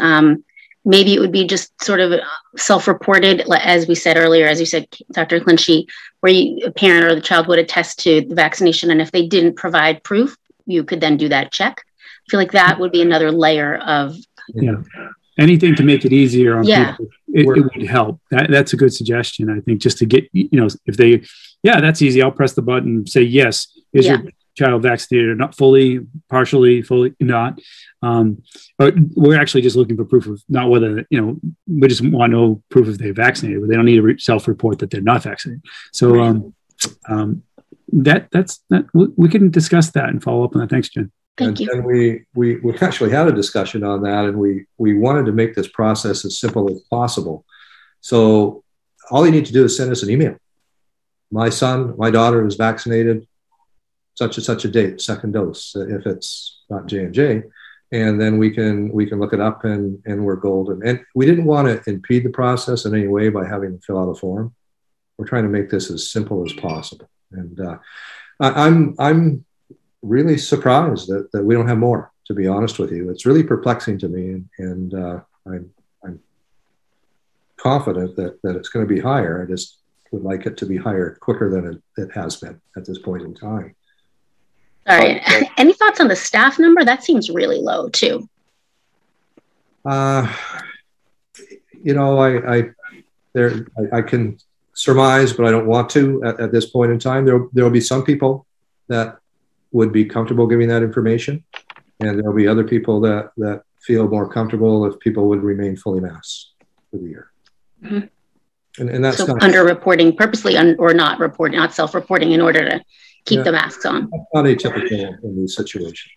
Maybe it would be just sort of self-reported, as we said earlier, as you said, Dr. Clinchey, where a parent or the child would attest to the vaccination, and if they didn't provide proof, you could then do that check. I feel like that would be another layer of anything to make it easier on people. It would help. That's a good suggestion. I think, just to get, if they, that's easy. I'll press the button, say yes. Is your child vaccinated or not? Fully, partially, fully not. But we're actually just looking for proof of, not whether, we just want to know proof if they're vaccinated, but they don't need to self-report that they're not vaccinated. So that's we can discuss that and follow up on that. Thanks, Jen. Thank you. And we actually had a discussion on that, and we wanted to make this process as simple as possible. So all you need to do is send us an email. My daughter is vaccinated such and such a date, second dose, if it's not J&J, and then we can look it up, and we're golden. And we didn't want to impede the process in any way by having to fill out a form. We're trying to make this as simple as possible. And I'm really surprised that we don't have more, to be honest with you. It's really perplexing to me, and I'm confident that it's going to be higher. I just would like it to be higher quicker than it has been at this point in time. All right. Any thoughts on the staff number? That seems really low too. I can surmise, but I don't want to at this point in time. There will be some people that would be comfortable giving that information, and there will be other people that feel more comfortable if people would remain fully masked for the year. Mm-hmm. And that's so under-reporting purposely, or not reporting, not self-reporting, in order to keep the masks on. That's not atypical in these situations.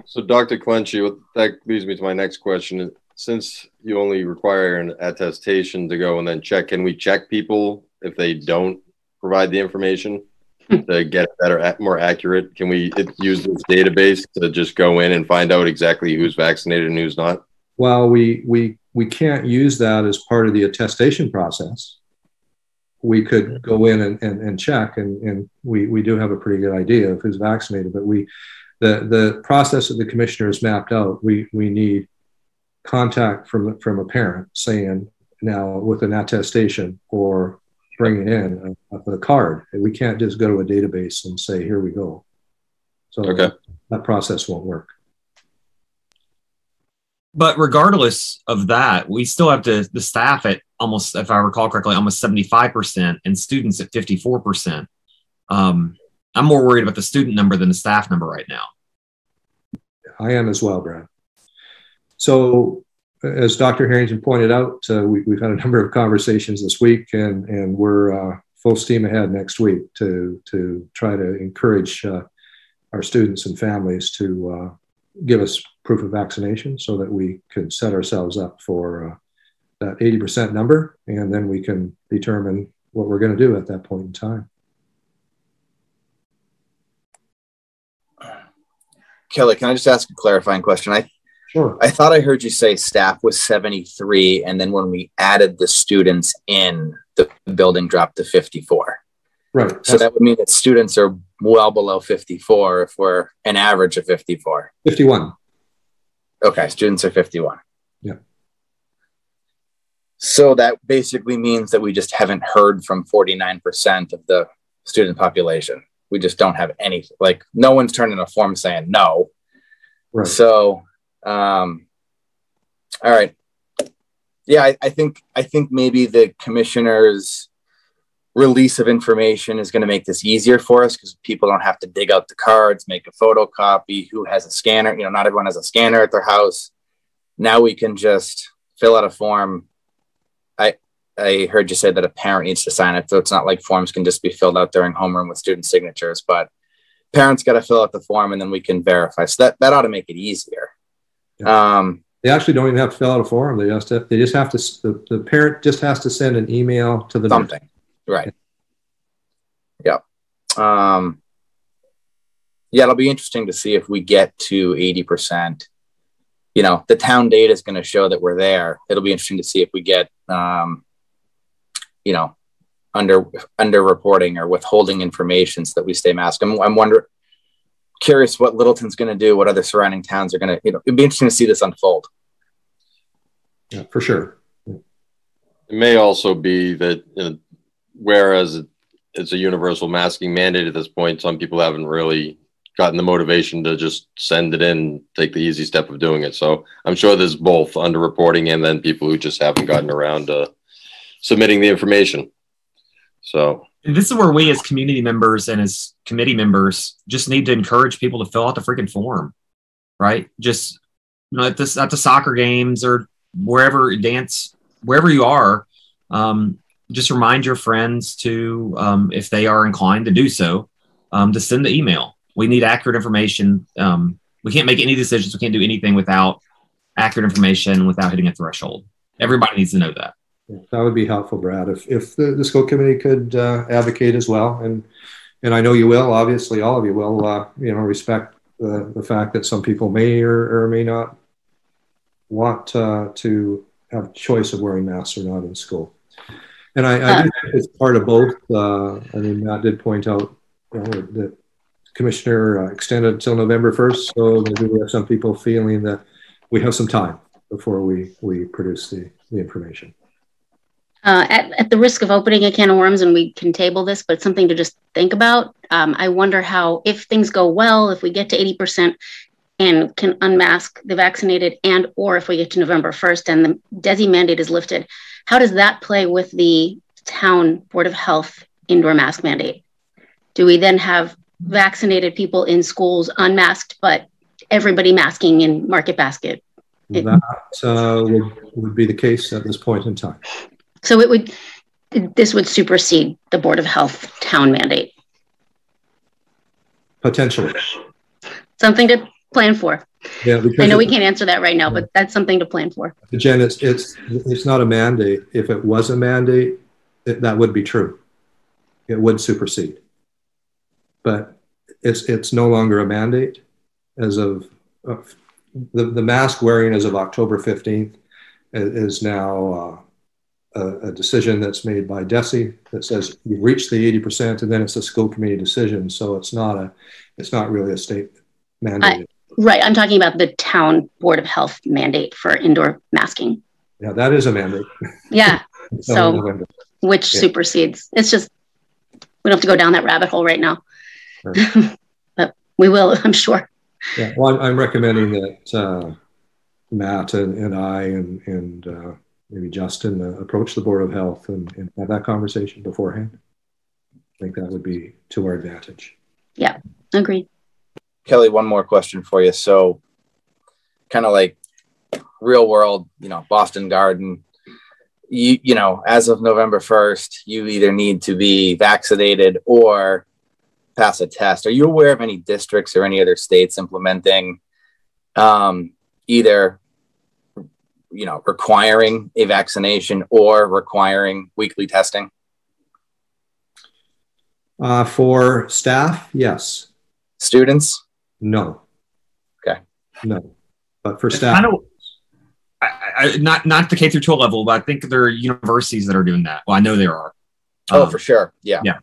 So, Dr. Clenchey, that leads me to my next question. Since you only require an attestation to go and then check, can we check people if they don't provide the information to get better, more accurate? Can we use this database to just go in and find out exactly who's vaccinated and who's not? Well, we can't use that as part of the attestation process. We could go in and check, and we do have a pretty good idea of who's vaccinated, but the process that the commissioner has mapped out, we need contact from a parent saying, now with an attestation or bringing in a card. We can't just go to a database and say, here we go. So that process won't work. But regardless of that, we still have the staff at almost, if I recall correctly, almost 75%, and students at 54%. I'm more worried about the student number than the staff number right now. I am as well, Brad. So as Dr. Harrington pointed out, we've had a number of conversations this week, and we're full steam ahead next week to try to encourage our students and families to give us proof of vaccination so that we can set ourselves up for that 80% number, and then we can determine what we're going to do at that point in time. Kelly, can I just ask a clarifying question? Sure. I thought I heard you say staff was 73, and then when we added the students in, the building dropped to 54. Right. So that would mean that students are well below 54 if we're an average of 54. 51. Okay, students are 51. Yeah. So that basically means that we just haven't heard from 49% of the student population. We just don't have any, like, no one's turned in a form saying no. Right. So, all right. Yeah, I think maybe the commissioner's release of information is going to make this easier for us, because people don't have to dig out the cards, make a photocopy, who has a scanner. Not everyone has a scanner at their house. now we can just fill out a form. I heard you say that a parent needs to sign it, so it's not like forms can just be filled out during homeroom with student signatures, but parents got to fill out the form and then we can verify. So that ought to make it easier. Yeah. They actually don't even have to fill out a form. They just have to, the parent just has to send an email to the something. Right. Yeah. Yeah, it'll be interesting to see if we get to 80%. You know, the town data is going to show that we're there. It'll be interesting to see if we get, you know, under reporting or withholding information so that we stay masked. I'm curious what Littleton's going to do, what other surrounding towns are going to, you know, it'd be interesting to see this unfold. Yeah, for sure. It may also be that, whereas it's a universal masking mandate at this point, some people haven't really gotten the motivation to just send it in, take the easy step of doing it. So I'm sure there's both underreporting and then people who just haven't gotten around to submitting the information. So and this is where we as community members and as committee members just need to encourage people to fill out the freaking form, right? Just, you know, at the soccer games or wherever you are, just remind your friends to, if they are inclined to do so, to send the email. We need accurate information. We can't make any decisions. We can't do anything without accurate information, without hitting a threshold. Everybody needs to know that. Yeah, that would be helpful, Brad. If the school committee could advocate as well, and I know you will. Obviously, all of you will. You know, respect the fact that some people may or may not want to have choice of wearing masks or not in school. And I do think it's part of both. I mean, Matt did point out, you know, that Commissioner extended until November 1st, so maybe we have some people feeling that we have some time before we produce the information. At the risk of opening a can of worms, and we can table this, but it's something to just think about. I wonder how, if things go well, if we get to 80% and can unmask the vaccinated, and or if we get to November 1st and the DESI mandate is lifted, how does that play with the town Board of Health indoor mask mandate? Do we then have vaccinated people in schools unmasked, but everybody masking in Market Basket? That would be the case at this point in time. So this would supersede the Board of Health town mandate? Potentially. Something to plan for. Yeah, I know we can't answer that right now, but that's something to plan for. Jen, it's not a mandate. If it was a mandate, that would be true. It would supersede. But it's no longer a mandate as of the mask wearing as of October 15th is now a decision that's made by DESI that says you've reached the 80%, and then it's a school committee decision. So it's not really a state mandate. Right. I'm talking about the town Board of Health mandate for indoor masking. Yeah, that is a mandate. Yeah. So which supersedes. It's just, we don't have to go down that rabbit hole right now. Sure. But we will, I'm sure. Yeah. Well, I'm recommending that Matt and I and maybe Justin approach the Board of Health and have that conversation beforehand. I think that would be to our advantage. Yeah, agreed. Kelly, one more question for you. So kind of like real world, you know, Boston Garden, you know, as of November 1st, you either need to be vaccinated or pass a test. Are you aware of any districts or any other states implementing either, you know, requiring a vaccination or requiring weekly testing? For staff, yes. Students? No. Okay. No. But for staff, not the K through 12 level, but I think there are universities that are doing that. Well, I know there are. Oh, for sure. Yeah. Yeah.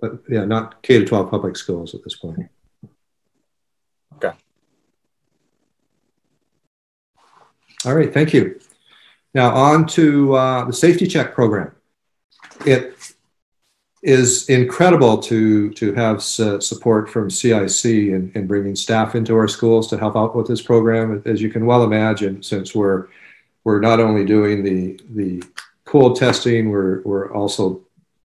But yeah, not K to 12 public schools at this point. Okay. All right. Thank you. Now on to the safety check program. It is incredible to have support from CIC in bringing staff into our schools to help out with this program. As you can well imagine, since we're not only doing the pooled testing, we're also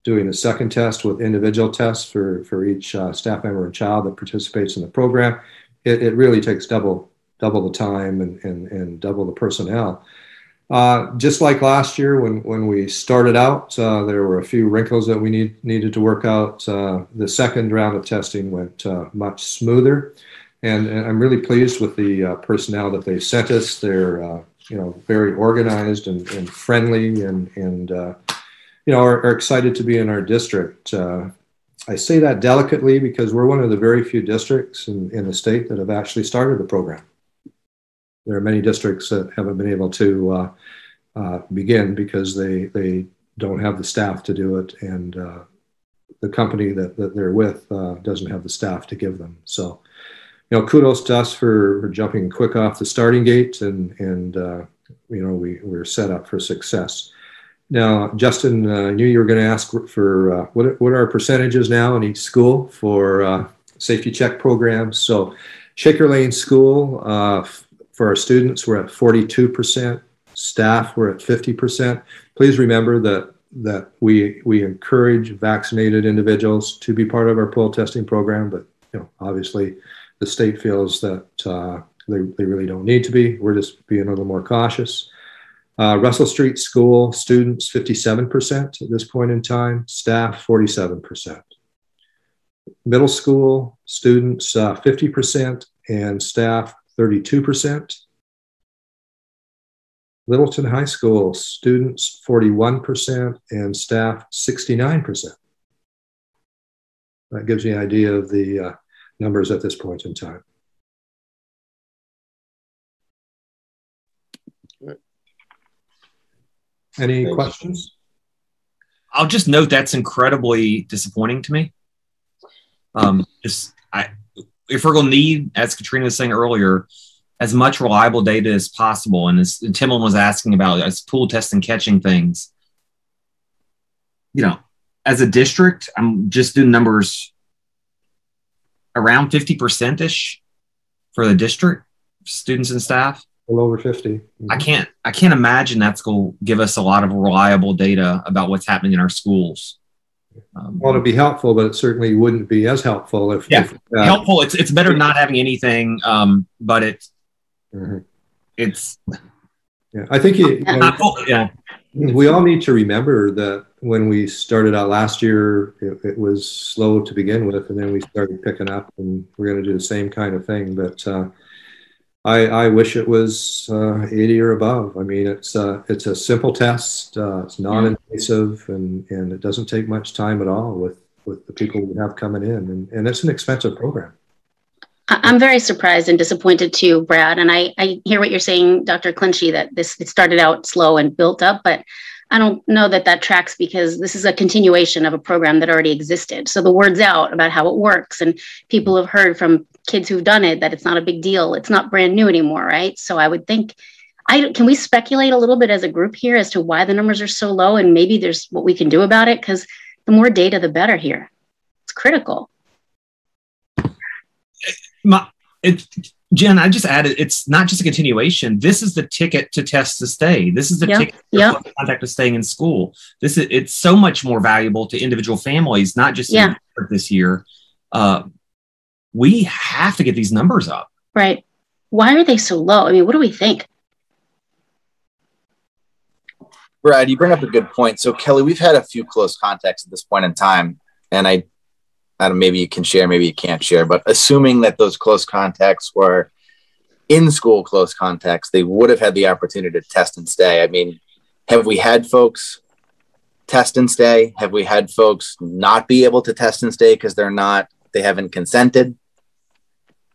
doing a second test with individual tests for each staff member and child that participates in the program. It really takes double double the time and double the personnel. Just like last year when we started out, there were a few wrinkles that we needed to work out. The second round of testing went much smoother, and I'm really pleased with the personnel that they sent us. They're very organized and friendly, and are excited to be in our district. I say that delicately because we're one of the very few districts in the state that have actually started the program. There are many districts that haven't been able to begin because they don't have the staff to do it, and the company that they're with doesn't have the staff to give them. So, kudos to us for jumping quick off the starting gate, and we're set up for success. Now, Justin, I knew you were going to ask for what are our percentages now in each school for safety check programs. So, Shaker Lane School, for our students, we're at 42%. Staff, we're at 50%. Please remember that we encourage vaccinated individuals to be part of our pool testing program, but obviously the state feels that they really don't need to be. We're just being a little more cautious. Russell Street School students 57% at this point in time. Staff 47%. Middle school students 50% and staff 32%. Littleton High School students 41% and staff 69%. That gives you an idea of the numbers at this point in time. Any questions? I'll just note that's incredibly disappointing to me. If we're going to need, as Katrina was saying earlier, as much reliable data as possible, and as Timlin was asking about, as pool testing catching things, as a district, I'm just doing numbers around 50%-ish for the district, students and staff. A little over 50. I can't imagine that's going to give us a lot of reliable data about what's happening in our schools. Well, it'd be helpful, but it certainly wouldn't be as helpful if helpful. It's better not having anything, but it's I think we all need to remember that when we started out last year, it was slow to begin with, and then we started picking up, and we're going to do the same kind of thing. But I wish it was 80 or above. I mean, it's a simple test. It's non-invasive, and it doesn't take much time at all with the people we have coming in, and it's an expensive program. I'm very surprised and disappointed too, Brad. And I hear what you're saying, Dr. Clinchy, that it started out slow and built up, but I don't know that tracks, because this is a continuation of a program that already existed. So the word's out about how it works, and people have heard from kids who've done it that it's not a big deal. It's not brand new anymore, right? So I would think, can we speculate a little bit as a group here as to why the numbers are so low, and maybe there's what we can do about it? Because the more data, the better here. It's critical. Jen, I just added, it's not just a continuation. This is the ticket to test to stay. This is the ticket to contact to staying in school. It's so much more valuable to individual families, not just this year. We have to get these numbers up. Right. Why are they so low? I mean, what do we think? Brad, you bring up a good point. So Kelly, we've had a few close contacts at this point in time, and I don't, maybe you can share, maybe you can't share, but assuming that those close contacts were in school close contacts, they would have had the opportunity to test and stay. I mean, have we had folks test and stay? Have we had folks not be able to test and stay because they haven't consented?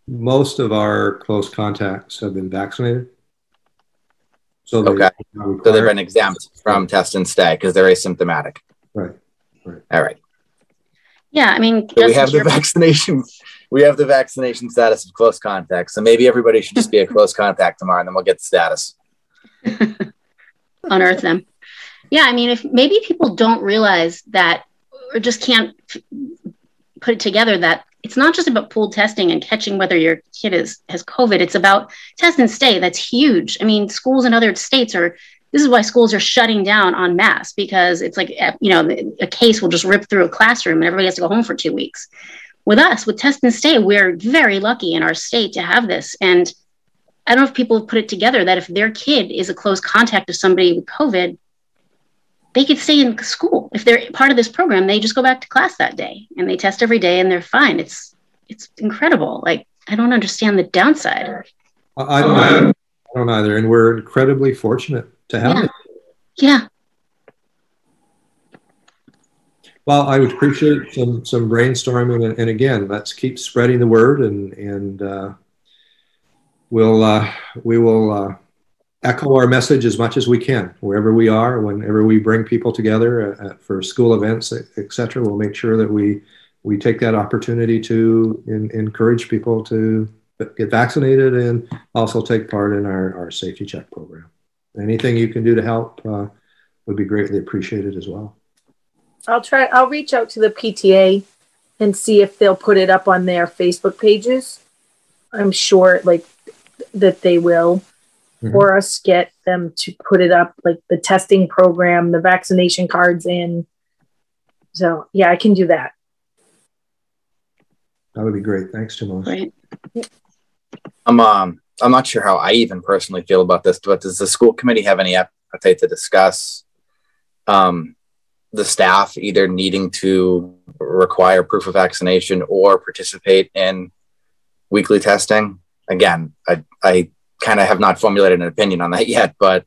Most of our close contacts have been vaccinated. So so they've been exempt from test and stay because they're asymptomatic. Right. All right. Yeah, I mean, so we have the vaccination. We have the vaccination status of close contacts. So maybe everybody should just be a close contact tomorrow, and then we'll get the status. Unearth them. Yeah, I mean, if maybe people don't realize that, or just can't put it together, that it's not just about pool testing and catching whether your kid has COVID. It's about test and stay. That's huge. I mean, schools in other states this is why schools are shutting down en masse, because it's like, a case will just rip through a classroom and everybody has to go home for 2 weeks. With us, with test and stay, we're very lucky in our state to have this. And I don't know if people have put it together that if their kid is a close contact of somebody with COVID, they could stay in school. If they're part of this program, they just go back to class that day and they test every day and they're fine. It's incredible. Like, I don't understand the downside. I don't either. And we're incredibly fortunate to have it. Yeah. Well, I would appreciate some brainstorming, and again, let's keep spreading the word, and we will echo our message as much as we can wherever we are, whenever we bring people together for school events, etc. We'll make sure that we take that opportunity to encourage people to get vaccinated and also take part in our safety check program. Anything you can do to help would be greatly appreciated as well. I'll reach out to the PTA and see if they'll put it up on their Facebook pages. I'm sure that they will, or us get them to put it up, like the testing program, the vaccination cards in. So yeah, I can do that. That would be great. Thanks, Tomas. Right. I'm not sure how I even personally feel about this, but does the school committee have any appetite to discuss the staff either needing to require proof of vaccination or participate in weekly testing? Again, I kind of have not formulated an opinion on that yet, but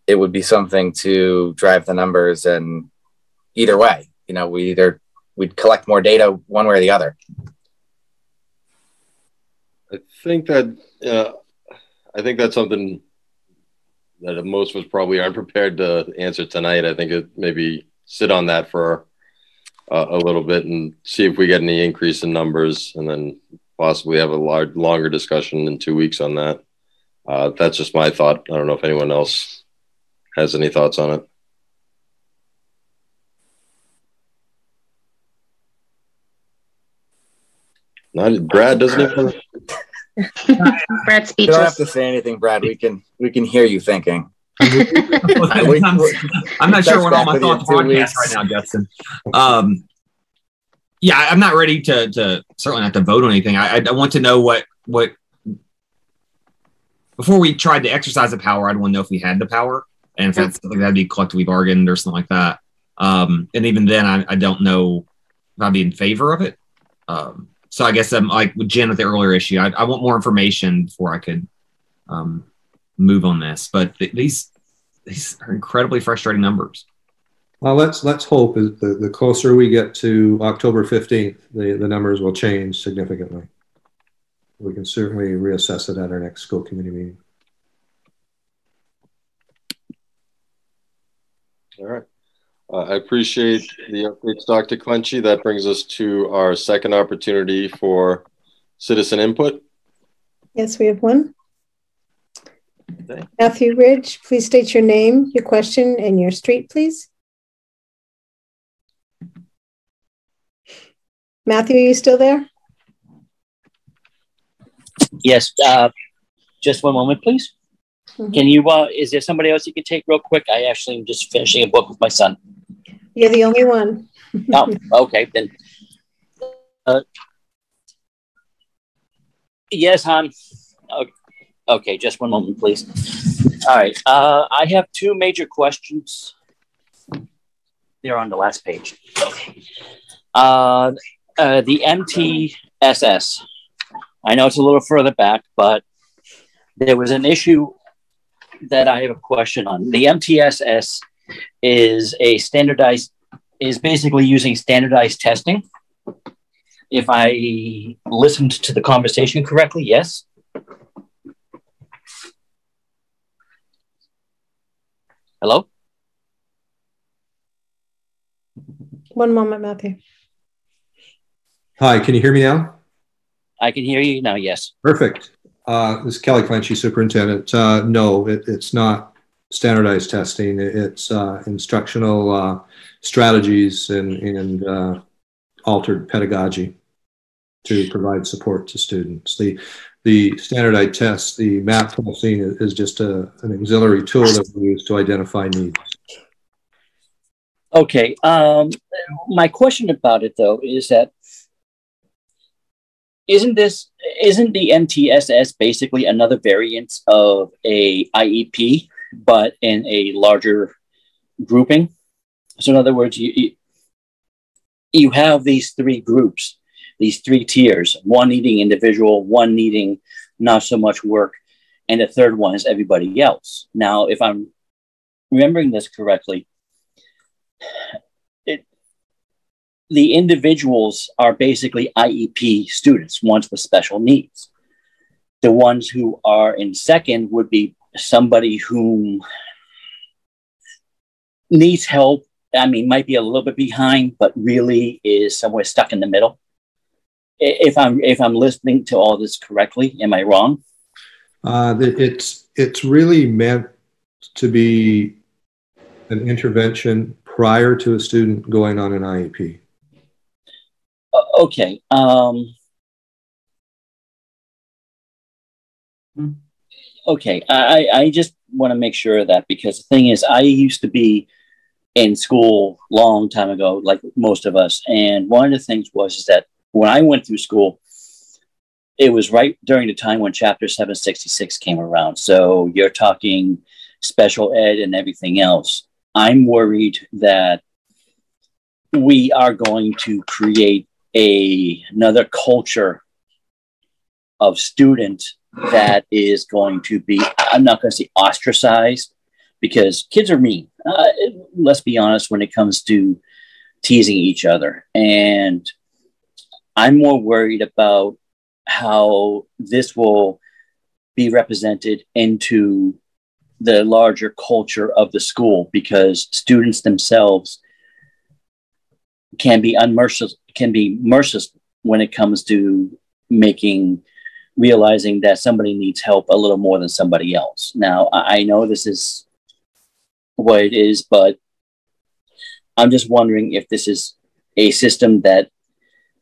it would be something to drive the numbers. And either way, we'd collect more data one way or the other. I think that's something that most of us probably aren't prepared to answer tonight. I think it maybe sit on that for a little bit and see if we get any increase in numbers, and then possibly have a longer discussion in 2 weeks on that. That's just my thought. I don't know if anyone else has any thoughts on it. Brad doesn't even. Brad's speechless. You don't have to say anything, Brad. We can hear you thinking. I'm not sure what all my thoughts podcast right now, Justin. Yeah, I'm not ready to certainly not to vote on anything. I want to know what before we tried to exercise the power, I'd want to know if we had the power, and if that's something that'd be collectively bargained or something like that. And even then, I don't know if I'd be in favor of it. So I guess I'm like with Jen with the earlier issue. I want more information before I could move on this. But these are incredibly frustrating numbers. Well, let's hope the closer we get to October 15th, the numbers will change significantly. We can certainly reassess it at our next school committee meeting. All right. I appreciate the updates, Dr. Clenchy. That brings us to our second opportunity for citizen input. Yes, we have one. Okay. Matthew Ridge, please state your name, your question, and your street, please. Matthew, are you still there? Yes. Just one moment, please. Mm-hmm. Can you, is there somebody else you could take real quick? I actually am just finishing a book with my son. You're the only one. Oh, okay. Then. Yes, hon. Okay, just one moment, please. All right. I have two major questions. They're on the last page. Okay. The MTSS. I know it's a little further back, but there was an issue that I have a question on. The MTSS is basically using standardized testing. If I listened to the conversation correctly, yes? Hello? One moment, Matthew. Hi, can you hear me now? I can hear you now, yes. Perfect. This is Kelly Clenchy, superintendent. No, it's not standardized testing. It's instructional strategies and altered pedagogy to provide support to students. The standardized test, the MAP testing is just an auxiliary tool that we use to identify needs. Okay. My question about it, though, is that isn't the MTSS basically another variant of a IEP, but in a larger grouping? So in other words, you have these three groups, these three tiers, one needing individual, one needing not so much work, and the third one is everybody else. Now, if I'm remembering this correctly, the individuals are basically IEP students, ones with special needs. The ones who are in second would be somebody whom needs help. I mean, might be a little bit behind, but really is somewhere stuck in the middle. If I'm listening to all this correctly, am I wrong? It's really meant to be an intervention prior to a student going on an IEP. Okay. Okay. I just want to make sure of that, because the thing is, I used to be in school long time ago, like most of us. And one of the things was that when I went through school, it was right during the time when Chapter 766 came around. So you're talking special ed and everything else. I'm worried that we are going to create another culture of student that is going to be, I'm not going to say ostracized, because kids are mean. Let's be honest when it comes to teasing each other. And I'm more worried about how this will be represented into the larger culture of the school, because students themselves can be merciless when it comes to realizing that somebody needs help a little more than somebody else. Now, I know this is what it is, but I'm just wondering if this is a system that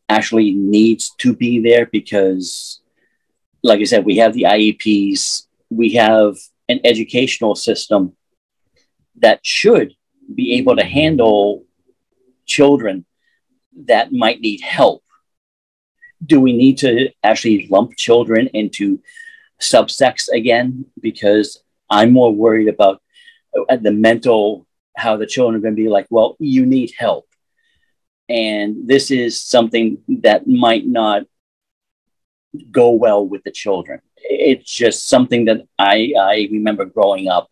actually needs to be there, because, like I said, we have the IEPs, we have an educational system that should be able to handle children that might need help. Do we need to actually lump children into subsects again? Because I'm more worried about the mental, how the children are going to be like, well, you need help. And this is something that might not go well with the children. It's just something that I remember growing up.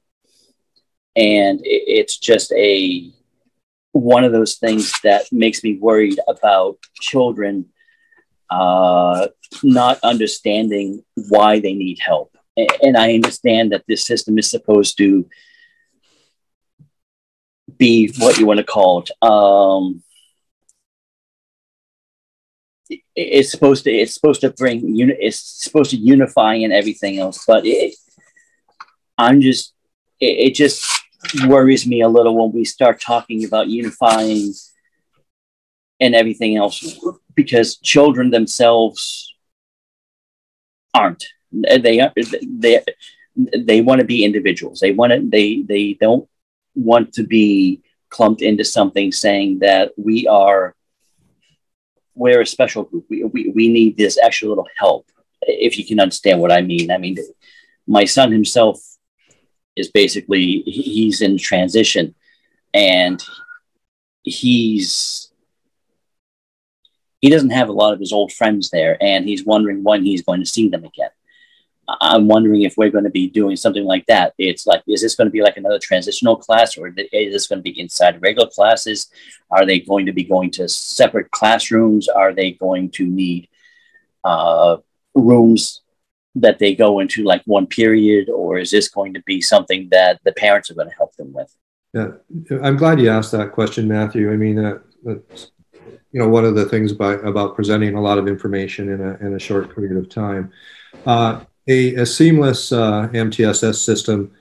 And it's just one of those things that makes me worried about children not understanding why they need help. And I understand that this system is supposed to be what you want to call it. It's supposed to unify and everything else, but it just worries me a little when we start talking about unifying and everything else, because children themselves aren't. They want to be individuals. They don't want to be clumped into something saying that we're a special group. We need this extra little help, if you can understand what I mean. I mean, my son himself is basically, he's in transition, and he doesn't have a lot of his old friends there, and he's wondering when he's going to see them again. I'm wondering if we're going to be doing something like that. It's like, is this going to be like another transitional class, or is this going to be inside regular classes? Are they going to be going to separate classrooms? Are they going to need rooms that they go into like one period, or is this going to be something that the parents are going to help them with? Yeah, I'm glad you asked that question, Matthew. I mean, that's, one of the things about presenting a lot of information in a short period of time. A seamless MTSS system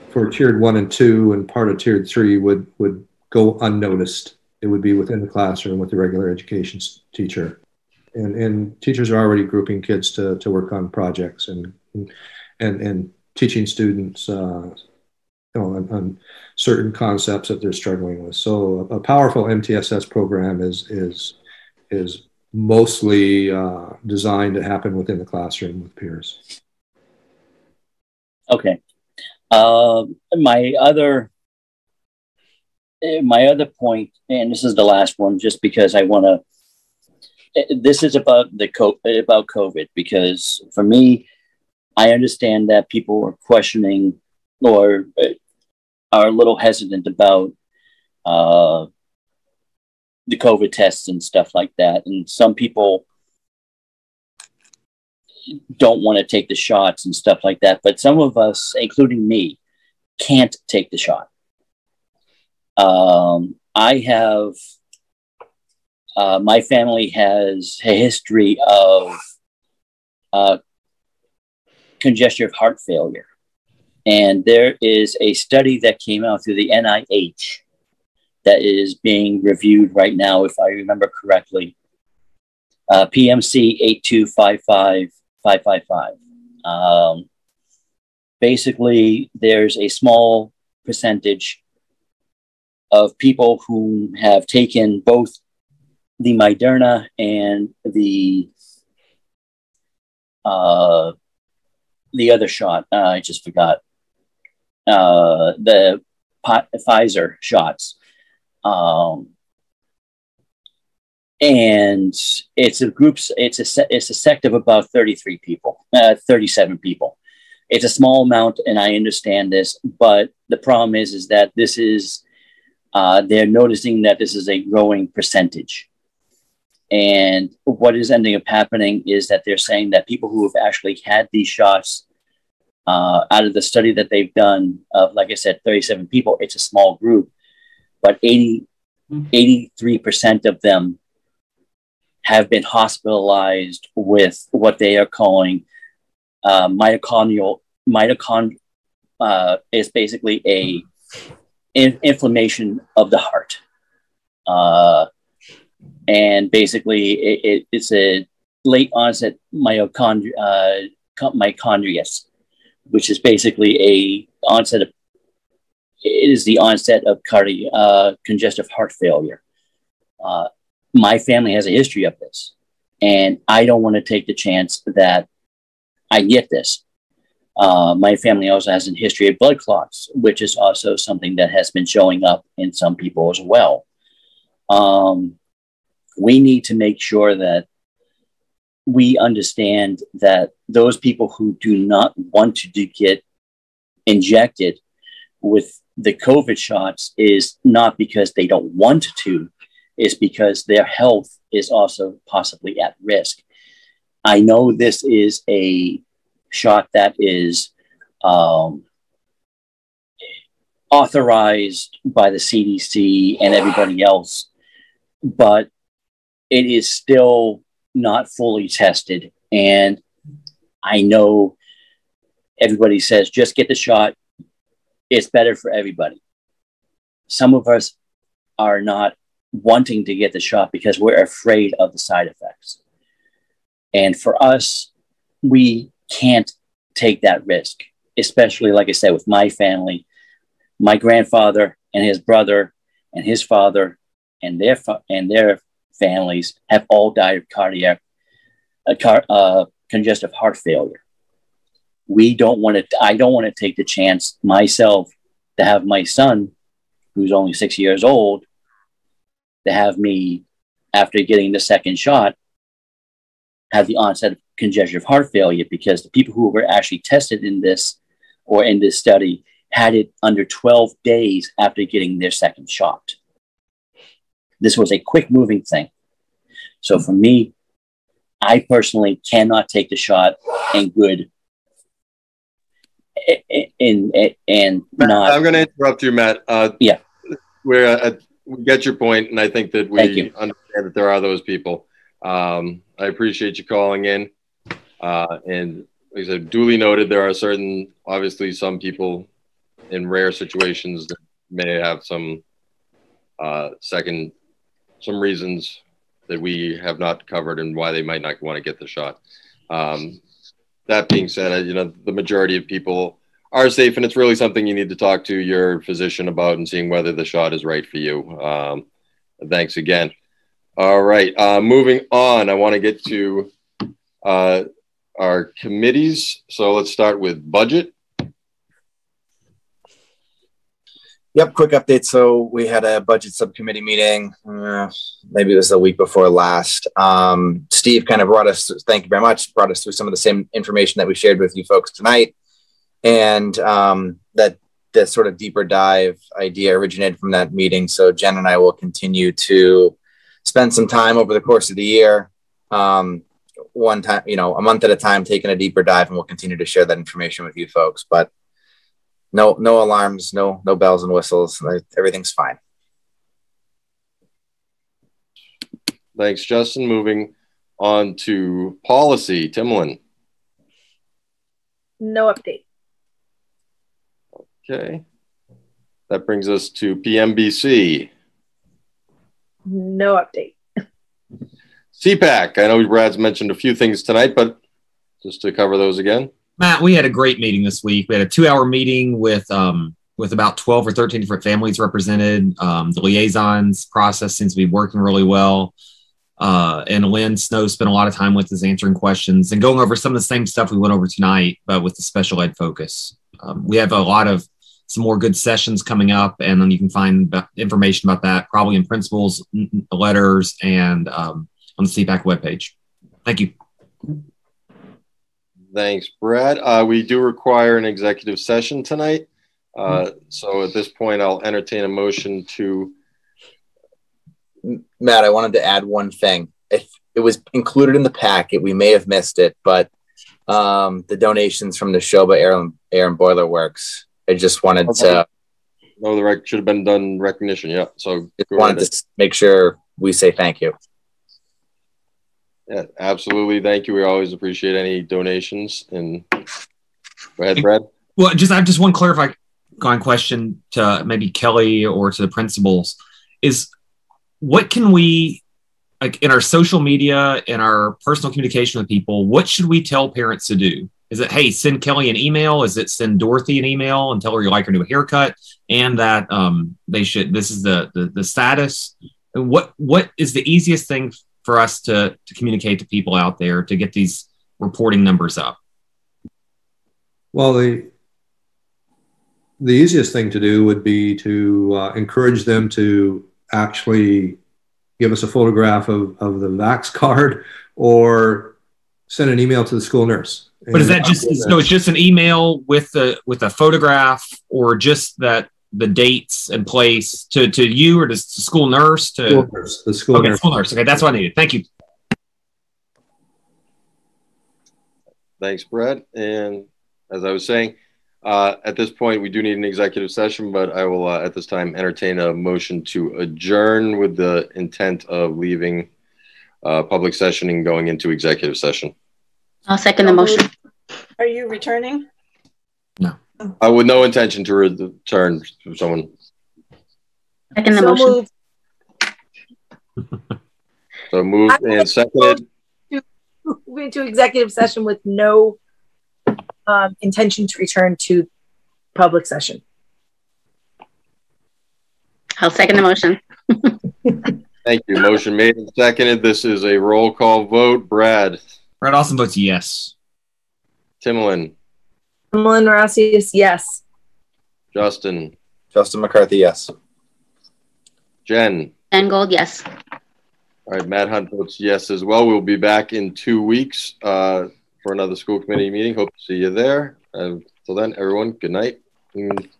for tiered 1 and 2 and part of tiered 3 would go unnoticed. It would be within the classroom with the regular education teacher, and teachers are already grouping kids to work on projects and teaching students on certain concepts that they're struggling with. So a powerful MTSS program is mostly designed to happen within the classroom with peers. Okay. My other point, and this is the last one, just because I want to. This is about about COVID, because for me, I understand that people are questioning or are a little hesitant about the COVID tests and stuff like that, and some people don't want to take the shots and stuff like that. But some of us, including me, can't take the shot. I have. My family has a history of congestive heart failure. And there is a study that came out through the NIH that is being reviewed right now, if I remember correctly. PMC 8255555. Basically, there's a small percentage of people who have taken both the Moderna and the other shot. I just forgot. The Pfizer shots. And it's a group, it's a sect of about 33 people, 37 people. It's a small amount, and I understand this, but the problem is that this is, they're noticing that this is a growing percentage. And what is ending up happening is that they're saying that people who have actually had these shots, out of the study that they've done of, like I said, 37 people, it's a small group, but 83% of them have been hospitalized with what they are calling is basically a inflammation of the heart. And basically it's a late onset myocarditis, which is basically it is the onset of congestive heart failure. My family has a history of this, and I don't want to take the chance that I get this. My family also has a history of blood clots, which is also something that has been showing up in some people as well. We need to make sure that we understand that those people who do not want to get injected with the COVID shots is not because they don't want to, it's because their health is also possibly at risk. I know this is a shot that is authorized by the CDC and everybody else, but it is still not fully tested. And I know everybody says, just get the shot. It's better for everybody. Some of us are not wanting to get the shot because we're afraid of the side effects. And for us, we can't take that risk, especially, like I said, with my family. My grandfather and his brother and his father and their families have all died of congestive heart failure. I don't want to take the chance myself to have my son, who's only 6 years old, to have me, after getting the second shot, have the onset of congestive heart failure, because the people who were actually tested in this study had it under 12 days after getting their second shot. This was a quick moving thing. So for me, I personally cannot take the shot and not. I'm going to interrupt you, Matt. Yeah. We get your point, and I think that we understand that there are those people. I appreciate you calling in. And like I said, duly noted, there are obviously some people in rare situations that may have some reasons that we have not covered and why they might not want to get the shot. That being said, the majority of people are safe, and it's really something you need to talk to your physician about and seeing whether the shot is right for you. Thanks again. All right, moving on. I want to get to our committees. So let's start with budget. Yep, quick update. So we had a budget subcommittee meeting, maybe it was the week before last. Steve kind of thank you very much, brought us through some of the same information that we shared with you folks tonight. And that sort of deeper dive idea originated from that meeting. So Jen and I will continue to spend some time over the course of the year, one time, a month at a time, taking a deeper dive, and we'll continue to share that information with you folks. But no alarms, no bells and whistles. Everything's fine. Thanks, Justin. Moving on to policy, Timlin. No update. Okay. That brings us to PMBC. No update. CPAC. I know Brad's mentioned a few things tonight, but just to cover those again. Matt, we had a great meeting this week. We had a 2-hour meeting with about 12 or 13 different families represented. The liaisons process seems to be working really well. And Lynn Snow spent a lot of time with us answering questions and going over some of the same stuff we went over tonight, but with the special ed focus. We have some more good sessions coming up, and then you can find information about that probably in principals, letters, and on the CPAC webpage. Thank you. Thanks, Brad. We do require an executive session tonight. So at this point, I'll entertain a motion to... Matt, I wanted to add one thing. If it was included in the packet, we may have missed it, but the donations from the Shoba Air and Boiler Works, I just wanted to... No, the rec should have been done recognition, yeah. So wanted to make sure we say thank you. Yeah, absolutely. Thank you. We always appreciate any donations. And go ahead, Brad. Well, I have just one clarifying question to maybe Kelly or to the principals is what can we, like in our social media and our personal communication with people, what should we tell parents to do? Is it, hey, send Kelly an email? Is it send Dorothy an email and tell her you like her new haircut and that this is the status? And what is the easiest thing for us to communicate to people out there to get these reporting numbers up? Well, the easiest thing to do would be to encourage them to actually give us a photograph of the Vax card or send an email to the school nurse. But is that just, so it's just an email with a photograph or just that the dates and place to you or to the school nurse? The school nurse. School nurse. Okay, that's what I needed. Thank you. Thanks, Brett. And as I was saying, at this point, we do need an executive session, but I will at this time entertain a motion to adjourn with the intent of leaving public session and going into executive session. I'll second the motion. Are you returning? No. With no intention to return to someone. Second the motion. So moved and seconded. Move into executive session with no intention to return to public session. I'll second the motion. Thank you. Motion made and seconded. This is a roll call vote. Brad Austin votes yes. Timlin Rossius, yes. Justin McCarthy, yes. Jen Gold, yes. All right, Matt Hunt votes yes as well. We'll be back in 2 weeks for another school committee meeting. Hope to see you there. Till then, everyone, good night. Good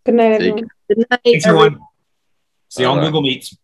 night, everyone. Good night, Thanks, everyone. See you on Google Meets.